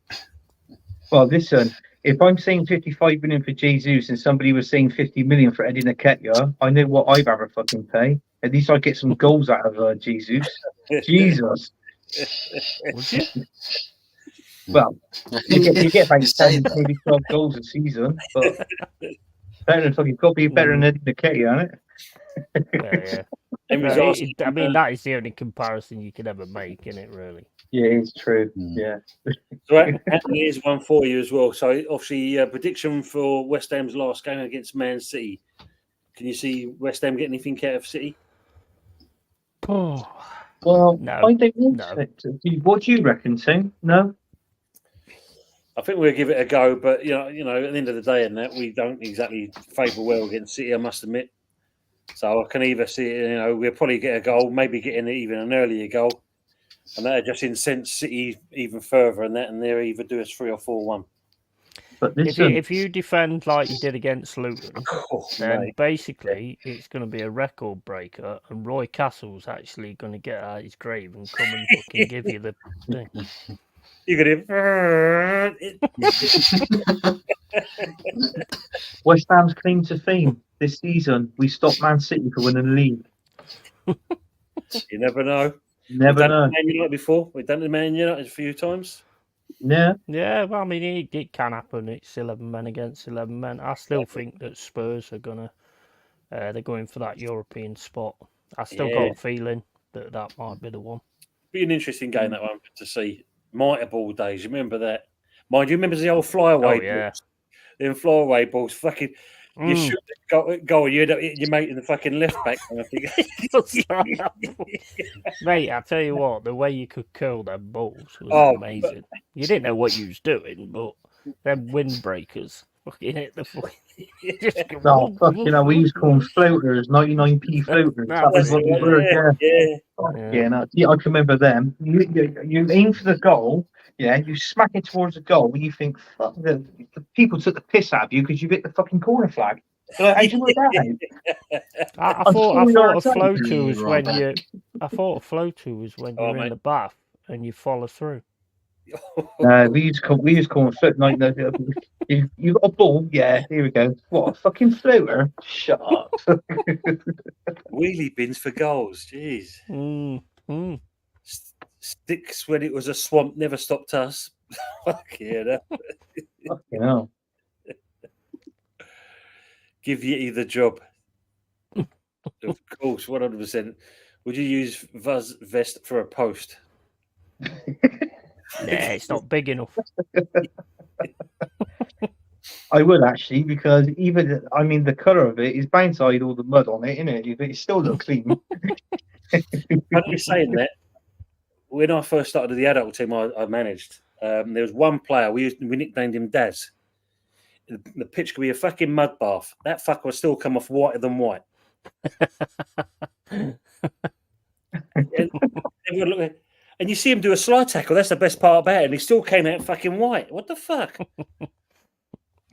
Well, listen, if I'm saying 55 million for Jesus and somebody was saying 50 million for Eddie Nketiah, I know what I'd rather fucking pay. At least I get some goals out of Jesus. Jesus. Would you? Well, you get like 10, maybe 12 goals a season, but better than fucking got to be better than Eddie Nketiah, isn't it? Yeah. I mean, that is the only comparison you could ever make, isn't it? Really? Yeah, it's true. Yeah. So Anthony, here's one for you as well. So obviously, prediction for West Ham's last game against Man City. Can you see West Ham get anything out of City? Oh, well, no. I don't know. No. What do you reckon, Tim? No. I think we'll give it a go, but you know, at the end of the day, in that we don't exactly favour well against City, I must admit. So I can either see, we'll probably get a goal, maybe getting even an earlier goal, and that'll just incense City even further, and they'll either do us 3 or 4-1. But if you defend like you did against Luton, then basically it's going to be a record breaker, and Roy Castle's actually going to get out of his grave and come and fucking give you the thing. You're going to. West Ham's claim to fame this season: we stopped Man City from winning the league. You never know. Never know. Man United before. We've done the Man United a few times. Yeah. Yeah, well, I mean, it can happen. It's 11 men against 11 men. I still think that Spurs are going to... they're going for that European spot. I still got a feeling that might be the one. Be an interesting game, that one, to see. Mitre ball days. You remember that? Mind you, remember the old flyaway balls? Them flyaway balls, fucking... You shoot the goal, you end up hitting your mate in the fucking left back. Mate, I tell you what, the way you could curl them balls was amazing. You didn't know what you was doing, but them windbreakers fucking hit the fucking... we used to call them floaters, 99p floaters. That was what we were, yeah. I can remember them. You aim for the goal, you smack it towards the goal, and you think, fuck, the people took the piss out of you because you hit the fucking corner flag. So how'd you work that out? I thought a flow-to was when you're in the bath and you follow through. We used to call them float. You got a ball? Yeah, here we go. What, a fucking floater? Shut up. Wheelie bins for goals, jeez. Sticks when it was a swamp never stopped us. Fucking hell. Give Yeti the job. Of course, 100%. Would you use Vuz vest for a post? Yeah, it's not big enough. I would actually, because the colour of it is bound to hide all the mud on it, isn't it? But it still looks clean. Funny saying that, when I first started the adult team I managed, there was one player, we nicknamed him Daz. The pitch could be a fucking mud bath. That fucker would still come off whiter than white. And everyone look at, and you see him do a slide tackle. That's the best part about it. And he still came out fucking white. What the fuck?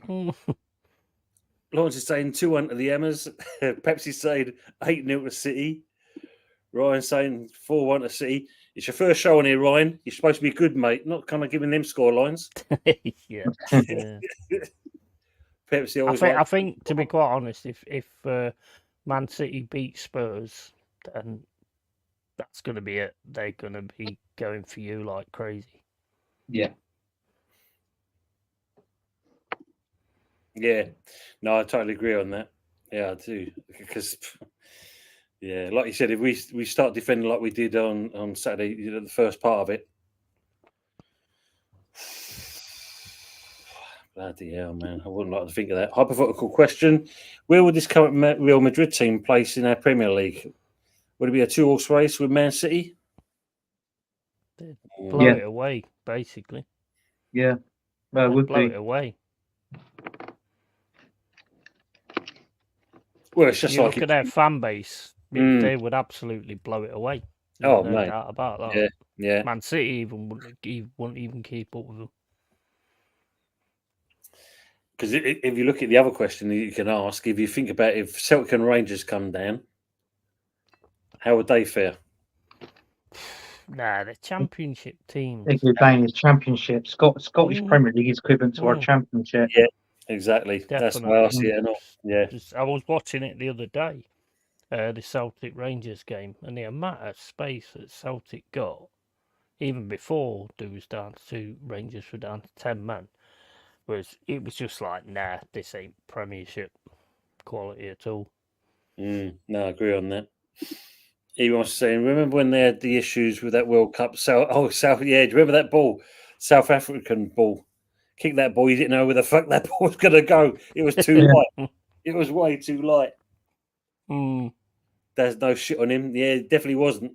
Lawrence is saying 2-1 to the Hammers. Pepsi's saying 8-0 to City. Ryan's saying 4-1 to City. It's your first show on here, Ryan. You're supposed to be good, mate. Not kind of giving them score lines. Yeah. Pepsi always I think, to be quite honest, if Man City beat Spurs, then that's going to be it. They're going to be going for you like crazy. Yeah. Yeah. No, I totally agree on that. Yeah, I do. Because, yeah, like you said, if we start defending like we did on Saturday, the first part of it, Bloody hell, man. I wouldn't like to think of that. Hypothetical question. Where would this current Real Madrid team place in our Premier League? Would it be a 2-horse race with Man City? They'd blow it away, basically. Yeah. Well, it would blow be. it away. Well, it's just you like look at their fan base, they would absolutely blow it away. There's no doubt about that. Yeah. Man City wouldn't even keep up with them. Because if you look at the other question that you can ask, if you think about if Celtic and Rangers come down, how would they fare? Nah, the Championship teams. If you're playing his Championship, Scottish Premier League is equivalent to our Championship. Yeah, exactly. Definitely. That's why I see it. Yeah. I was watching it the other day, the Celtic Rangers game, and the amount of space that Celtic got, even before they was down to Rangers were down to 10 men, it was just like, nah, this ain't Premiership quality at all. No, I agree on that. He was saying, remember when they had the issues with that World Cup? Do you remember that ball? South African ball. Kick that ball. You didn't know where the fuck that ball was going to go. It was too light. It was way too light. There's no shit on him. Yeah, it definitely wasn't.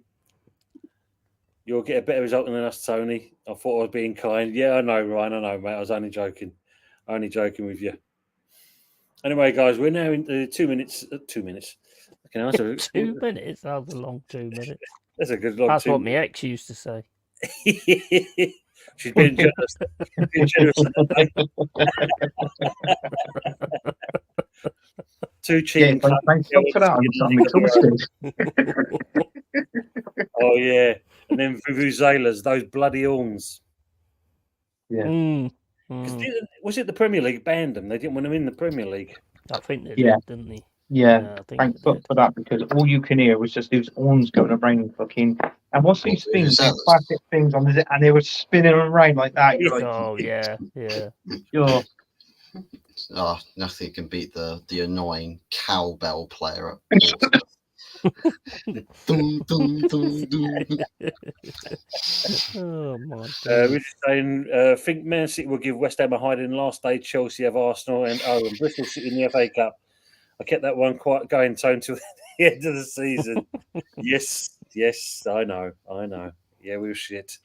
You'll get a better result than us, Tony. I thought I was being kind. Yeah, I know, Ryan. I know, mate. I was only joking. Only joking with you. Anyway, guys, we're now into 2 minutes. 2 minutes. I can answer 2 minutes? That was a long 2 minutes. That's a good long. That's what my ex used to say. She's been generous. She's been generous Too cheap. Yeah, thanks for that. I'm exhausted. Oh yeah, and then vuvuzelas, those bloody horns. Yeah. Was it the Premier League banned them? They didn't want them in the Premier League. I think they did, didn't they? Yeah, thanks for that, because all you can hear was just these horns going around fucking. And what's these things, these plastic things on it, and they were spinning around like that. You're like, oh, nothing can beat the annoying cowbell player. Dum, dum, dum, dum. Oh my God. We're just saying, think Man City will give West Ham a hiding last day. Chelsea have Arsenal and Bristol City in the FA Cup. I kept that one quite going, Tone, till the end of the season. Yes, I know. Yeah, we were shit.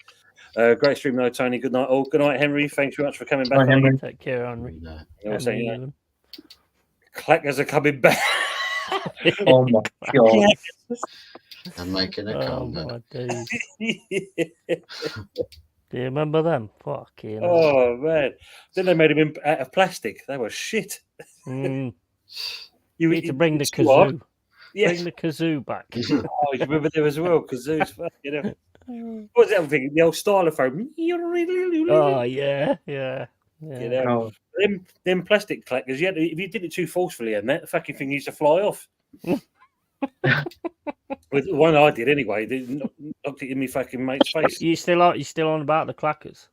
Great stream, though, Tony. Good night, all. Good night, Henry. Thanks very much for coming back. Henry. Take care, Henry. Clackers are coming back. Oh my God. I'm making a comeback. Do you remember them? Fucking oh man! Then they made him out of plastic. They were shit. You need to bring the kazoo. Yes. Bring the kazoo back. Oh, you remember there as well? Kazoo's fucking. What was the other thing? The old stylophone. Oh yeah. Them plastic clackers. If you did it too forcefully, and that fucking thing used to fly off. With the one I did anyway, they knocked it in my fucking mate's face. You still on about the clackers?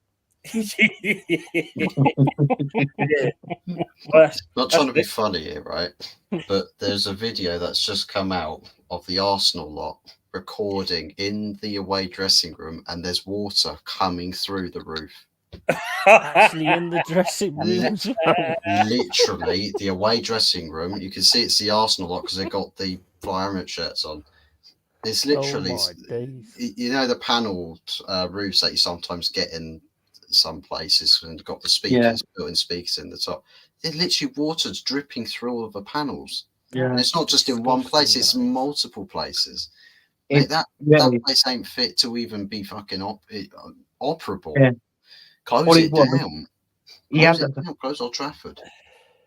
Not trying to be funny here, right? But there's a video that's just come out of the Arsenal lot recording in the away dressing room, and there's water coming through the roof. Actually, in the dressing room, literally the away dressing room. You can see it's the Arsenal lot because they got the Fly shirts on. It's literally, you know, the panelled roofs that you sometimes get in some places and got the speakers, built-in speakers in the top. They're literally water's dripping through all of the panels. Yeah, and it's not just in one place; it's multiple places. That place ain't fit to even be fucking operable. Yeah. Close it down. Close Old Trafford.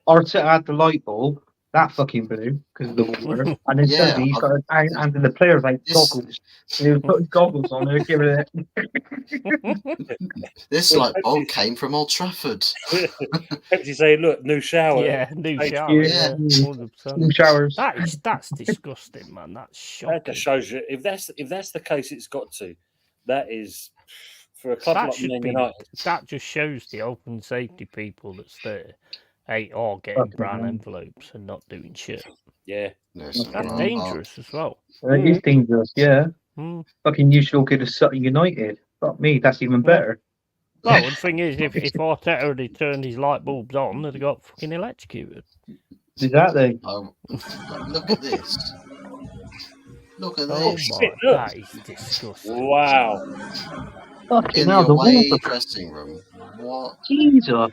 Or to add the light bulb, that fucking blew because of the water. And then suddenly he's got and the players like goggles. He was putting goggles on there, giving it. This light bulb came from Old Trafford. You say, look, new shower. Yeah, new shower. Yeah. New showers. That's disgusting, man. That's shocking. That just shows you if that's the case, it's got to. That is. For a club like Man United. That just shows the open safety people that's there getting brown envelopes and not doing shit. Yeah. That's dangerous as well. It is dangerous, yeah. Fucking you should all get a Sutton United. Fuck me, that's even better. Well, the thing is, if Arteta had turned his light bulbs on, they'd have got fucking electrocuted. Exactly. Look at this. Look at Oh this. my, that is disgusting. Wow. Fucking In hell, the the walls away are dressing room. What? Jesus.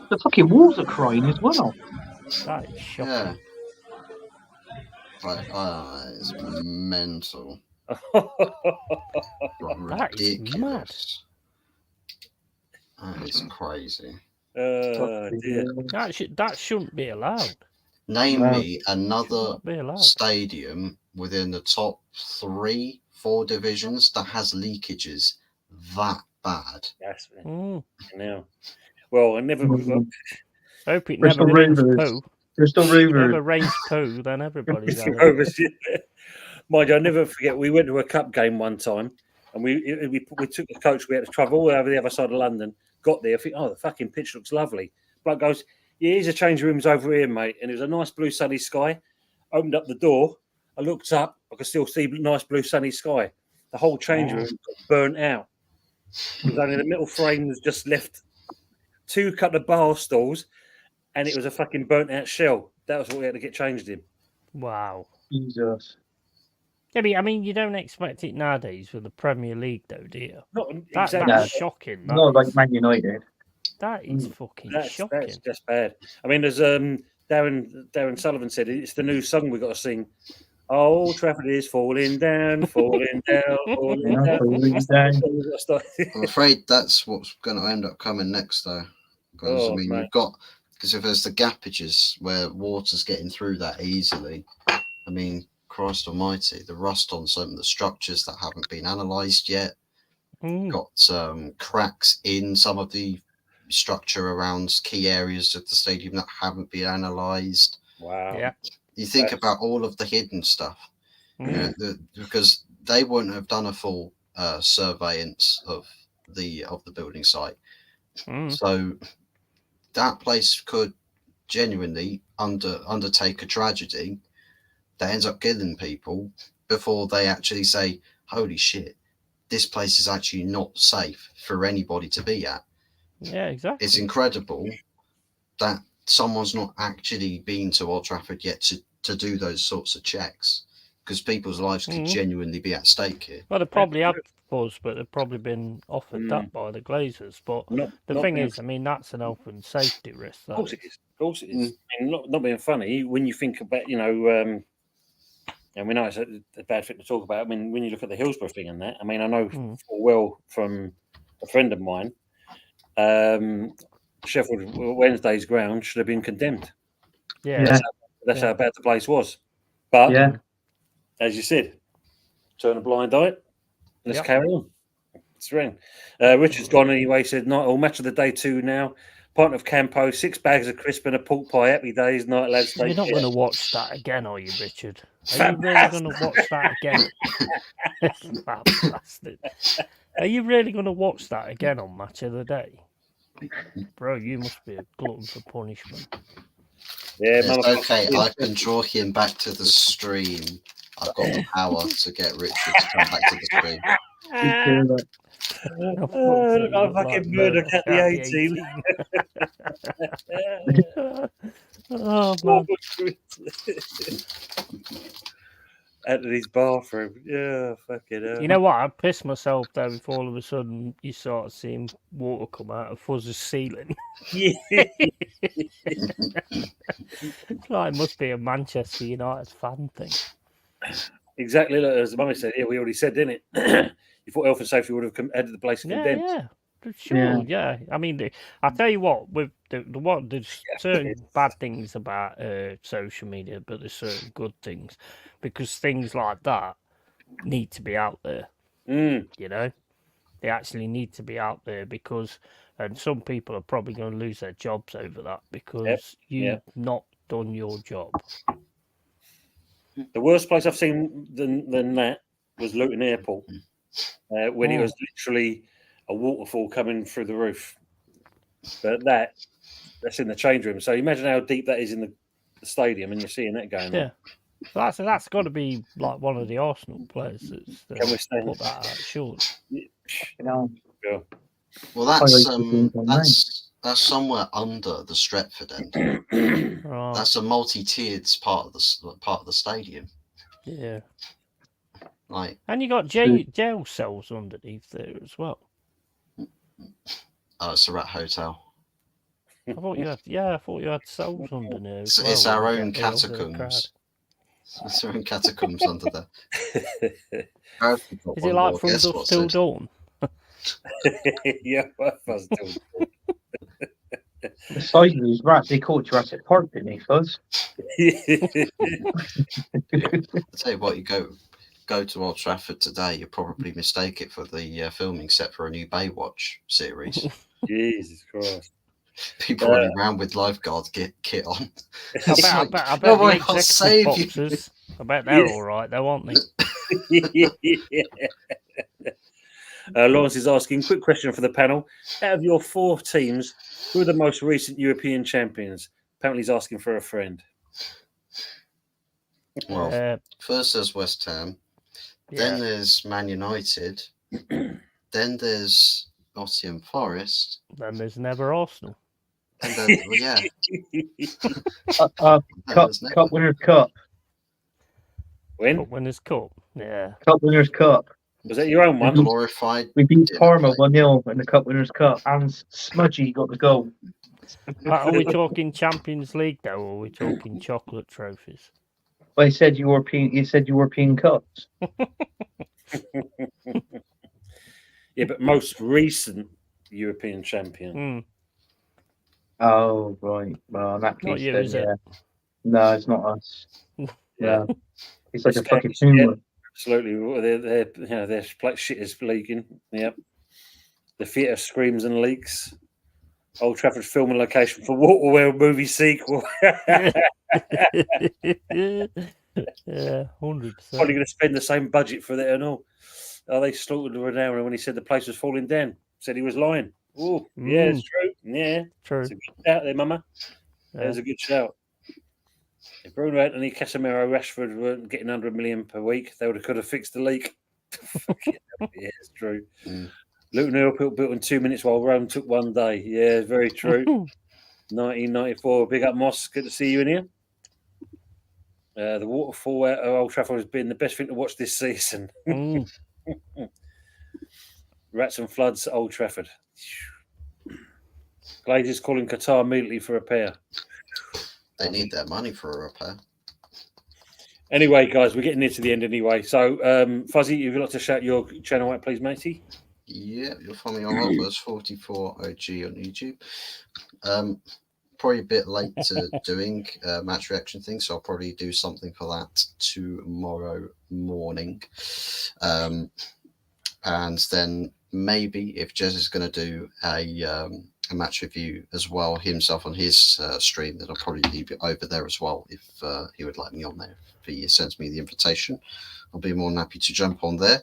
The fucking walls are crying as well. That is shocking. Yeah. Like, it's mental. That is mad. Ridiculous. That is crazy. Dear. That shouldn't be allowed. Name No. me another Should not be allowed. stadium within the top 3-4 divisions that has leakages that bad. That's Mm. now. Well, I never. Hope it Bristol never rains Rovers. poo. Bristol If it ever Rovers. rains poo, then everybody's Bristol had it. Rovers, yeah. Mind you, I'll never forget. We went to a cup game one time, and we took the coach. We had to travel all over the other side of London. Got there, I think, the fucking pitch looks lovely. Bloke goes, yeah, here's a change of rooms over here, mate. And it was a nice blue sunny sky. Opened up the door. I looked up. I could still see nice blue sunny sky. The whole change room got burnt out. It was only the middle frame was just left. 2 couple of bar stools, and it was a fucking burnt out shell. That was what we had to get changed in. Wow. Jesus. Yeah, but, I mean, you don't expect it nowadays with the Premier League, though, do you? Not That's exactly. shocking. Not like Man United. That is fucking shocking. That's just bad. I mean, as Darren Sullivan said, it's the new song we got to sing. Oh, Trafford is falling down, falling down, falling down. Falling down. I'm afraid that's what's going to end up coming next, though. Because I mean, we've got if there's the gappages where water's getting through that easily. I mean, Christ Almighty, the rust on some of the structures that haven't been analysed yet. Got some cracks in some of the structure around key areas of the stadium that haven't been analysed. Wow. Yeah. You think about all of the hidden stuff, because they wouldn't have done a full surveillance of the building site. So that place could genuinely undertake a tragedy that ends up killing people before they actually say, holy shit, this place is actually not safe for anybody to be at. Yeah, exactly. It's incredible that someone's not actually been to Old Trafford yet to do those sorts of checks, because people's lives could genuinely be at stake here. Well, they probably have buzz, but they've probably been offered that by the Glazers. But the thing is, I mean, that's an open safety risk. Of course it is. Of course it is. I mean, not being funny, when you think about, and we know it's a bad thing to talk about. I mean, when you look at the Hillsborough thing and that, I mean, I know full well from a friend of mine, Sheffield Wednesday's ground should have been condemned. Yeah. That's how bad the place was. But, as you said, turn a blind eye. Let's carry on. It's ring. Richard's gone anyway. He said, night all match of the day 2 now. Pint of Campo, 6 bags of crisp and a pork pie. Happy days, night lads. You're not going to watch that again, are you, Richard? Are you really going to watch that again? Bastard. Are you really going to watch that again on Match of the Day? Bro, you must be a glutton for punishment. Yeah, it's okay. I can draw him back to the stream. I've got the power to get Richard to come back to the stream. I fucking murder at the 18. Oh, man. Out of his bathroom. Yeah, fucking hell. You know what? I pissed myself there if all of a sudden you start of seeing water come out of Fuzz's ceiling. Yeah. It's like it must be a Manchester United fan thing. Exactly, like, as the mummy said. Yeah, we already said, didn't it? You thought health and safety would have headed the place condemned. Yeah. Sure, yeah. I mean, I tell you what, with there's certain bad things about social media, but there's certain good things, because things like that need to be out there. You know, they actually need to be out there and some people are probably going to lose their jobs over that because you've not done your job. The worst place I've seen than that was Luton Airport, when it was literally a waterfall coming through the roof. But that's in the change room. So imagine how deep that is in the stadium, and you're seeing that going on. So that's got to be like one of the Arsenal players that's Can we stand? put that out short. Yeah. Well, that's somewhere under the Stretford end. Right. That's a multi-tiered part of the stadium. Yeah. Like, and you got jail cells underneath there as well. Oh, it's a rat hotel. I thought you had cells under there. It's our own catacombs. It's our own catacombs under there. Is it like From Dusk Till Dawn? Yeah, Fuzz still. The size of these rats, they call it Jurassic Park, didn't they, Fuzz? I'll tell you what, you go to Old Trafford today, you'll probably mistake it for the filming set for a new Baywatch series. Jesus Christ. People running around with lifeguard kit on. I bet the executive boxers, I bet they're all right though, aren't they? Lawrence is asking, quick question for the panel. Out of your 4 teams, who are the most recent European champions? Apparently he's asking for a friend. Well, first there's West Ham. Then there's Man United. Then there's Nottingham Forest. Then there's never Arsenal. And then, Cup Winners' Cup. When? Cup Winners' Cup. Yeah. Cup Winners' Cup. Was that your own one? Glorified. We beat Parma 1-0 in the Cup Winners' Cup, and Smudgy got the goal. Are we talking Champions League though, or are we talking chocolate trophies? Well, he said European Cups. Yeah, but most recent European champion. Oh, right. Well, in that case, not you, then, is it? No, it's not us. Yeah. It's like a fucking humor. Absolutely. Their shit is leaking. Yep. The theatre screams and leaks. Old Trafford filming location for Waterwell movie sequel. Yeah, 100%. Probably going to spend the same budget for that and all. Oh, they slaughtered Ronaldo when he said the place was falling down. Said he was lying. Oh, yeah, it's true. Yeah, true. It's a good shout there, Mama. Yeah. That was a good shout. If Bruno Anthony, Casemiro, Rashford weren't getting under $1 million per week, they could have fixed the leak. Yeah, it's true. Luton Hill built in 2 minutes while Rome took 1 day. Yeah, very true. 1994. Big up, Moss. Good to see you in here. The waterfall at Old Trafford has been the best thing to watch this season. Rats and floods at Old Trafford. Glazers calling Qatar immediately for repair. They need their money for a repair. Anyway, guys, we're getting near to the end anyway. So, Fuzzy, if you'd like to shout your channel out, please, matey. Yeah, you'll find me on Robbers44 OG on YouTube. Probably a bit late to doing match reaction things, so I'll probably do something for that tomorrow morning. And then maybe if Jez is going to do a match review as well himself on his stream, then I'll probably leave it over there as well if he would like me on there. If he sends me the invitation, I'll be more than happy to jump on there.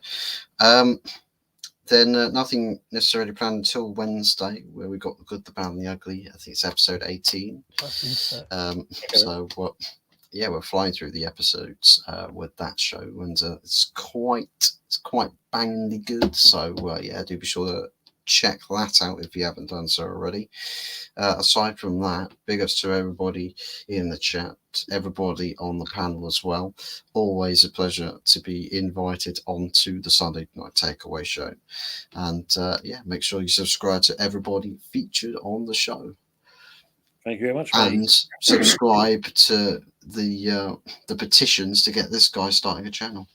Then nothing necessarily planned until Wednesday, where we got the good, the bad, and the ugly. I think it's episode 18. So we're flying through the episodes with that show, and it's quite bangingly good. So do be sure to check that out if you haven't done so already. Aside from that, big ups to everybody in the chat, everybody on the panel as well. Always a pleasure to be invited onto the Sunday Night Takeaway show. And make sure you subscribe to everybody featured on the show. Thank you very much. And subscribe to the petitions to get this guy starting a channel.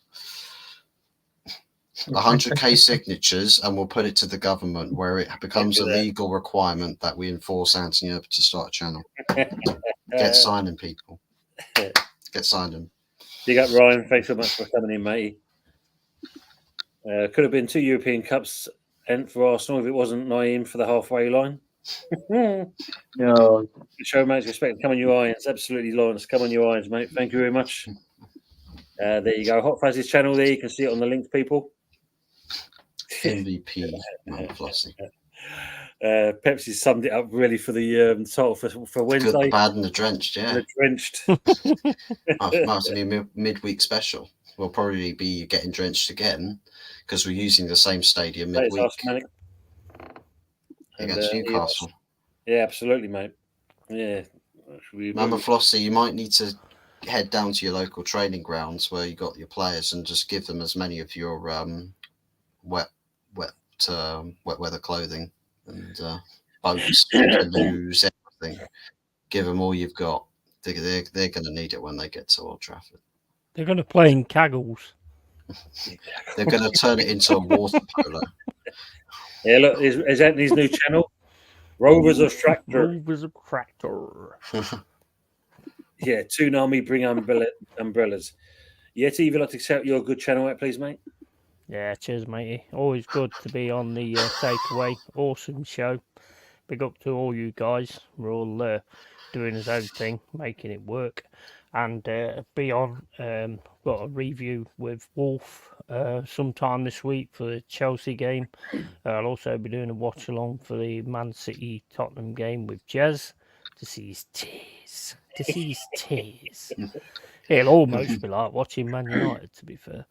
100k signatures, and we'll put it to the government where it becomes a legal requirement that we enforce Anthony Urban to start a channel. Get signing, people. Get signing. Big up, Ryan. Thanks so much for coming in, matey. Could have been 2 European Cups and for Arsenal if it wasn't Naeem for the halfway line. No. Show much respect. Come on, you irons. Absolutely, Lawrence. Come on, you irons, mate. Thank you very much. There you go. Hot Fuzzy's channel there. You can see it on the link, people. MVP. Flossy. Pepsi summed it up really for the title for Wednesday. Good, the bad, and the drenched. Yeah, the drenched. Might be a midweek special. We'll probably be getting drenched again because we're using the same stadium midweek. against Newcastle. Yeah, absolutely, mate. Yeah. Remember, Flossie, you might need to head down to your local training grounds where you got your players and just give them as many of your wet weather clothing and boats, canoes, everything. Give them all you've got. They're going to need it when they get to Old Trafford. They're going to play in Caggles. They're going to turn it into a water polo. Yeah, look, is Anthony's new channel? Rovers of Tractor. Rovers of Tractor. Yeah, Toonami bring umbrellas. Yeah, TV, like to accept your good channel out, please, mate. Yeah, cheers, matey. Always good to be on the takeaway. Awesome show. Big up to all you guys. We're all doing his own thing, making it work. And be on. Got a review with Wolf sometime this week for the Chelsea game. I'll also be doing a watch along for the Man City Tottenham game with Jez to see his tears. It'll almost be like watching Man United, to be fair.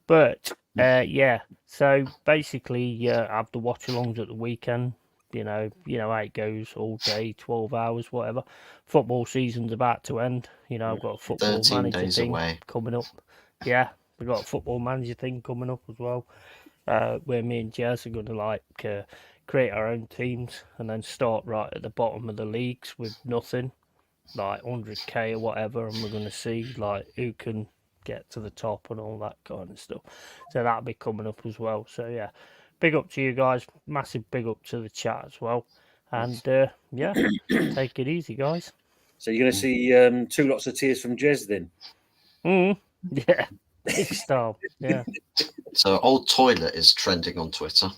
But yeah, so basically, I have the watch alongs at the weekend. You know how it goes, all day, 12 hours, whatever. Football season's about to end. You know, I've got a football manager thing coming up. Yeah, we've got a football manager thing coming up as well, where me and Jazz are going to create our own teams and then start right at the bottom of the leagues with nothing, like 100k or whatever, and we're going to see like who can get to the top and all that kind of stuff. So that'll be coming up as well. So yeah, big up to you guys. Massive big up to the chat as well. And yeah, take it easy, guys. So you're going to see 2 lots of tears from Jez then? Yeah, big style. Yeah. So old toilet is trending on Twitter.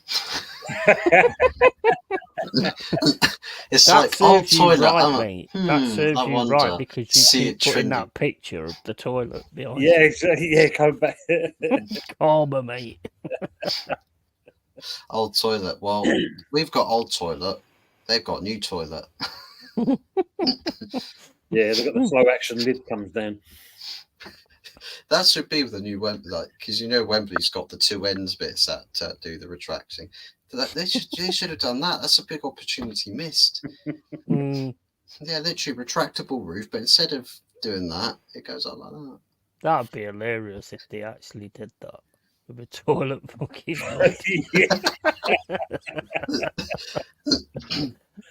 It's that like old toilet. Right, mate. That serves you right because you keep putting that picture of the toilet behind. Yeah, exactly. Yeah, come back. Karma, mate. Old toilet. Well, we've got old toilet. They've got new toilet. Yeah, they've got the slow action lid comes down. That should be with the new Wembley, like, because Wembley's got the 2 ends bits that do the retracting. They should have done that. That's a big opportunity missed. Yeah, literally retractable roof, but instead of doing that, it goes up like that. That'd be hilarious if they actually did that with a toilet fucking.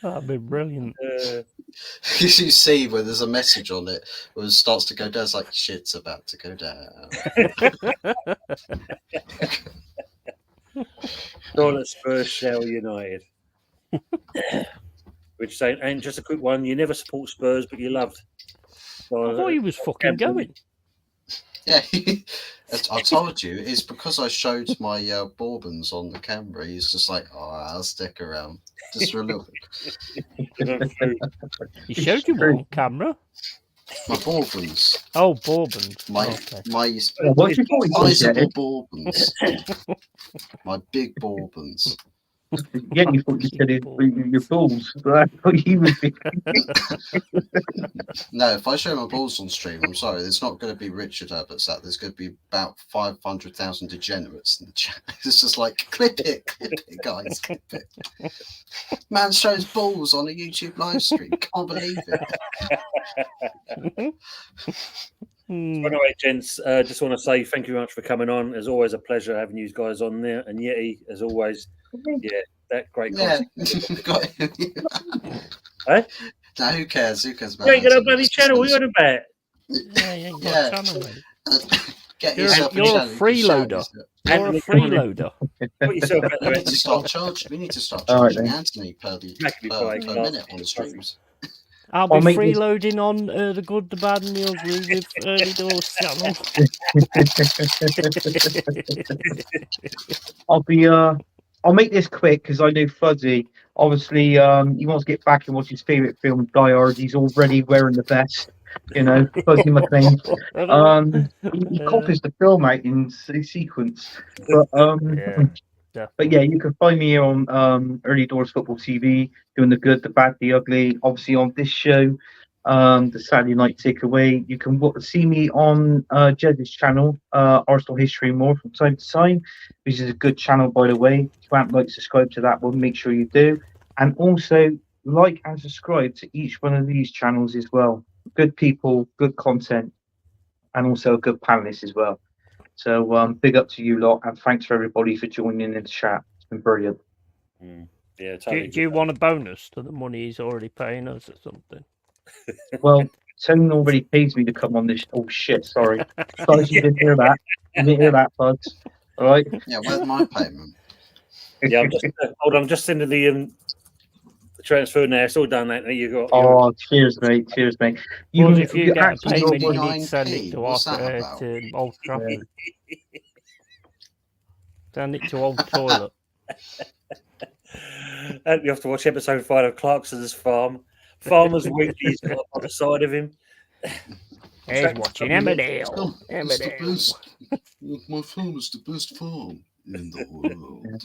That'd be brilliant. You see where there's a message on it where it starts to go down. It's like shit's about to go down. Toilet Spurs Shell United. Which saying, and just a quick one, you never support Spurs, but you loved. So, I thought he was fucking going. Yeah, I told you, it's because I showed my bourbons on the camera. He's just like, oh, I'll stick around just for a little bit. He showed you on camera? My bourbons. Oh, bourbons. My sizable bourbons. My big bourbons. Yeah, you thought you said your balls. But I thought you would be. No, if I show my balls on stream, I'm sorry, there's not going to be Richard Herbert's that. There's going to be about 500,000 degenerates in the chat. It's just like, clip it, guys, clip it. Man shows balls on a YouTube live stream. Can't believe it. Anyway, gents, just want to say thank you very much for coming on. It's always a pleasure having you guys on there. And Yeti, as always, yeah, that great content. Hey? Now, who cares? Who cares about you ain't got a bloody channel. What are you on about? Yeah, you ain't got a channel, mate. Get You're yourself a freeloader. You're a freeloader. Put yourself out there. We need to start charging Anthony per minute on the streams. I'll be freeloading on the good, the bad, and the ugly with Early Doors channel. I'll make this quick because I know Fuzzy. Obviously, he wants to get back and watch his favourite film, Die Hard. He's already wearing the vest. Fuzzy McLean. He copies the film out in sequence. But yeah, you can find me here on Early Doors Football TV, doing the good, the bad, the ugly. Obviously on this show, the Saturday Night Takeaway. You can see me on Jed's channel, Arsenal History and More, from time to time, which is a good channel, by the way. If you haven't subscribed to that one, make sure you do. and also like and subscribe to each one of these channels as well. Good people, good content, and also a good panelist as well. So big up to you lot, and thanks for everybody for joining in the chat. It's been brilliant. Yeah, totally. Do you want a bonus to the money he's already paying us or something? Well, Tony already pays me to come on this. Oh shit! Sorry, guys, you didn't hear that. You didn't hear that, buds. All right. Yeah, where's my payment? Yeah, I'm just hold on. I'm just sending the transfer now. It's all done. That you got. Oh, cheers, mate. Cheers, mate. Well, if you get a actually payment, you got need to send it 99p. to What's that about? to Old Trafford. Yeah. Send it to Old Toilet. And you have to watch episode 5 of Clarkson's Farm. Farmer's Weekly's got on the side of him. He's watching Emmerdale. It's the best. My farm is the best farm in the world.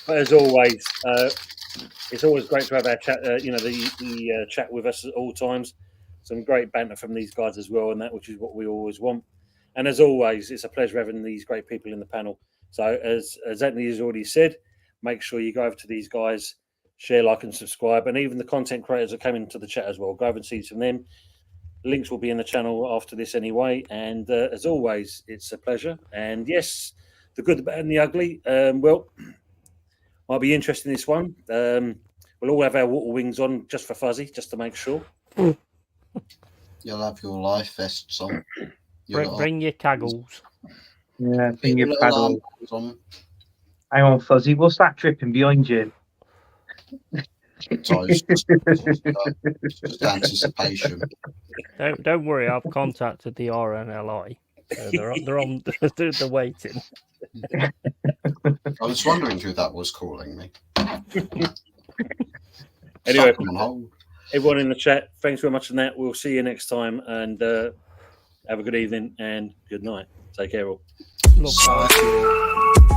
But as always, it's always great to have our chat. The chat with us at all times. Some great banter from these guys as well, and that which is what we always want. And as always, it's a pleasure having these great people in the panel. So as Anthony has already said, make sure you go over to these guys, share, like, and subscribe, and even the content creators that came into the chat as well. Go over and see some of them. Links will be in the channel after this anyway. And as always, it's a pleasure. And yes, the good, the bad, and the ugly. Might be interesting, this one. We'll all have our water wings on just for Fuzzy, just to make sure. You'll have your life vests on. Bring your caggles. Yeah, bring your paddle. On. Hang on, Fuzzy. What's that dripping behind you? So it's just anticipation. Don't worry, I've contacted the RNLI. They're waiting. I was wondering who that was calling me. Anyway, everyone in the chat, thanks very much for that. We'll see you next time, and have a good evening and good night. Take care all. Love that.